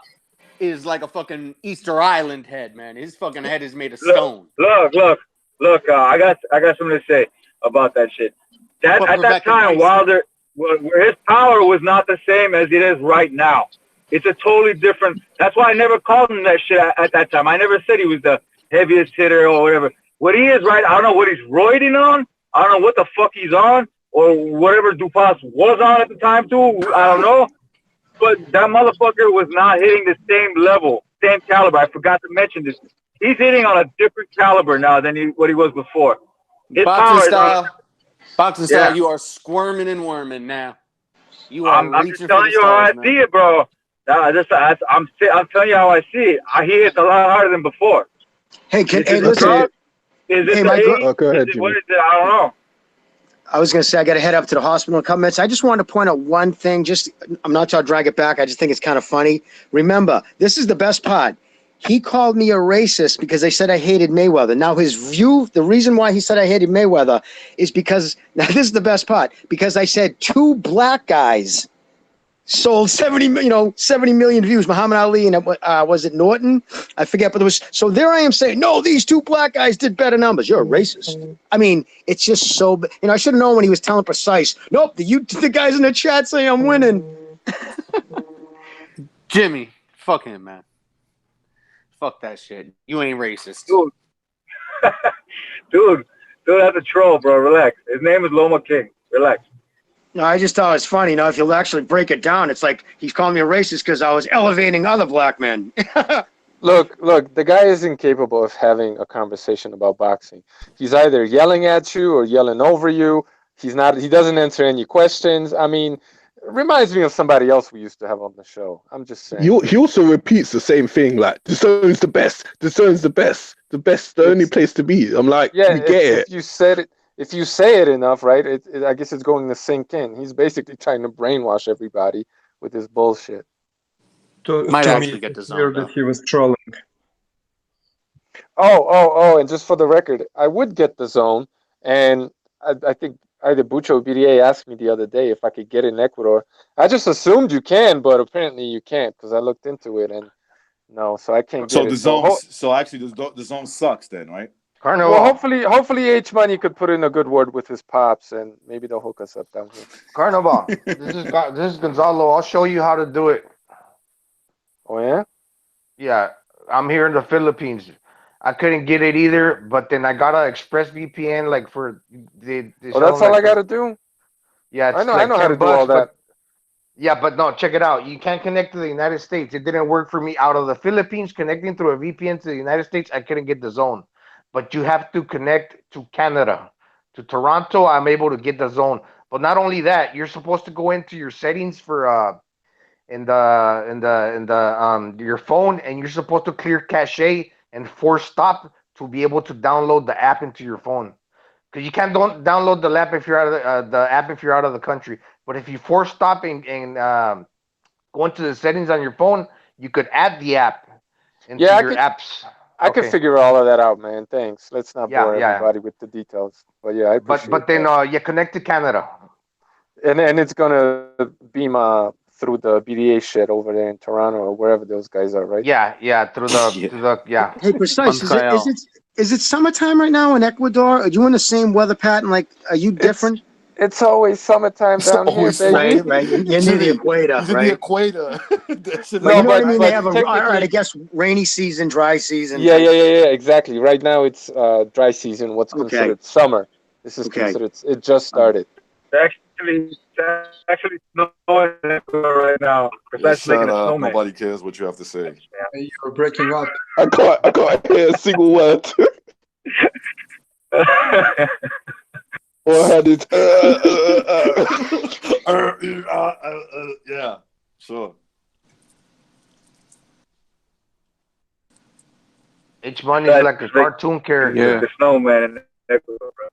is like a fucking Easter Island head, man. His fucking head is made of stone. Look, I got something to say about that shit. At that time, Wilder, where his power was not the same as it is right now. It's a totally different. That's why I never called him that shit at that time. I never said he was the heaviest hitter or whatever. What he is, right? I don't know what he's roiding on. I don't know what the fuck he's on or whatever Dupas was on at the time too. I don't know. But that motherfucker was not hitting the same level, same caliber. I forgot to mention this. He's hitting on a different caliber now than what he was before. His Boxing style, you are squirming and worming now. I'm just telling you how I see it, bro. I'm telling you how I see it. He hits a lot harder than before. Hey, listen. Is it go ahead, what is it? I don't know. I was going to say I got to head up to the hospital in a couple minutes. I just wanted to point out one thing. I'm not trying to drag it back. I just think it's kind of funny. Remember, this is the best part. He called me a racist because they said I hated Mayweather. Now his view, the reason why he said I hated Mayweather is because, now this is the best part, because I said two black guys sold 70 million views. Muhammad Ali and was it Norton? I forget, but so there I am saying, no, these two black guys did better numbers. You're a racist. I mean, it's just so, I should have known when he was telling precise. Nope, the guys in the chat say I'm winning. Jimmy, fuck him, man. Fuck that shit. You ain't racist. Dude, Dude, that's a troll, bro. Relax. His name is Loma King. Relax. No, I just thought it was funny. You know, if you actually break it down, it's like he's calling me a racist because I was elevating other black men. Look, the guy is incapable of having a conversation about boxing. He's either yelling at you or yelling over you. He doesn't answer any questions. I mean, it reminds me of somebody else we used to have on the show. I'm just saying. He also repeats the same thing, like, the zone's the best, the zone's the best, the only place to be. I'm like, Yeah, we get it. If you say it enough, right? I guess it's going to sink in. He's basically trying to brainwash everybody with his bullshit. Might To actually me, get the it's clear zone, that he was trolling. Oh, and just for the record, I would get the zone, and I think either Bucho or BDA asked me the other day if I could get it in Ecuador. I just assumed you can, but apparently you can't because I looked into it and no, so I can't So get the it. zone, so actually the zone sucks then, right? Well, hopefully H Money could put in a good word with his pops, and maybe they'll hook us up down here. Carnival, this is Gonzalo. I'll show you how to do it. Oh yeah? Yeah, I'm here in the Philippines. I couldn't get it either, but then I got an Express VPN like for they Oh, sell that's them all like I gotta do? yeah, I it's know like how to do $10, all that. but yeah, but no, check it out. You can't connect to the United States. It didn't work for me out of the Philippines. Connecting through a VPN to the United States, I couldn't get the zone. But you have to connect to Canada, to Toronto. I'm able to get the zone. But not only that, you're supposed to go into your settings for in the your phone, and you're supposed to clear cache and force stop to be able to download the app into your phone. Because you can't don't download the app if you're out of the app if you're out of the country. But if you force stop and go into the settings on your phone, you could add the app into Yeah, your apps. I could figure all of that out, man. Thanks. Let's not Yeah, bore yeah. everybody with the details. But yeah, I appreciate But then you connect to Canada. And it's gonna beam through the BDA shit over there in Toronto or wherever those guys are, right? Yeah, through the Hey, precise. Is it summertime right now in Ecuador? Are you in the same weather pattern? Like, are you different? It's always summertime down here, baby. Right. You're near the equator, He's in right? the equator. But you know what I mean? They have all right, I guess rainy season, dry season. Yeah, exactly. Right now it's dry season. What's considered summer? This is considered. It just started. It's actually snowing in Ecuador right now. Precisely Shut making a up. snowman. Nobody cares what you have to say. You're breaking up. I can't hear a single word. Or had it. Yeah, sure. H Money's like a cartoon character. The snowman in Ecuador, bro.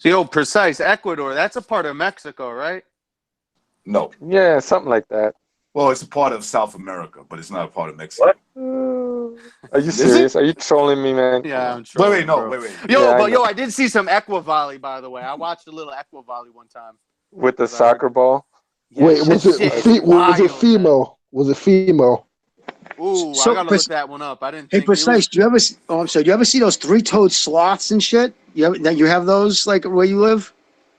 Yo, precise. Ecuador, that's a part of Mexico, right? No. Yeah, something like that. Well, it's a part of South America, but it's not a part of Mexico. Are you serious? Are you trolling me, man? Yeah, I'm trolling. Wait. Yo, I did see some Equivolley, by the way. I watched a little Equivolley one time. With the soccer ball? Yeah, Wait, was it female? Was it female? Ooh, I gotta look that one up. I didn't. Hey, think precise. Do you ever? Oh, I'm sorry. Do you ever see those three-toed sloths and shit? You have those like where you live?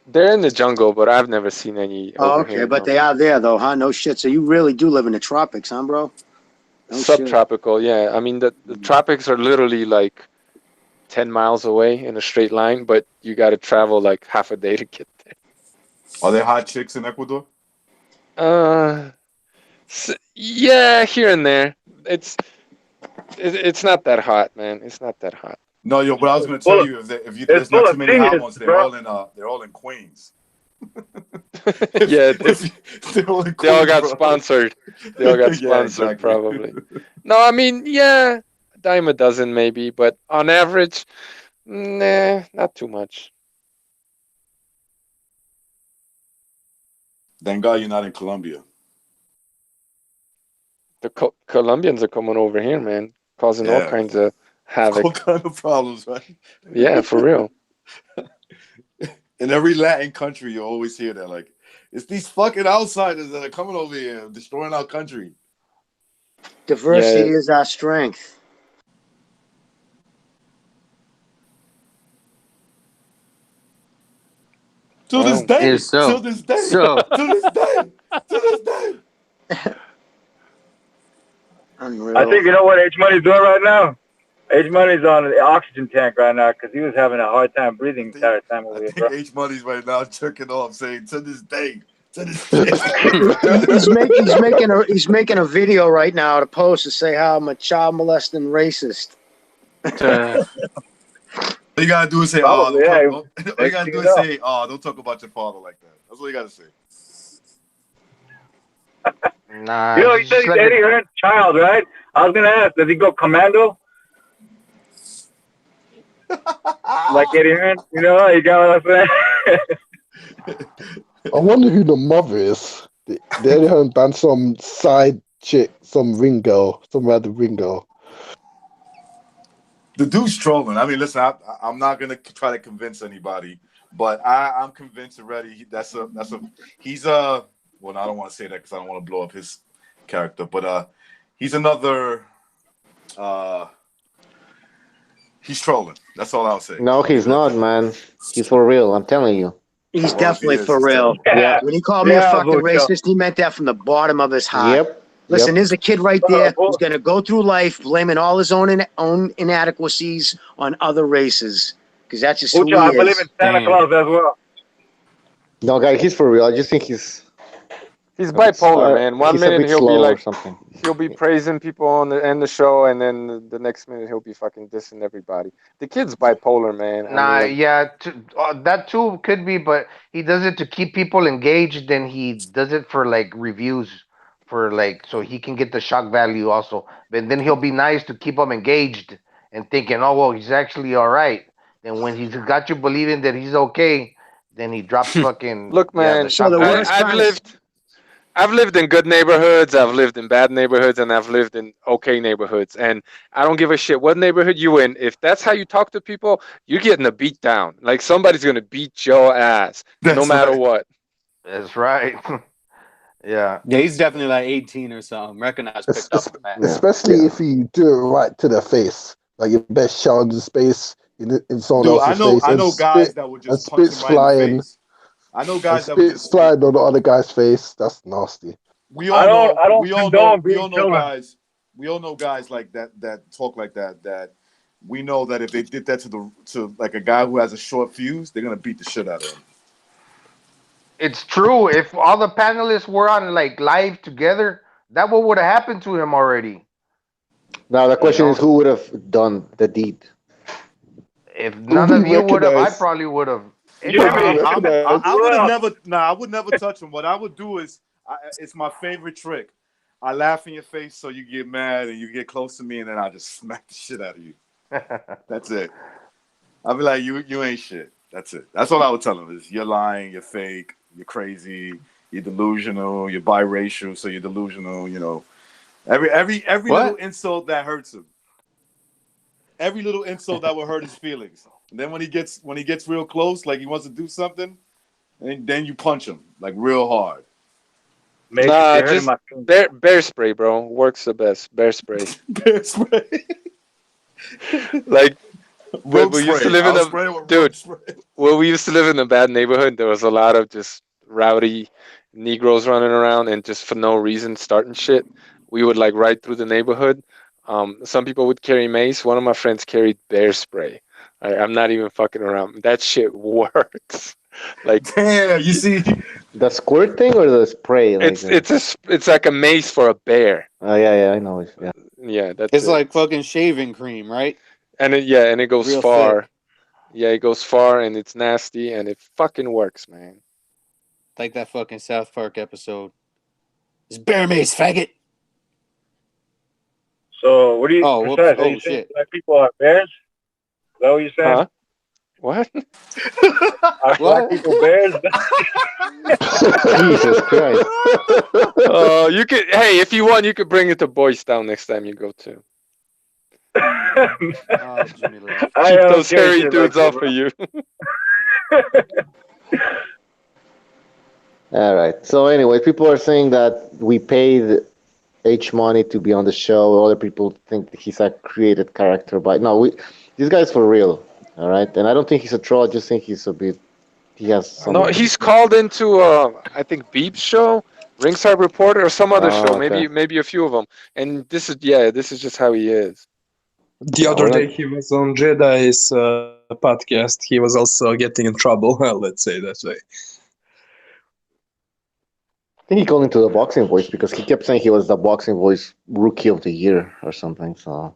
They're in the jungle, but I've never seen any. Oh, over okay, here, but no. they are there though, huh? No shit. So you really do live in the tropics, huh, bro? No Subtropical, yeah. I mean, the tropics are literally like 10 miles away in a straight line, but you got to travel like half a day to get there. Are there hot chicks in Ecuador? Yeah, here and there. It's not that hot, man. It's not that hot. No, but I was going to tell you there's not too many hot ones. They're all in Queens. Yeah, they all got sponsored. They all got sponsored, probably. No, I mean, yeah, a dime a dozen maybe, but on average, nah, not too much. Thank God you're not in Colombia. The Colombians are coming over here, man, causing all kinds of havoc. All kinds of problems, right? Yeah, for real. In every Latin country, you always hear that. Like, it's these fucking outsiders that are coming over here, destroying our country. Diversity is our strength. To this day. To this day. Unreal. I think you know what H Money's doing right now. H Money's on the oxygen tank right now because he was having a hard time breathing the entire time over I here, think bro. H Money's right now jerking off, saying to this day, to this day. He's making a video right now to post to say how I'm a child molesting racist. All you gotta do is say, Probably, don't yeah. talk, all you gotta do is say, don't talk about your father like that. That's all you gotta say. Nah, You know, he said he's Eddie Hearn's child, right? I was gonna ask, does he go commando? Like Eddie Hearn? You know, you got what I'm saying? I wonder who the mother is. They only haven't banned some side chick, some ring girl, some random ring girl. The dude's trolling. I mean, listen, I'm not gonna try to convince anybody, but I'm convinced already. He's well, I don't want to say that because I don't want to blow up his character, but he's another. He's trolling. That's all I'll say. No, he's not, man. He's for real. I'm telling you. He's definitely for real. Yeah. When he called me a fucking racist, he meant that from the bottom of his heart. Yep. Listen, there's a kid right there who's going to go through life blaming all his own inadequacies on other races because that's just who he I is. believe in Santa Claus as well. No, guy, he's for real. I just think he's bipolar, man. One he's a minute bit he'll be slow like, or something. he'll be praising people on the show, and then the next minute he'll be fucking dissing everybody. The kid's bipolar, man. Nah, I mean, yeah, that too could be, but he does it to keep people engaged, and he does it for like reviews, for like so he can get the shock value also. But then he'll be nice to keep them engaged and thinking, oh well, he's actually all right. Then when he's got you believing that he's okay, then he drops fucking. Look, man, the shock value. I've lived in good neighborhoods, I've lived in bad neighborhoods, and I've lived in okay neighborhoods. And I don't give a shit what neighborhood you in. If that's how you talk to people, you're getting a beat down. Like somebody's gonna beat your ass, no matter what. That's right. Yeah. Yeah, he's definitely like 18 or something. Recognized, picked up on that. Especially if you do it right to their face. Like your best shot in the space in someone Dude, else's face. I know guys that would just punch him right in the face. I know guys that would just flying on the other guy's face. That's nasty. We all know guys like that talk like that we know that if they did that to like a guy who has a short fuse, they're gonna beat the shit out of him. It's true. If all the panelists were on like live together, that what would have happened to him already. Now the question is, who would have done the deed? If none of you would have, I probably would have. I would never touch him. What I would do is, it's my favorite trick. I laugh in your face so you get mad and you get close to me, and then I just smack the shit out of you. That's it. I'll be like, you ain't shit. That's it. That's all I would tell him is, you're lying, you're fake, you're crazy, you're delusional, you're biracial, so you're delusional. You know, every little insult that hurts him. Every little insult that will hurt his feelings. And then when he gets real close, like he wants to do something, and then you punch him like real hard. Nah, just bear spray, bro. Works the best. Bear spray. Bear spray. Like when we used to live in we used to live in a bad neighborhood, there was a lot of just rowdy Negroes running around and just for no reason starting shit. We would like ride through the neighborhood. Some people would carry mace. One of my friends carried bear spray. I'm not even fucking around. That shit works. Like, damn, you see the squirt thing or the spray? Like it's like a mace for a bear. Oh yeah, I know it. Yeah, yeah, It's like fucking shaving cream, right? And it goes Real far. thick. Yeah, it goes far and it's nasty and it fucking works, man. Like that fucking South Park episode. It's bear mace, faggot. So what do you? Oh, Are whoops. you saying black people are bears? Is that what you're saying? Huh? What? Are black people bears? Jesus Christ. You could. Hey, if you want, you could bring it to Boys Town next time you go too. Keep those hairy dudes off of you. All right. So anyway, people are saying that we paid H Money to be on the show. Other people think he's a created character, but no, this guy's for real. All right, and I don't think he's a troll. I just think he's a bit. He has some. No, he's called into I think Beep's show, Ringside Reporter, or some other show. Okay. Maybe a few of them. And this is just how he is. The other day he was on Jedi's podcast. He was also getting in trouble. Let's say that way. I think he called into the Boxing Voice because he kept saying he was the Boxing Voice Rookie of the Year or something. So,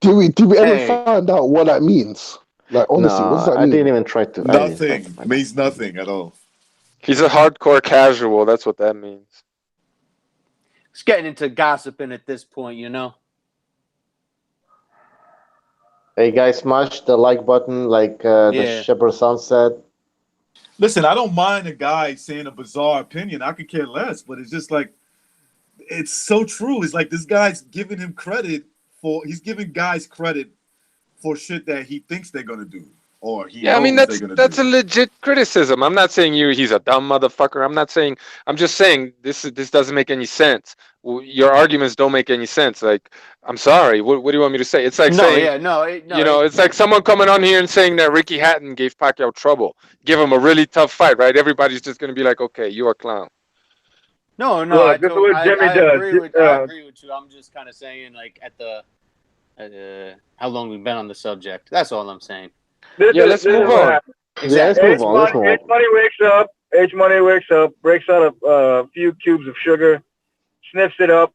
did we ever find out what that means? Like, honestly, what does that mean? I didn't even try to. Nothing. Means nothing at all. He's a hardcore casual. That's what that means. It's getting into gossiping at this point, you know. Hey guys, smash the like button, like the Shepherd Son said. Listen, I don't mind a guy saying a bizarre opinion. I could care less, but it's just like, it's so true. It's like this guy's giving him credit he's giving guys credit for shit that he thinks they're gonna do, or he knows I mean that's a legit criticism. I'm not saying he's a dumb motherfucker. I'm just saying this doesn't make any sense. Your arguments don't make any sense. Like, I'm sorry. What do you want me to say? It's like it's like someone coming on here and saying that Ricky Hatton gave Pacquiao trouble, give him a really tough fight, right? Everybody's just gonna be like, okay, you're a clown. No, Well, I this is what Jimmy does. agree with you. I'm just kind of saying, like, how long we've been on the subject. That's all I'm saying. Let's move on. Let's move on. H Money wakes up, breaks out a few cubes of sugar, sniffs it up,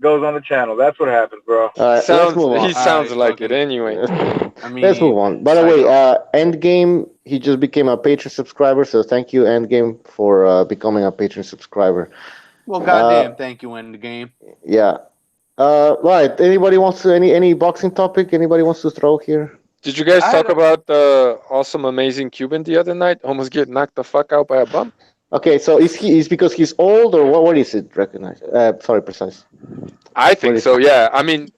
goes on the channel. That's what happens, bro. Let's move on. He sounds like it anyway. Let's move on. By the way, Endgame, he just became a Patreon subscriber, so thank you, Endgame, for becoming a Patreon subscriber. Well, goddamn, thank you, Endgame. Yeah. Right. Anybody wants to any boxing topic? Anybody wants to throw here? Did you guys talk about the awesome, amazing Cuban the other night? Almost get knocked the fuck out by a bum. Okay, so is because he's old, or what is it? Recognized? Precise. I think so. Yeah. I mean,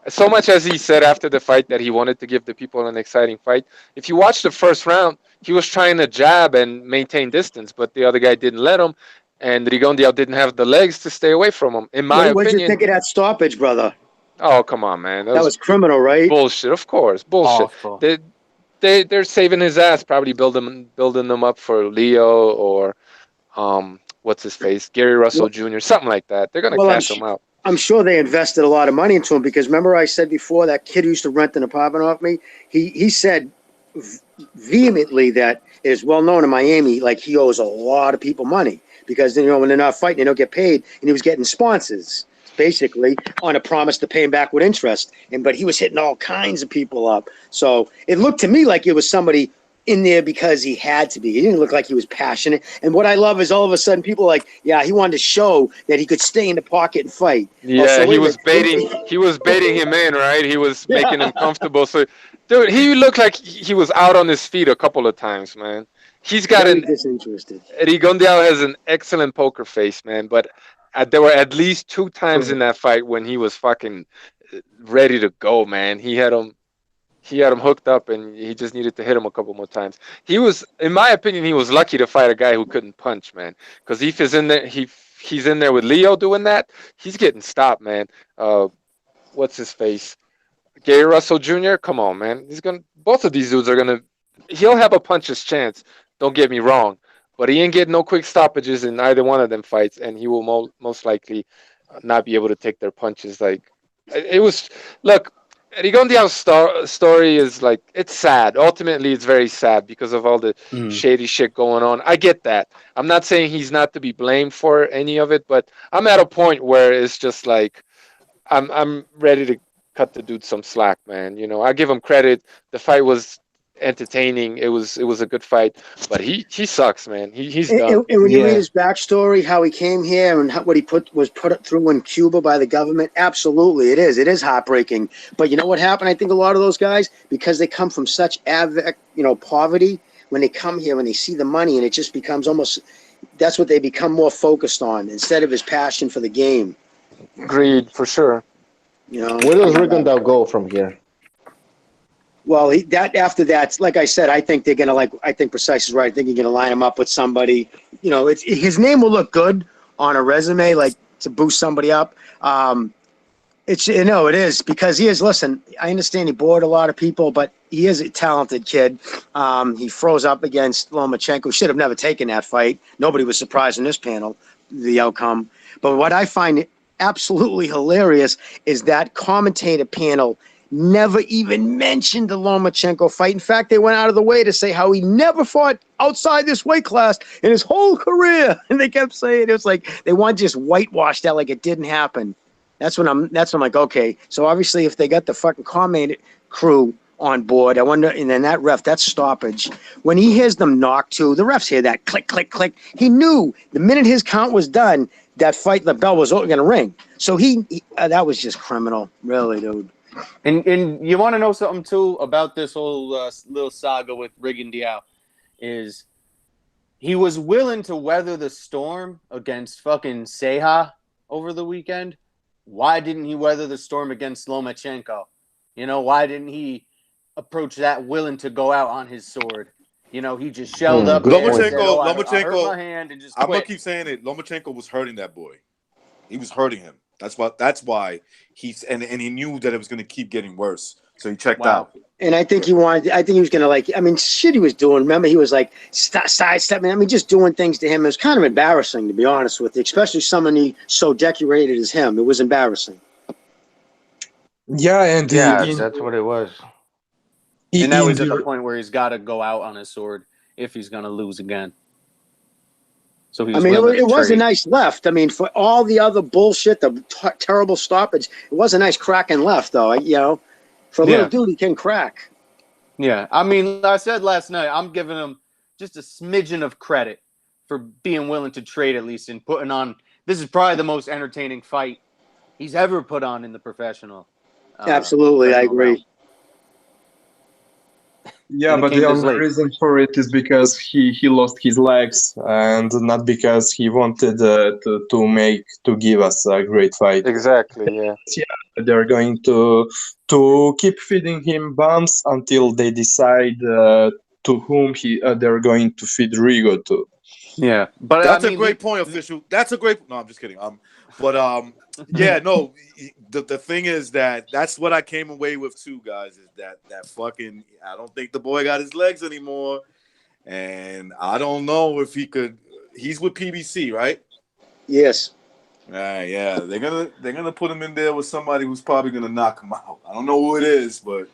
so much as he said after the fight that he wanted to give the people an exciting fight. If you watch the first round, he was trying to jab and maintain distance, but the other guy didn't let him, and Rigondeaux didn't have the legs to stay away from him. In my opinion. What did you think of that stoppage, brother? Oh, come on, man. That was criminal, right? Bullshit, of course. Bullshit. Awful. They're saving his ass, probably building them up for Leo or what's his face, Gary Russell Jr., something like that. They're gonna cash him out. I'm sure they invested a lot of money into him because remember I said before that kid who used to rent an apartment off me. He said vehemently that it is well known in Miami, like he owes a lot of people money because when they're not fighting, they don't get paid, and he was getting sponsors basically on a promise to pay him back with interest. But he was hitting all kinds of people up. So it looked to me like it was somebody in there because he had to be. He didn't look like he was passionate. And what I love is all of a sudden people are like, yeah, he wanted to show that he could stay in the pocket and fight. Yeah, he was baiting him in, right? He was making him comfortable. So, dude, he looked like he was out on his feet a couple of times, man. He's got disinterested. Rigondeaux has an excellent poker face, man, but there were at least 2 times in that fight when he was fucking ready to go, man. He had him hooked up, and he just needed to hit him a couple more times. He was, in my opinion, he was lucky to fight a guy who couldn't punch, man. Because if he's in there, he's in there with Leo doing that, he's getting stopped, man. What's his face? Gary Russell Jr. Come on, man. Both of these dudes are gonna. He'll have a puncher's chance. Don't get me wrong. But he ain't getting no quick stoppages in either one of them fights, and he will most likely not be able to take their punches. Like, it was, look, Rigondeaux's story is like, it's sad. Ultimately, it's very sad because of all the shady shit going on. I get that. I'm not saying he's not to be blamed for any of it, but I'm at a point where it's just like, I'm ready to cut the dude some slack, man. I give him credit. The fight was entertaining. It was a good fight, but he sucks, man. He's done. And when you read his backstory, how he came here and what he was put through in Cuba by the government, absolutely, it is heartbreaking. But you know what happened? I think a lot of those guys, because they come from such poverty, when they come here, when they see the money, and it just becomes almost, that's what they become more focused on instead of his passion for the game. Agreed, for sure. Where does Rigondeaux go from here? Well, after that, like I said, I think they're gonna I think Precise is right. I think you're gonna line him up with somebody. His name will look good on a resume, like to boost somebody up. It is because he is. Listen, I understand he bored a lot of people, but he is a talented kid. He froze up against Lomachenko. Should have never taken that fight. Nobody was surprised in this panel, the outcome. But what I find absolutely hilarious is that commentator panel never even mentioned the Lomachenko fight. In fact, they went out of the way to say how he never fought outside this weight class in his whole career. And they kept saying it was like they want to just whitewash that like it didn't happen. That's when I'm like, okay. So obviously if they got the fucking comment crew on board, I wonder, and then that ref, that stoppage, when he hears them knock too, the refs hear that click, click, click. He knew the minute his count was done, that fight, the bell was going to ring. So he that was just criminal, really, dude. And you want to know something too about this whole little saga with Rigondeaux is he was willing to weather the storm against fucking Ceja over the weekend. Why didn't he weather the storm against Lomachenko? You know, why didn't he approach that willing to go out on his sword? You know, he just shelled up there and said, I hurt my hand and just quit. I'm gonna keep saying it. Lomachenko was hurting that boy. He was hurting him. That's why he's and he knew that it was gonna keep getting worse. So he checked out. And I think he was gonna shit he was doing. Remember, he was like sidestepping. Just doing things to him. It was kind of embarrassing, to be honest with you, especially someone so decorated as him. It was embarrassing. Yeah, and that's what it was. And now he's at the point where he's got to go out on his sword if he's going to lose again. So he's it was a nice left. For all the other bullshit, the terrible stoppage, it was a nice cracking left, though. For a little dude, he can crack. Yeah, I said last night, I'm giving him just a smidgen of credit for being willing to trade at least and putting on. This is probably the most entertaining fight he's ever put on in the professional. Absolutely, I agree. Yeah, but the only reason for it is because he lost his legs and not because he wanted to give us a great fight. Exactly. Yeah. Yeah, they're going to keep feeding him bombs until they decide to whom they're going to feed Rigo to. Yeah, but that's a great point, official. That's a great. No, I'm just kidding. Yeah, no. The thing is that's what I came away with too, guys. Is that fucking? I don't think the boy got his legs anymore, and I don't know if he could. He's with PBC, right? Yes. Yeah. They're gonna put him in there with somebody who's probably gonna knock him out. I don't know who it is, but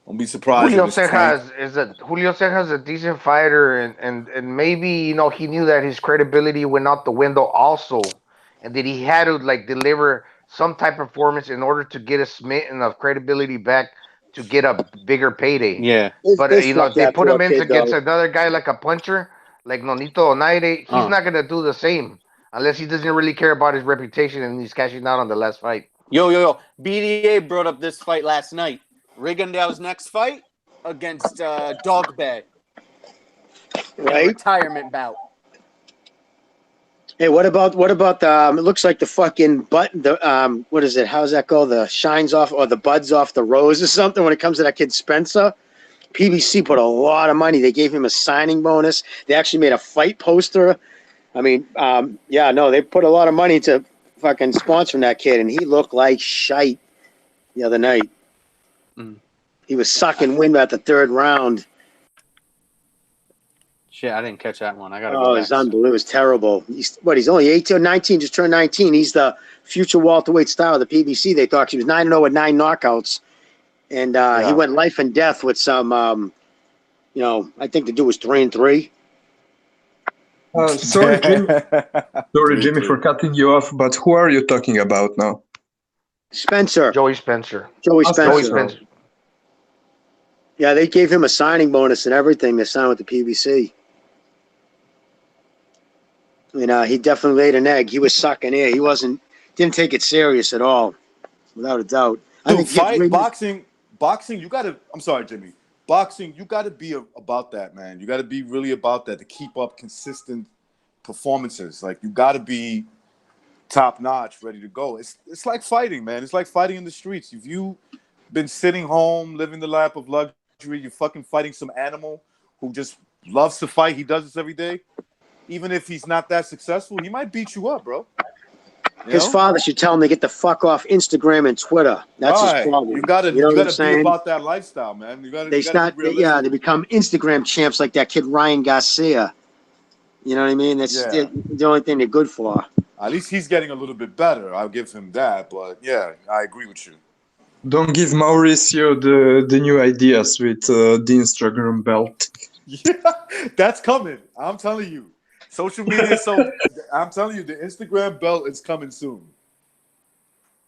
don't be surprised. Julio Ceja is a decent fighter, and maybe he knew that his credibility went out the window also, and that he had to deliver some type of performance in order to get a smitten of credibility back to get a bigger payday. Yeah, but they put him in against another guy like a puncher, like Nonito Onaire. He's not gonna do the same unless he doesn't really care about his reputation and he's cashing out on the last fight. Yo, BDA brought up this fight last night. Rigondeaux's next fight against Dogbay. Right. Retirement bout. Hey, what about the? It looks like the fucking button. The what is it? How's that go? The shines off or the buds off the rose or something when it comes to that kid Spencer. PBC put a lot of money. They gave him a signing bonus. They actually made a fight poster. They put a lot of money to fucking sponsoring that kid, and he looked like shite the other night. He was sucking wind at the third round. Shit, I didn't catch that one. I gotta go back. It's unbelievable. It was terrible. He's only 18 or 19, just turned 19. He's the future welterweight star of the PBC. They thought he was 9-0 with 9 knockouts. And he went life and death with some, I think the dude was 3-3. Sorry, Jimmy, for cutting you off, but who are you talking about now? Spencer. Joey Spencer. Yeah, they gave him a signing bonus and everything to sign with the PBC. He definitely laid an egg. He was sucking air. He didn't take it serious at all, without a doubt. Boxing, you gotta, I'm sorry, Jimmy. Boxing, you gotta be about that, man. You gotta be really about that to keep up consistent performances. Like, you gotta be top notch, ready to go. It's like fighting, man. It's like fighting in the streets. If you been sitting home, living the life of luxury, you're fucking fighting some animal who just loves to fight. He does this every day. Even if he's not that successful, he might beat you up, bro. His father should tell him to get the fuck off Instagram and Twitter. That's his problem. You gotta be about that lifestyle, man. They become Instagram champs like that kid Ryan Garcia. You know what I mean? That's the only thing they're good for. At least he's getting a little bit better. I'll give him that. But yeah, I agree with you. Don't give Mauricio the new ideas with the Instagram belt. Yeah, that's coming. I'm telling you. Social media. So I'm telling you, the Instagram belt is coming soon.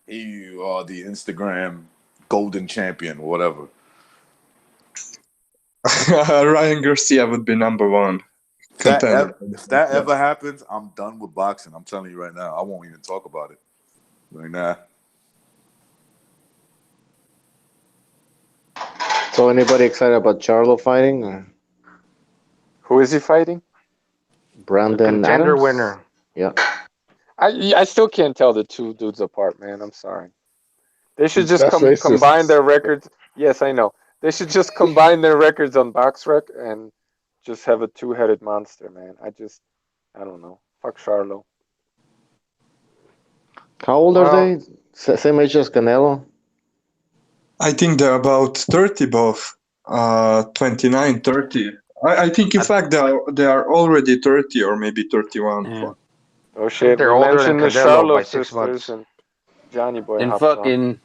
You are the Instagram golden champion, whatever. Ryan Garcia would be number one contender. If that ever happens, I'm done with boxing. I'm telling you right now. I won't even talk about it right now. So, anybody excited about Charlo fighting? Or? Who is he fighting? Brandon Contender Adams? winner. Yeah. I still can't tell the two dudes apart, man. I'm sorry. They should just That's racist. combine their records. Yes, I know. They should just combine their records on BoxRec and just have a two-headed monster, man. I don't know. Fuck Charlo. How old are they? Same age as Canelo? I think they're about 30 both. 29, 30. I think, in fact, they are already 30 or maybe 31. Yeah. Oh shit! They're We older than mentioned the Canelo by Charlo 6 months. sisters and Johnny Boy. And hopped on.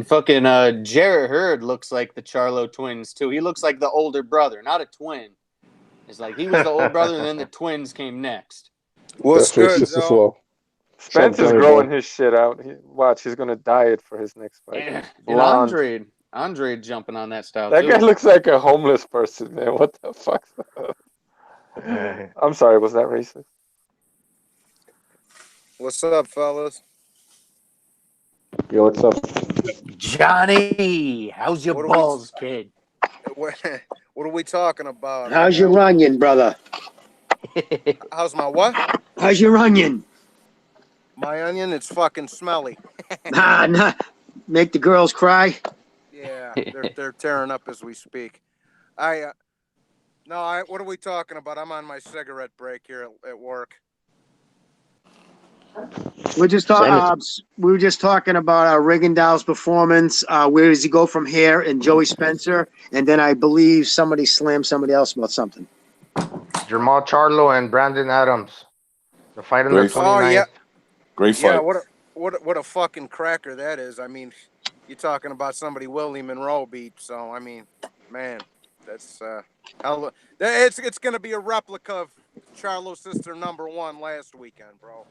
fucking Jarrett Hurd looks like the Charlo twins too. He looks like the older brother, not a twin. It's like he was the older brother, and then the twins came next. What's That's good, racist as Joe? well. Spence is Johnny growing boy. his shit out. Watch, he's gonna diet for his next fight. And Blonde. Andre jumping on that style That too. guy looks like a homeless person, man. What the fuck? I'm sorry, was that racist? What's up, fellas? Yo, what's up? Johnny, how's your What are balls, kid? What are we talking about? How's your onion, brother? How's my what? How's your onion? My onion? It's fucking smelly. Nah. Make the girls cry. Yeah, they're tearing up as we speak. What are we talking about? I'm on my cigarette break here at work. We were just talking about Rigondeaux's performance. Where does he go from here? And Joey Spencer, and then I believe somebody slammed somebody else about something. Jermall Charlo and Brandon Adams. The fight on the Great 29th. fight. Oh yeah, Great fight. yeah. What a fucking cracker that is. I mean, you're talking about somebody Willie Monroe beat. So I mean, man, that's it's gonna be a replica of Charlo's sister #1 last weekend, bro.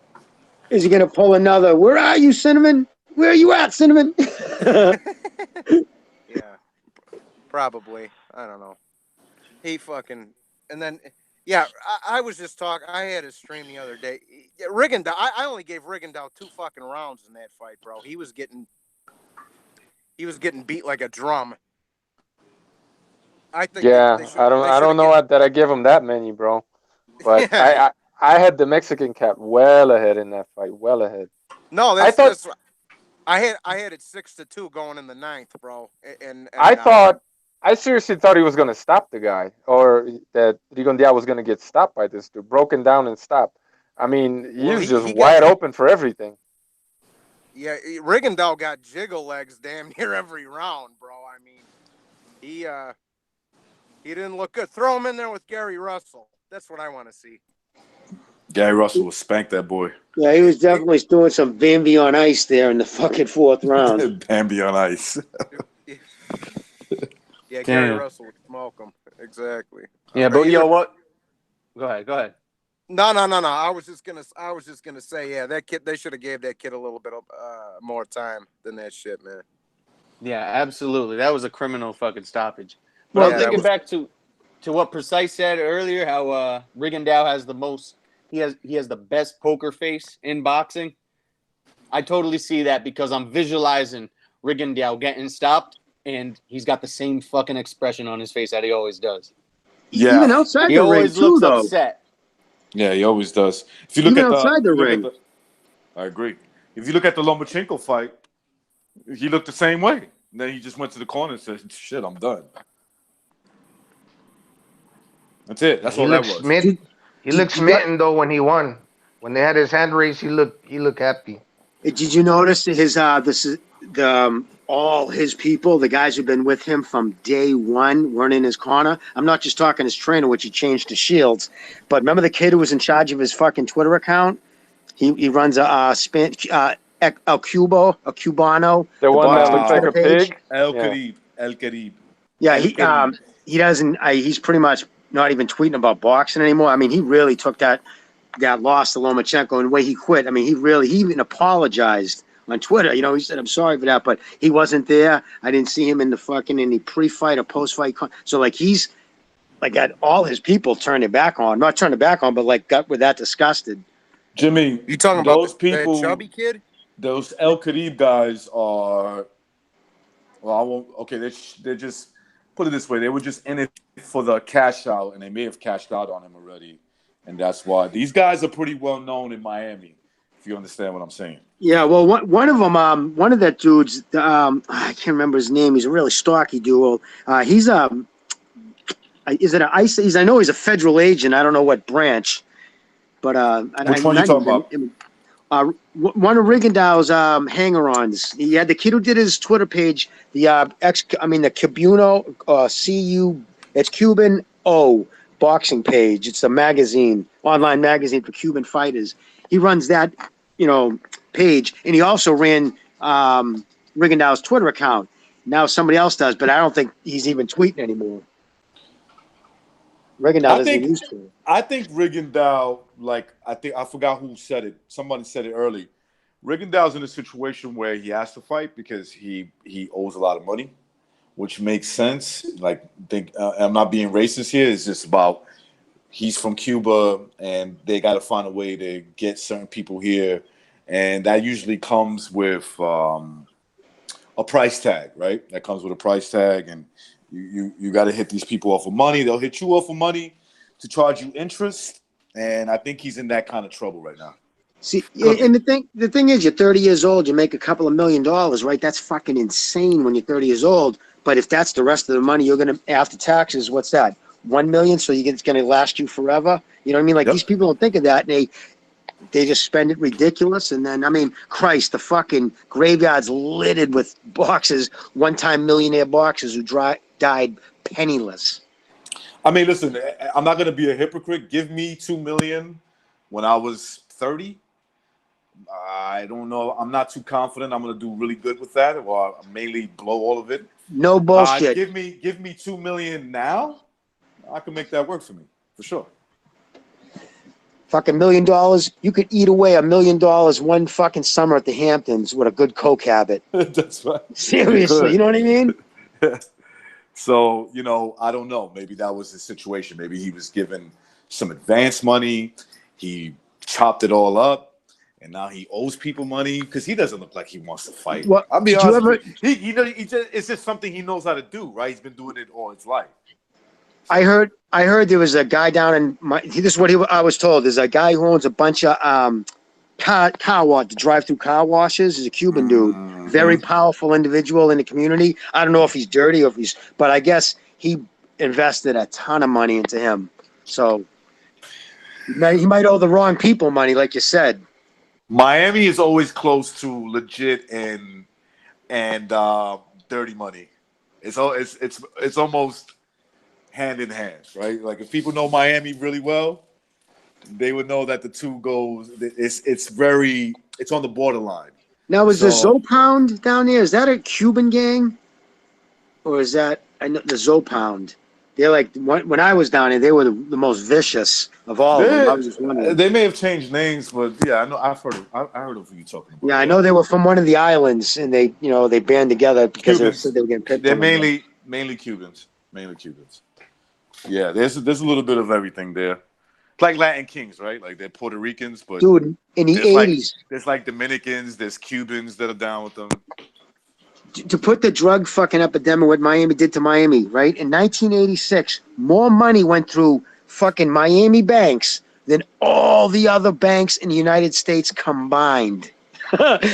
Is he gonna pull another? Where are you, Cinnamon? Where are you at, Cinnamon? Yeah, probably. I don't know. He fucking and then yeah. I was just talking. I had a stream the other day. Rigondeaux. I only gave Rigondeaux 2 fucking rounds in that fight, bro. He was getting beat like a drum. I think. Yeah, I don't know that I give him that many, bro. But Yeah. I had the Mexican cat well ahead in that fight, well ahead. No, I had it 6-2 going in the 9th, bro. And I seriously thought he was gonna stop the guy, or that Rigondeaux was gonna get stopped by this dude, broken down and stopped. I mean, he was just wide open for everything. Yeah, Rigondeaux got jiggle legs damn near every round, bro. I mean, he didn't look good. Throw him in there with Gary Russell. That's what I want to see. Gary Russell will spank that boy. Yeah, he was definitely doing some Bambi on ice there in the fucking 4th round. Bambi on ice. Yeah, Gary Damn. Russell would smoke him. Exactly. Yeah, but yo, what? Go ahead. No. I was just gonna say, yeah, that kid. They should have gave that kid a little bit of more time than that shit, man. Yeah, absolutely. That was a criminal fucking stoppage. Well, Yeah, thinking back to what Precise said earlier, how Rigondeaux has the most. He has the best poker face in boxing. I totally see that because I'm visualizing Rigondeaux getting stopped, and he's got the same fucking expression on his face that he always does. Yeah. Even outside He the ring, always too, looks though. upset. Yeah, he always does. If you look Even at outside the ring. I agree. If you look at the Lomachenko fight, he looked the same way. And then he just went to the corner and said, "Shit, I'm done." That's it. That's all that was. He looked smitten though when he won. When they had his hand raised, he looked happy. Did you notice his all his people, the guys who've been with him from day one, weren't in his corner? I'm not just talking his trainer, which he changed to Shields, but remember the kid who was in charge of his fucking Twitter account? He runs a El Cubano, The one that boxing looks like Twitter a page. pig. El Yeah. Carib. El Carib. Yeah, El Carib. he doesn't. He's pretty much not even tweeting about boxing anymore. I mean, he really took that loss to Lomachenko and the way he quit. I mean, he even apologized on Twitter. You know, he said, "I'm sorry for that," but he wasn't there. I didn't see him in the fucking any pre-fight or post-fight. So like he's like got all his people turned it back on. Not turned it back on, but like got with that disgusted. Jimmy, You talking those about people, that chubby kid? those El Carib guys are. Well, I won't. Okay, they're just put it this way. They were just in it for the cash out, and they may have cashed out on him already, and that's why these guys are pretty well known in Miami. If you understand what I'm saying. Yeah, well, one of them, one of that dudes, I can't remember his name. He's a really stocky dude. He's is it an ICE? I know he's a federal agent. I don't know what branch, but Which one you talking about? One of Rigondeaux's hanger-ons. He had the kid who did his Twitter page. The the Cubuno it's Cuban boxing page. It's a magazine, online magazine for Cuban fighters. He runs that, page, and he also ran Rigondeaux's Twitter account. Now somebody else does, but I don't think he's even tweeting anymore. Rigondeaux doesn't use Twitter. I think Rigondeaux, I forgot who said it. Somebody said it early. Rigondeaux's in a situation where he has to fight because he owes a lot of money, which makes sense. I'm not being racist here. It's just about he's from Cuba and they got to find a way to get certain people here, and that usually comes with a price tag, right? That comes with a price tag, and you got to hit these people off of money. They'll hit you off of money to charge you interest, and I think he's in that kind of trouble right now. See, and the thing is, you're 30 years old, you make a couple of $1 million, right? That's fucking insane when you're 30 years old. But if that's the rest of the money you're gonna after taxes, what's that? 1 million, so it's gonna last you forever. You know what I mean? Like these people don't think of that, and they just spend it ridiculous. And then, I mean, Christ, the fucking graveyard's littered with boxers, one-time millionaire boxers who died penniless. I mean, listen, I'm not going to be a hypocrite. Give me $2 million when I was 30. I don't know. I'm not too confident I'm going to do really good with that, or I'll mainly blow all of it. No bullshit. Give me $2 million now. I can make that work for me, for sure. Fucking $1 million. You could eat away $1 million one fucking summer at the Hamptons with a good coke habit. That's right. Seriously, you know what I mean? So, I don't know. Maybe that was the situation. Maybe he was given some advance money. He chopped it all up, and now he owes people money because he doesn't look like he wants to fight. What, I'll be honest with you. It's just something he knows how to do, right? He's been doing it all his life. I heard there was a guy down in this is what I was told. There's a guy who owns a bunch of drive-through car washes. He's a Cuban dude, very powerful individual in the community. I don't know if he's dirty or but I guess he invested a ton of money into him. So he might owe the wrong people money, like you said. Miami is always close to legit and dirty money. It's almost hand in hand, right? Like if people know Miami really well, they would know that the two goes. It's on the borderline. Now, is the Zopound down there? Is that a Cuban gang, or is that the Zopound? They're like when I was down there, they were the most vicious of all of them. I was just wondering. They may have changed names, but yeah, I know. I heard of who you're talking about. Yeah, I know they were from one of the islands, and they band together because they were getting picked. They're mainly Cubans. Mainly Cubans. Yeah, there's a little bit of everything there. It's like Latin Kings, right? Like they're Puerto Ricans, but dude, in the 80s, there's like Dominicans, there's Cubans that are down with them. To put the drug fucking epidemic what Miami did to Miami, right? In 1986, more money went through fucking Miami banks than all the other banks in the United States combined.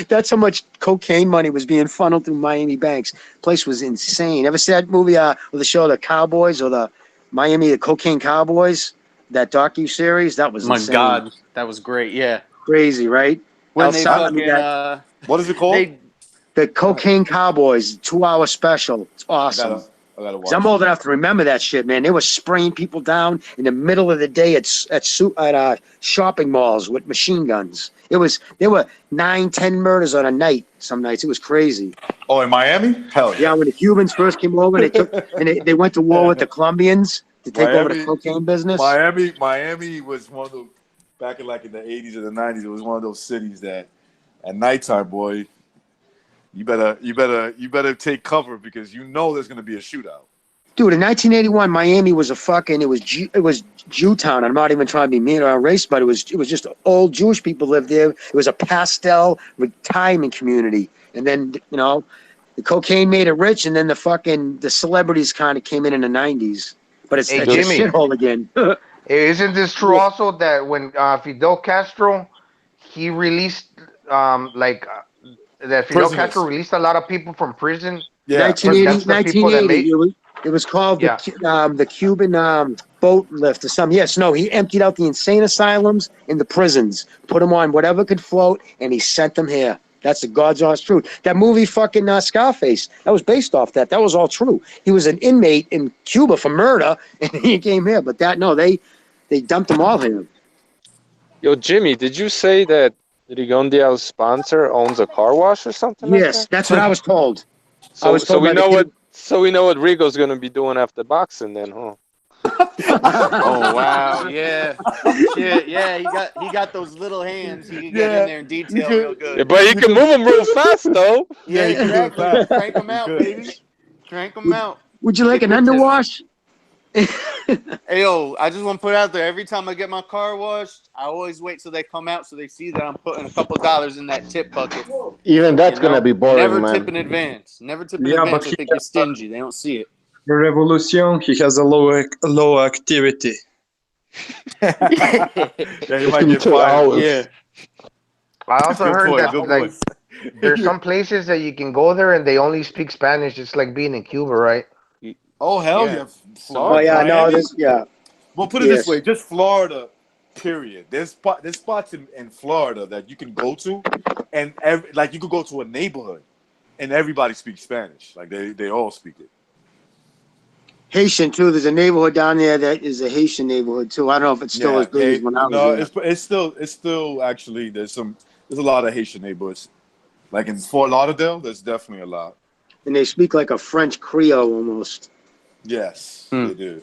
That's how much cocaine money was being funneled through Miami banks. Place was insane. Ever see that movie or the show The Cowboys or the Cocaine Cowboys? That docu-series? That was insane. My God, that was great. Yeah. Crazy, right? When they fucking, what is it called? The Cocaine Cowboys, 2-hour special. It's awesome. I gotta 'Cause I'm watch. old enough to remember that shit, man. They were spraying people down in the middle of the day at shopping malls with machine guns. There were 9, 10 murders on a night. Some nights it was crazy. Oh, in Miami? Hell Yeah, yeah. when the Cubans first came over, they went to war with the Colombians to take over the cocaine business. Miami was one of the back in the 80s and the 90s. It was one of those cities that at nighttime, boy, you better take cover because you know there's gonna be a shootout. Dude, in 1981, Miami was it was Jew town. I'm not even trying to be mean or race, but it was just old Jewish people lived there. It was a pastel retirement community, and then the cocaine made it rich, and then the celebrities kind of came in the 90s. But it's a Jimmy. shithole again. Isn't this true also that when Fidel Castro, he released that Fidel Prisoners. Castro released a lot of people from prison? Yeah, 1980. It was called the Cuban boat lift or something. Yes, no, he emptied out the insane asylums and the prisons, put them on whatever could float, and he sent them here. That's the God's honest truth. That movie, Scarface, that was based off that. That was all true. He was an inmate in Cuba for murder, and he came here. But they dumped them all here. Yo, Jimmy, did you say that Rigondeaux's sponsor owns a car wash or something? Yes, like that? that's what I was told. So we know what Rigo's gonna be doing after boxing, then, huh? Oh wow, yeah, shit, yeah. He got those little hands. He can get in there and detail real good. Yeah, but he can move them real fast, though. Yeah, exactly. Crank them out, baby. Crank them out. Would you like an underwash? Hey, yo, I just want to put out there, every time I get my car washed, I always wait till they come out so they see that I'm putting a couple dollars in that tip bucket. Even that's gonna be boring, Never man. tip in advance. Never tip in Yeah, advance. but I think you're stingy. They don't see it. The Revolution, he has a low activity. Yeah, he might get fired. Yeah. I also Good heard boy, that good like boy. there's some places that you can go there and they only speak Spanish. It's like being in Cuba, right? Oh hell Yeah. yeah! Oh Florida, yeah, no, Miami? Well, put it this Yes. way: just Florida. Period. There's spots in Florida that you can go to, and you could go to a neighborhood, and everybody speaks Spanish. Like they all speak it. Haitian too. There's a neighborhood down there that is a Haitian neighborhood too. I don't know if it's still as big as when I was there. It's still actually there's a lot of Haitian neighborhoods. Like in Fort Lauderdale, there's definitely a lot. And they speak like a French Creole almost. Yes, Hmm. they do.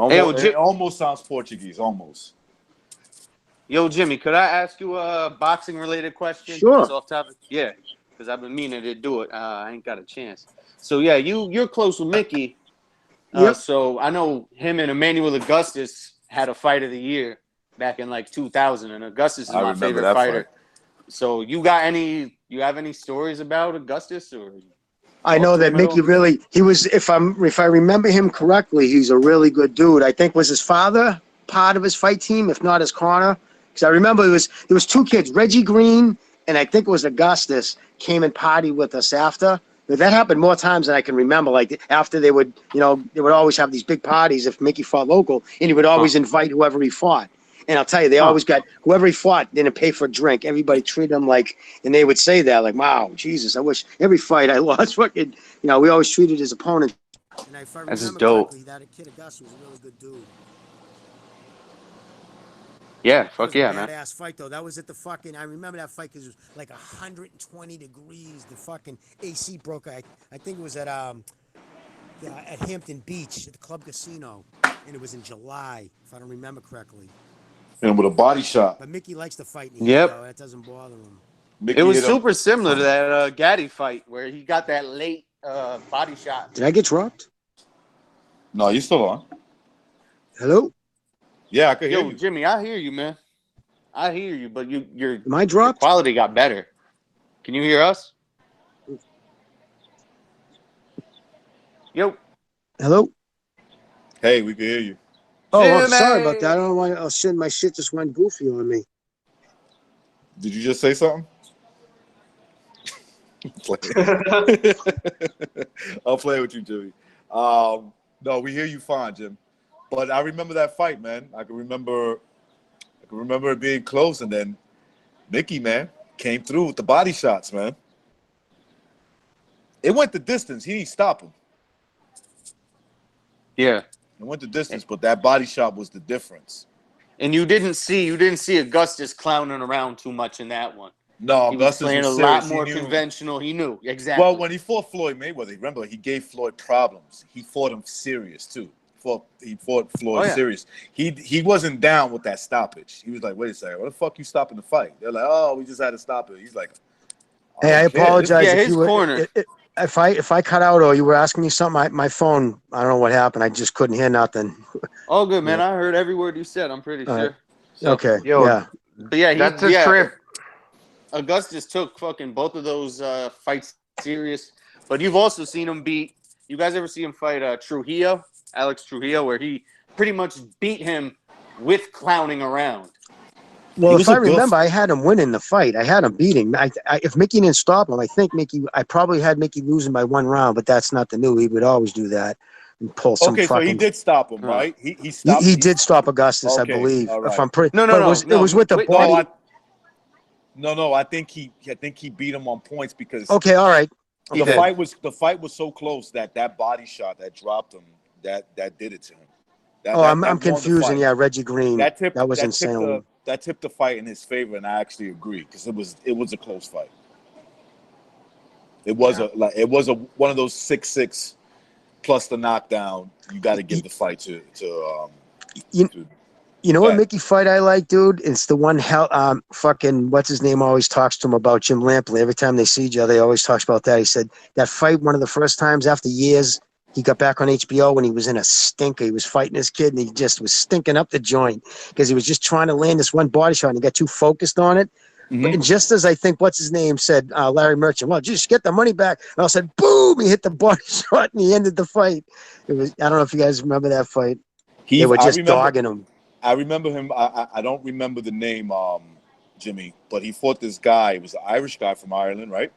It almost sounds Portuguese, almost. Yo, Jimmy, could I ask you a boxing-related question? Sure. It's off topic. Yeah, because I've been meaning to do it. I ain't got a chance. So yeah, you're close with Mickey. Yep. So I know him and Emmanuel Augustus had a fight of the year back in like 2000, and Augustus is I my remember favorite that fighter. fight. So you have any stories about Augustus or? I know that Mickey really, he was, if I remember him correctly, he's a really good dude. I think was his father part of his fight team, if not his corner. Because I remember there was two kids, Reggie Green, and I think it was Augustus, came and partied with us after. But that happened more times than I can remember. Like after they would always have these big parties if Mickey fought local, and he would always invite whoever he fought. And I'll tell you, they always got whoever he fought didn't pay for a drink. Everybody treated him like, and they would say that like, "Wow, Jesus, I wish every fight I lost, fucking, we always treated his opponent." And if I That's just dope. that kid Augustus was a really good dude. Yeah, fuck yeah, man. Badass fight though. That was at the fucking. I remember that fight because it was like 120 degrees. The fucking AC broke. I think it was at Hampton Beach at the Club Casino, and it was in July, if I don't remember correctly. And with a body shot. But Mickey likes to fight in the Yep. heat, though. That doesn't bother him. Mickey It was hit him. super similar to that Gaddy fight where he got that late body shot. Did I get dropped? No, you still on? Hello? Yeah, I could hear Yo, you. Jimmy, I hear you, man. I hear you, but your Am I dropped? quality got better. Can you hear us? Yo. Hello? Hey, we can hear you. Oh, Jimmy! sorry about that. I don't know why. My shit just went goofy on me. Did you just say something? I'll play with you, Jimmy. No, we hear you fine, Jim. But I remember that fight, man. I can remember it being close, and then Mickey, man, came through with the body shots, man. It went the distance. He didn't stop him. Yeah. It went the distance, but that body shot was the difference. And you didn't see Augustus clowning around too much in that one. No, He Augustus was playing was a lot serious. more He knew. conventional. He knew exactly. Well, when he fought Floyd Mayweather, remember he gave Floyd problems. He fought him serious too. He fought Floyd serious. He wasn't down with that stoppage. He was like, "Wait a second, what the fuck you stopping the fight?" They're like, "Oh, we just had to stop it." He's like, Hey, I apologize Yeah, if his you were, corner. if I cut out or you were asking me something. My phone, I don't know what happened. I just couldn't hear nothing. All good, man. Yeah. I heard every word you said. I'm pretty All right. sure. So, Okay. Yo, Yeah. but yeah, that's a trip. Augustus took fucking both of those fights serious. But you've also seen him beat. You guys ever see him fight Trujillo, Alex Trujillo, where he pretty much beat him with clowning around? Well, if I remember, I had him winning the fight. I had him beating. If Mickey didn't stop him, I probably had Mickey losing by 1 round, but that's not the new. He would always do that and pull some okay, fucking. so he did stop him, right? He stopped. He did stop Augustus, I believe. All right. If I'm pretty. No. It was with the body. No, I think he beat him on points because. Okay, all right. The fight was so close that body shot that dropped him that did it to him. I'm confusing. Yeah, Reggie Green. That was insane. That tipped the fight in his favor, and I actually agree because it was a close fight. It was one of those 6-6 plus the knockdown. You got to give the fight to. You know what Mickey fight I like, dude? It's the one fucking what's his name always talks to him about, Jim Lampley. Every time they see each other, he always talks about that. He said that fight, one of the first times after years, he got back on HBO when he was in a stinker. He was fighting his kid, and he just was stinking up the joint because he was just trying to land this one body shot, and he got too focused on it. Mm-hmm. But just as I think, what's his name said, Larry Merchant, well, just get the money back. And I said, boom, he hit the body shot, and he ended the fight. It was, I don't know if you guys remember that fight. They were just dogging him. I remember him. I don't remember the name, Jimmy, but he fought this guy. He was an Irish guy from Ireland, right?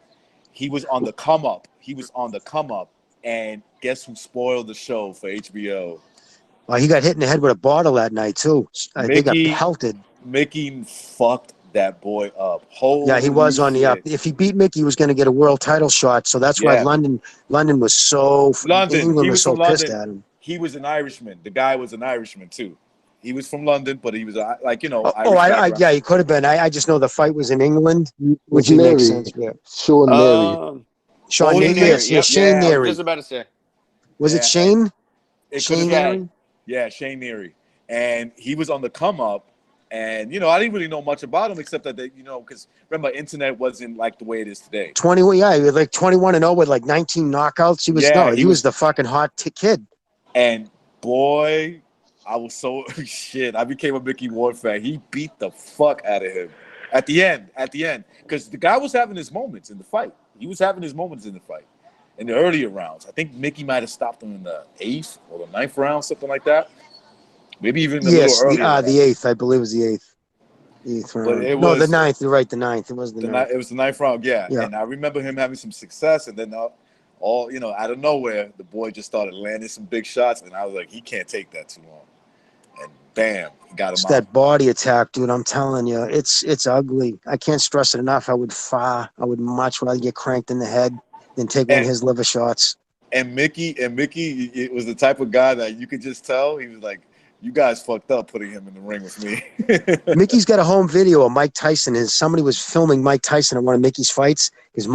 He was on the come up. And guess who spoiled the show for HBO? Well, he got hit in the head with a bottle that night, too. They got pelted. Mickey fucked that boy up. Yeah, he was on the up. If he beat Mickey, he was going to get a world title shot. So that's why London was so... England was so pissed at him. He was an Irishman. The guy was an Irishman, too. He was from London, but he was Irish yeah, he could have been. I just know the fight was in England, which makes sense. Yeah. Sean Neary. Sean Neary, yes, Shane Neary. I was just about to say. Was it Shane? Shane Neary? Yeah, Shane Neary. And he was on the come up, and I didn't really know much about him except that because remember, internet wasn't like the way it is today. 21, yeah, he was like 21-0 with like 19 knockouts. He was the fucking hot kid. And boy, I was so shit. I became a Mickey Ward fan. He beat the fuck out of him at the end, because the guy was having his moments in the fight. He was having his moments in the fight in the earlier rounds. I think Mickey might have stopped him in the 8th or the 9th round, something like that. Maybe even a little earlier. The 8th, I believe, was the 8th. The 8th round. The 9th. You're right, the 9th. It was the 9th. It was the 9th round, yeah. And I remember him having some success, and then all out of nowhere, the boy just started landing some big shots, and I was like, he can't take that too long. And bam, he got him out. That body attack, dude. I'm telling you, it's ugly. I can't stress it enough. I would much rather get cranked in the head than take one of his liver shots. And Mickey, it was the type of guy that you could just tell he was like, you guys fucked up putting him in the ring with me. Mickey's got a home video of Mike Tyson. Somebody was filming Mike Tyson at one of Mickey's fights because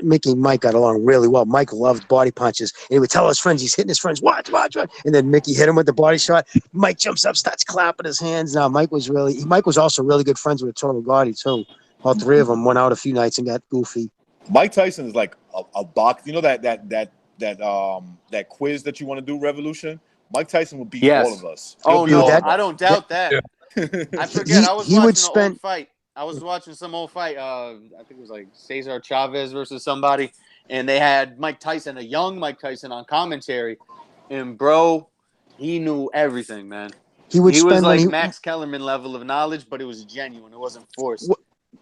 Mickey and Mike got along really well. Mike loved body punches. And he would tell his friends, he's hitting his friends, watch. And then Mickey hit him with the body shot. Mike jumps up, starts clapping his hands. Now, Mike was also really good friends with Toro Gotti, too. All three of them went out a few nights and got goofy. Mike Tyson is like a box. You know that quiz that you want to do, Revolution? Mike Tyson will beat all of us. I don't doubt that. I forget. I was watching an old fight. I was watching some old fight. I think it was like Cesar Chavez versus somebody, and they had Mike Tyson, a young Mike Tyson, on commentary. And bro, he knew everything, man. He was like Max Kellerman level of knowledge, but it was genuine. It wasn't forced.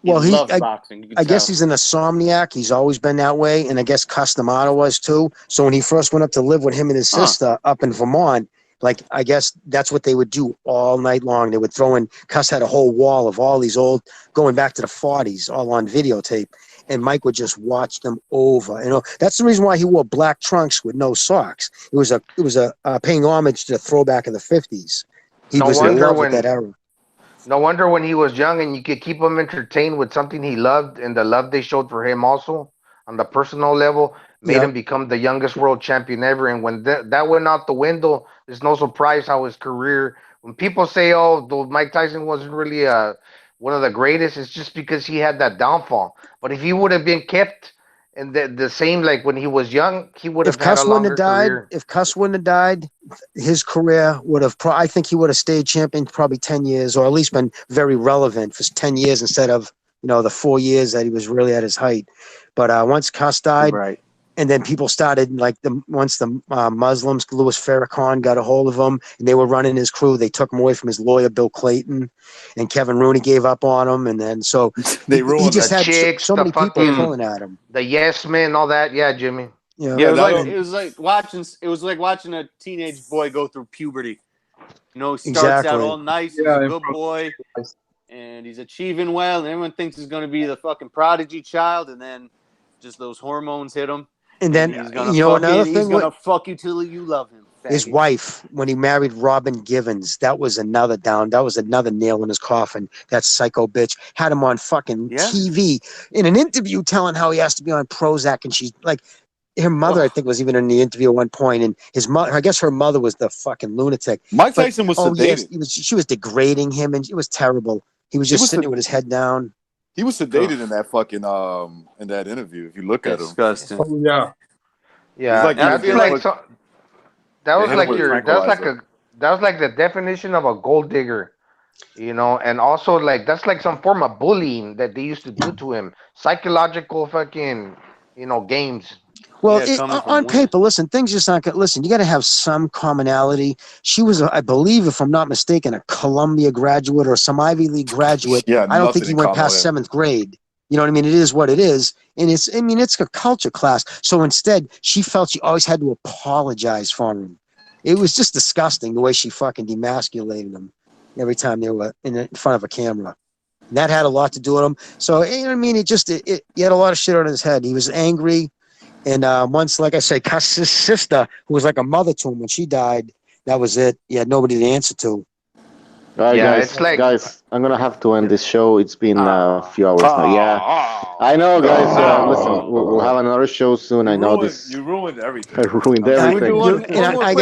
He loves boxing. I guess he's an insomniac. He's always been that way, and I guess Customado was too. So when he first went up to live with him and his sister up in Vermont, like I guess that's what they would do all night long. They would throw in. Cuss had a whole wall of all these old, going back to the 40s, all on videotape. and Mike would just watch them over. You know, that's the reason why he wore black trunks with no socks. It was a paying homage to the throwback of the 50s. He was in love with that era. No wonder when he was young and you could keep him entertained with something he loved, and the love they showed for him also on the personal level made him become the youngest world champion ever. And when that went out the window, there's no surprise how his career. When people say, "Oh, Mike Tyson wasn't really one of the greatest," it's just because he had that downfall. But if he would have been kept and the same like when he was young, he would have had a longer career. If Cuss wouldn't have died, his career would have. I think he would have stayed champion probably 10 years, or at least been very relevant for 10 years instead of the 4 years that he was really at his height. But once Cuss died, and then people started once the Muslims, Louis Farrakhan got a hold of him, and they were running his crew. They took him away from his lawyer, Bill Clayton, and Kevin Rooney gave up on him. And then so he just had so many people pulling at him. The yes men, all that. Yeah, Jimmy. Yeah, it was like watching a teenage boy go through puberty. He starts out all nice, he's a good boy, and he's achieving well, and everyone thinks he's going to be the fucking prodigy child, and then just those hormones hit him. And then he's gonna he's gonna fuck you till you love him. His wife, when he married Robin Givens, that was another nail in his coffin. That psycho bitch had him on fucking TV in an interview telling how he has to be on Prozac, and she's like, her mother, I think, was even in the interview at one point, and his mother, I guess her mother was the fucking lunatic. Mike Tyson was sedated. Yes, she was degrading him, and it was terrible. He was just sitting there with his head down. He was sedated in that fucking in that interview. If you look at him, disgusting. Oh, yeah. Yeah, that was like the definition of a gold digger, and also like that's like some form of bullying that they used to do to him, psychological fucking games. Well, on paper, listen, things just aren't good. Listen, you got to have some commonality. She was, I believe, if I'm not mistaken, a Columbia graduate or some Ivy League graduate. Yeah, I don't think he went past 7th grade. You know what I mean? It is what it is. And it's a culture class. So instead, she felt she always had to apologize for him. It was just disgusting the way she fucking demasculated him every time they were in front of a camera. And that had a lot to do with him. So, you know what I mean? He had a lot of shit on his head. He was angry. And once, like I say, Cuss's sister, who was like a mother to him when she died, that was it. He had nobody to answer to. All right, guys, I'm gonna have to end this show. It's been a few hours now. Yeah, I know, guys. Listen, we'll have another show soon. I know this. You ruined everything. I ruined everything. I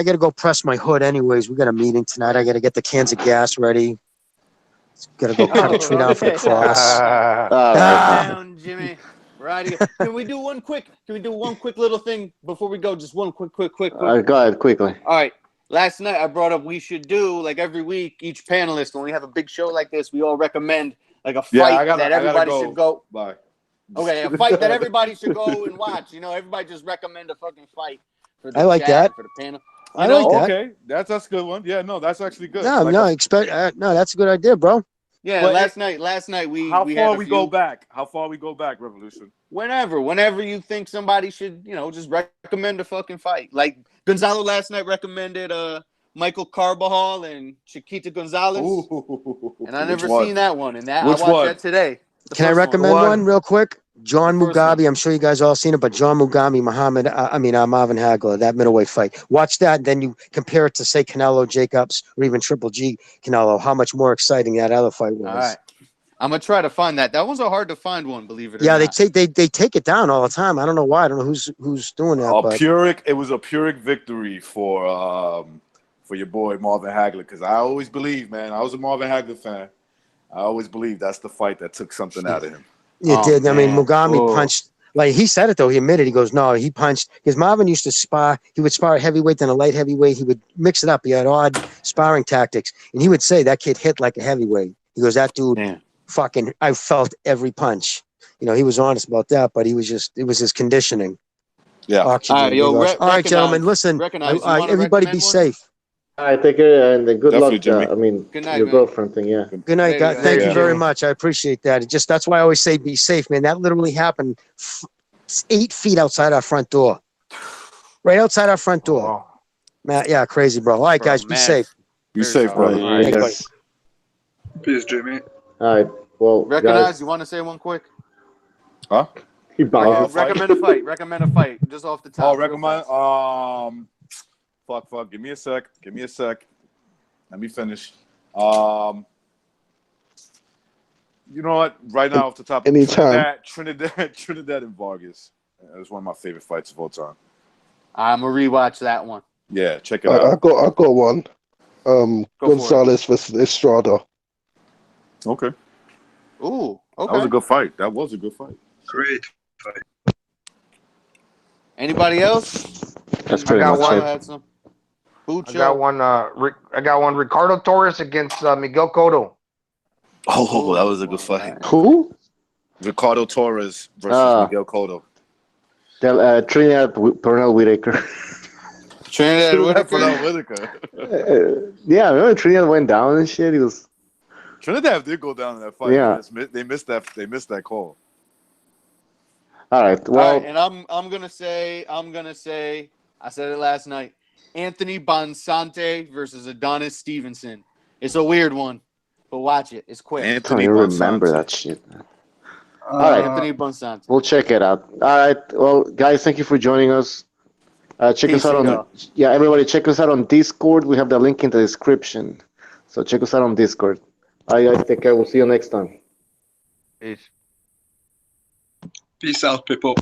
gotta go press my hood. Anyways, we got a meeting tonight. I gotta get the cans of gas ready. Gotta go cut a tree down for the cross. Down, Jimmy. Right. Can we do one quick little thing before we go? Just one quick. Go ahead, quickly. All right. Last night I brought up we should do, like every week, each panelist, when we have a big show like this, we all recommend like a fight that everybody should go. Bye. Okay, a fight that everybody should go and watch. Everybody just recommend a fucking fight for the I like that. for the panel. I like that. Okay, that's a good one. Yeah, no, that's actually good. No, that's a good idea, bro. Yeah, But last night we How we far had a we few- go back? How far we go back, Revolution? Whenever you think somebody should, just recommend a fucking fight. Like Gonzalo last night recommended Michael Carbajal and Chiquita Gonzalez. Ooh. And I never Which one? seen that one. And I Which watched one? that today. Can I recommend one real quick? John Mugabe. I'm sure you guys all seen it, but John Mugabe, Marvin Hagler, that middleweight fight. Watch that, and then you compare it to, say, Canelo Jacobs or even Triple G Canelo. How much more exciting that other fight was. All right. I'm gonna try to find that. That one's a hard to find one, believe it or Yeah, not. they take it down all the time. I don't know why. I don't know who's doing that. It was a Pyrrhic victory for your boy Marvin Hagler, because I always believe, man, I was a Marvin Hagler fan. I always believed that's the fight that took something out of him. It did. I mean, Mugabe Oh. punched. Like he said it though. He admitted. He goes, "No, he punched." Because Marvin used to spar. He would spar a heavyweight, then a light heavyweight. He would mix it up. He had odd sparring tactics, and he would say that kid hit like a heavyweight. He goes, "That dude, fucking, I felt every punch." He was honest about that, but it was his conditioning. Yeah. Oxygen. All right, yo, All right, gentlemen. Listen, everybody be safe. All right, take care, and good Definitely, luck. Jimmy. Good night, Your man. girlfriend thing, yeah. Good night, guys. Later, Thank you very Jimmy. much. I appreciate that. That's why I always say be safe, man. That literally happened 8 feet outside our front door. Right outside our front door. Man, yeah, crazy, bro. All right, guys, be safe. Be safe, brother. All right, Thanks, guys. Peace, Jimmy. All right, well, Recognize. guys, You want to say one quick? Huh? He biased. Recommend a fight. Recommend a fight. Just off the top. Oh, real recommend. fast. Fuck. Give me a sec. Let me finish. You know what? Right now, off the top, Anytime. Trinidad and Vargas. It's one of my favorite fights of all time. I'm gonna rewatch that one. Yeah, check it out. I got one. Gonzalez versus Estrada. Okay. Ooh, okay. That was a good fight. Great fight. Anybody else? That's pretty much it. I got one. Ricardo Torres against Miguel Cotto. Oh, that was a good fight. Who? Ricardo Torres versus Miguel Cotto. Trinidad Pernell Whitaker. Trinidad Whitaker. Yeah, remember Trinidad went down and shit. He was. Trinidad did go down in that fight. Yeah. They missed that call. All right. Well, and I'm gonna say I said it last night. Anthony Bonsante versus Adonis Stevenson. It's a weird one, but watch it. It's quick. I don't even remember that shit. All right. Anthony Bonsante. We'll check it out. All right. Well, guys, thank you for joining us. Check us out on everybody. Check us out on Discord. We have the link in the description. So check us out on Discord. All right, guys. Take care. We'll see you next time. Peace. Peace out, people.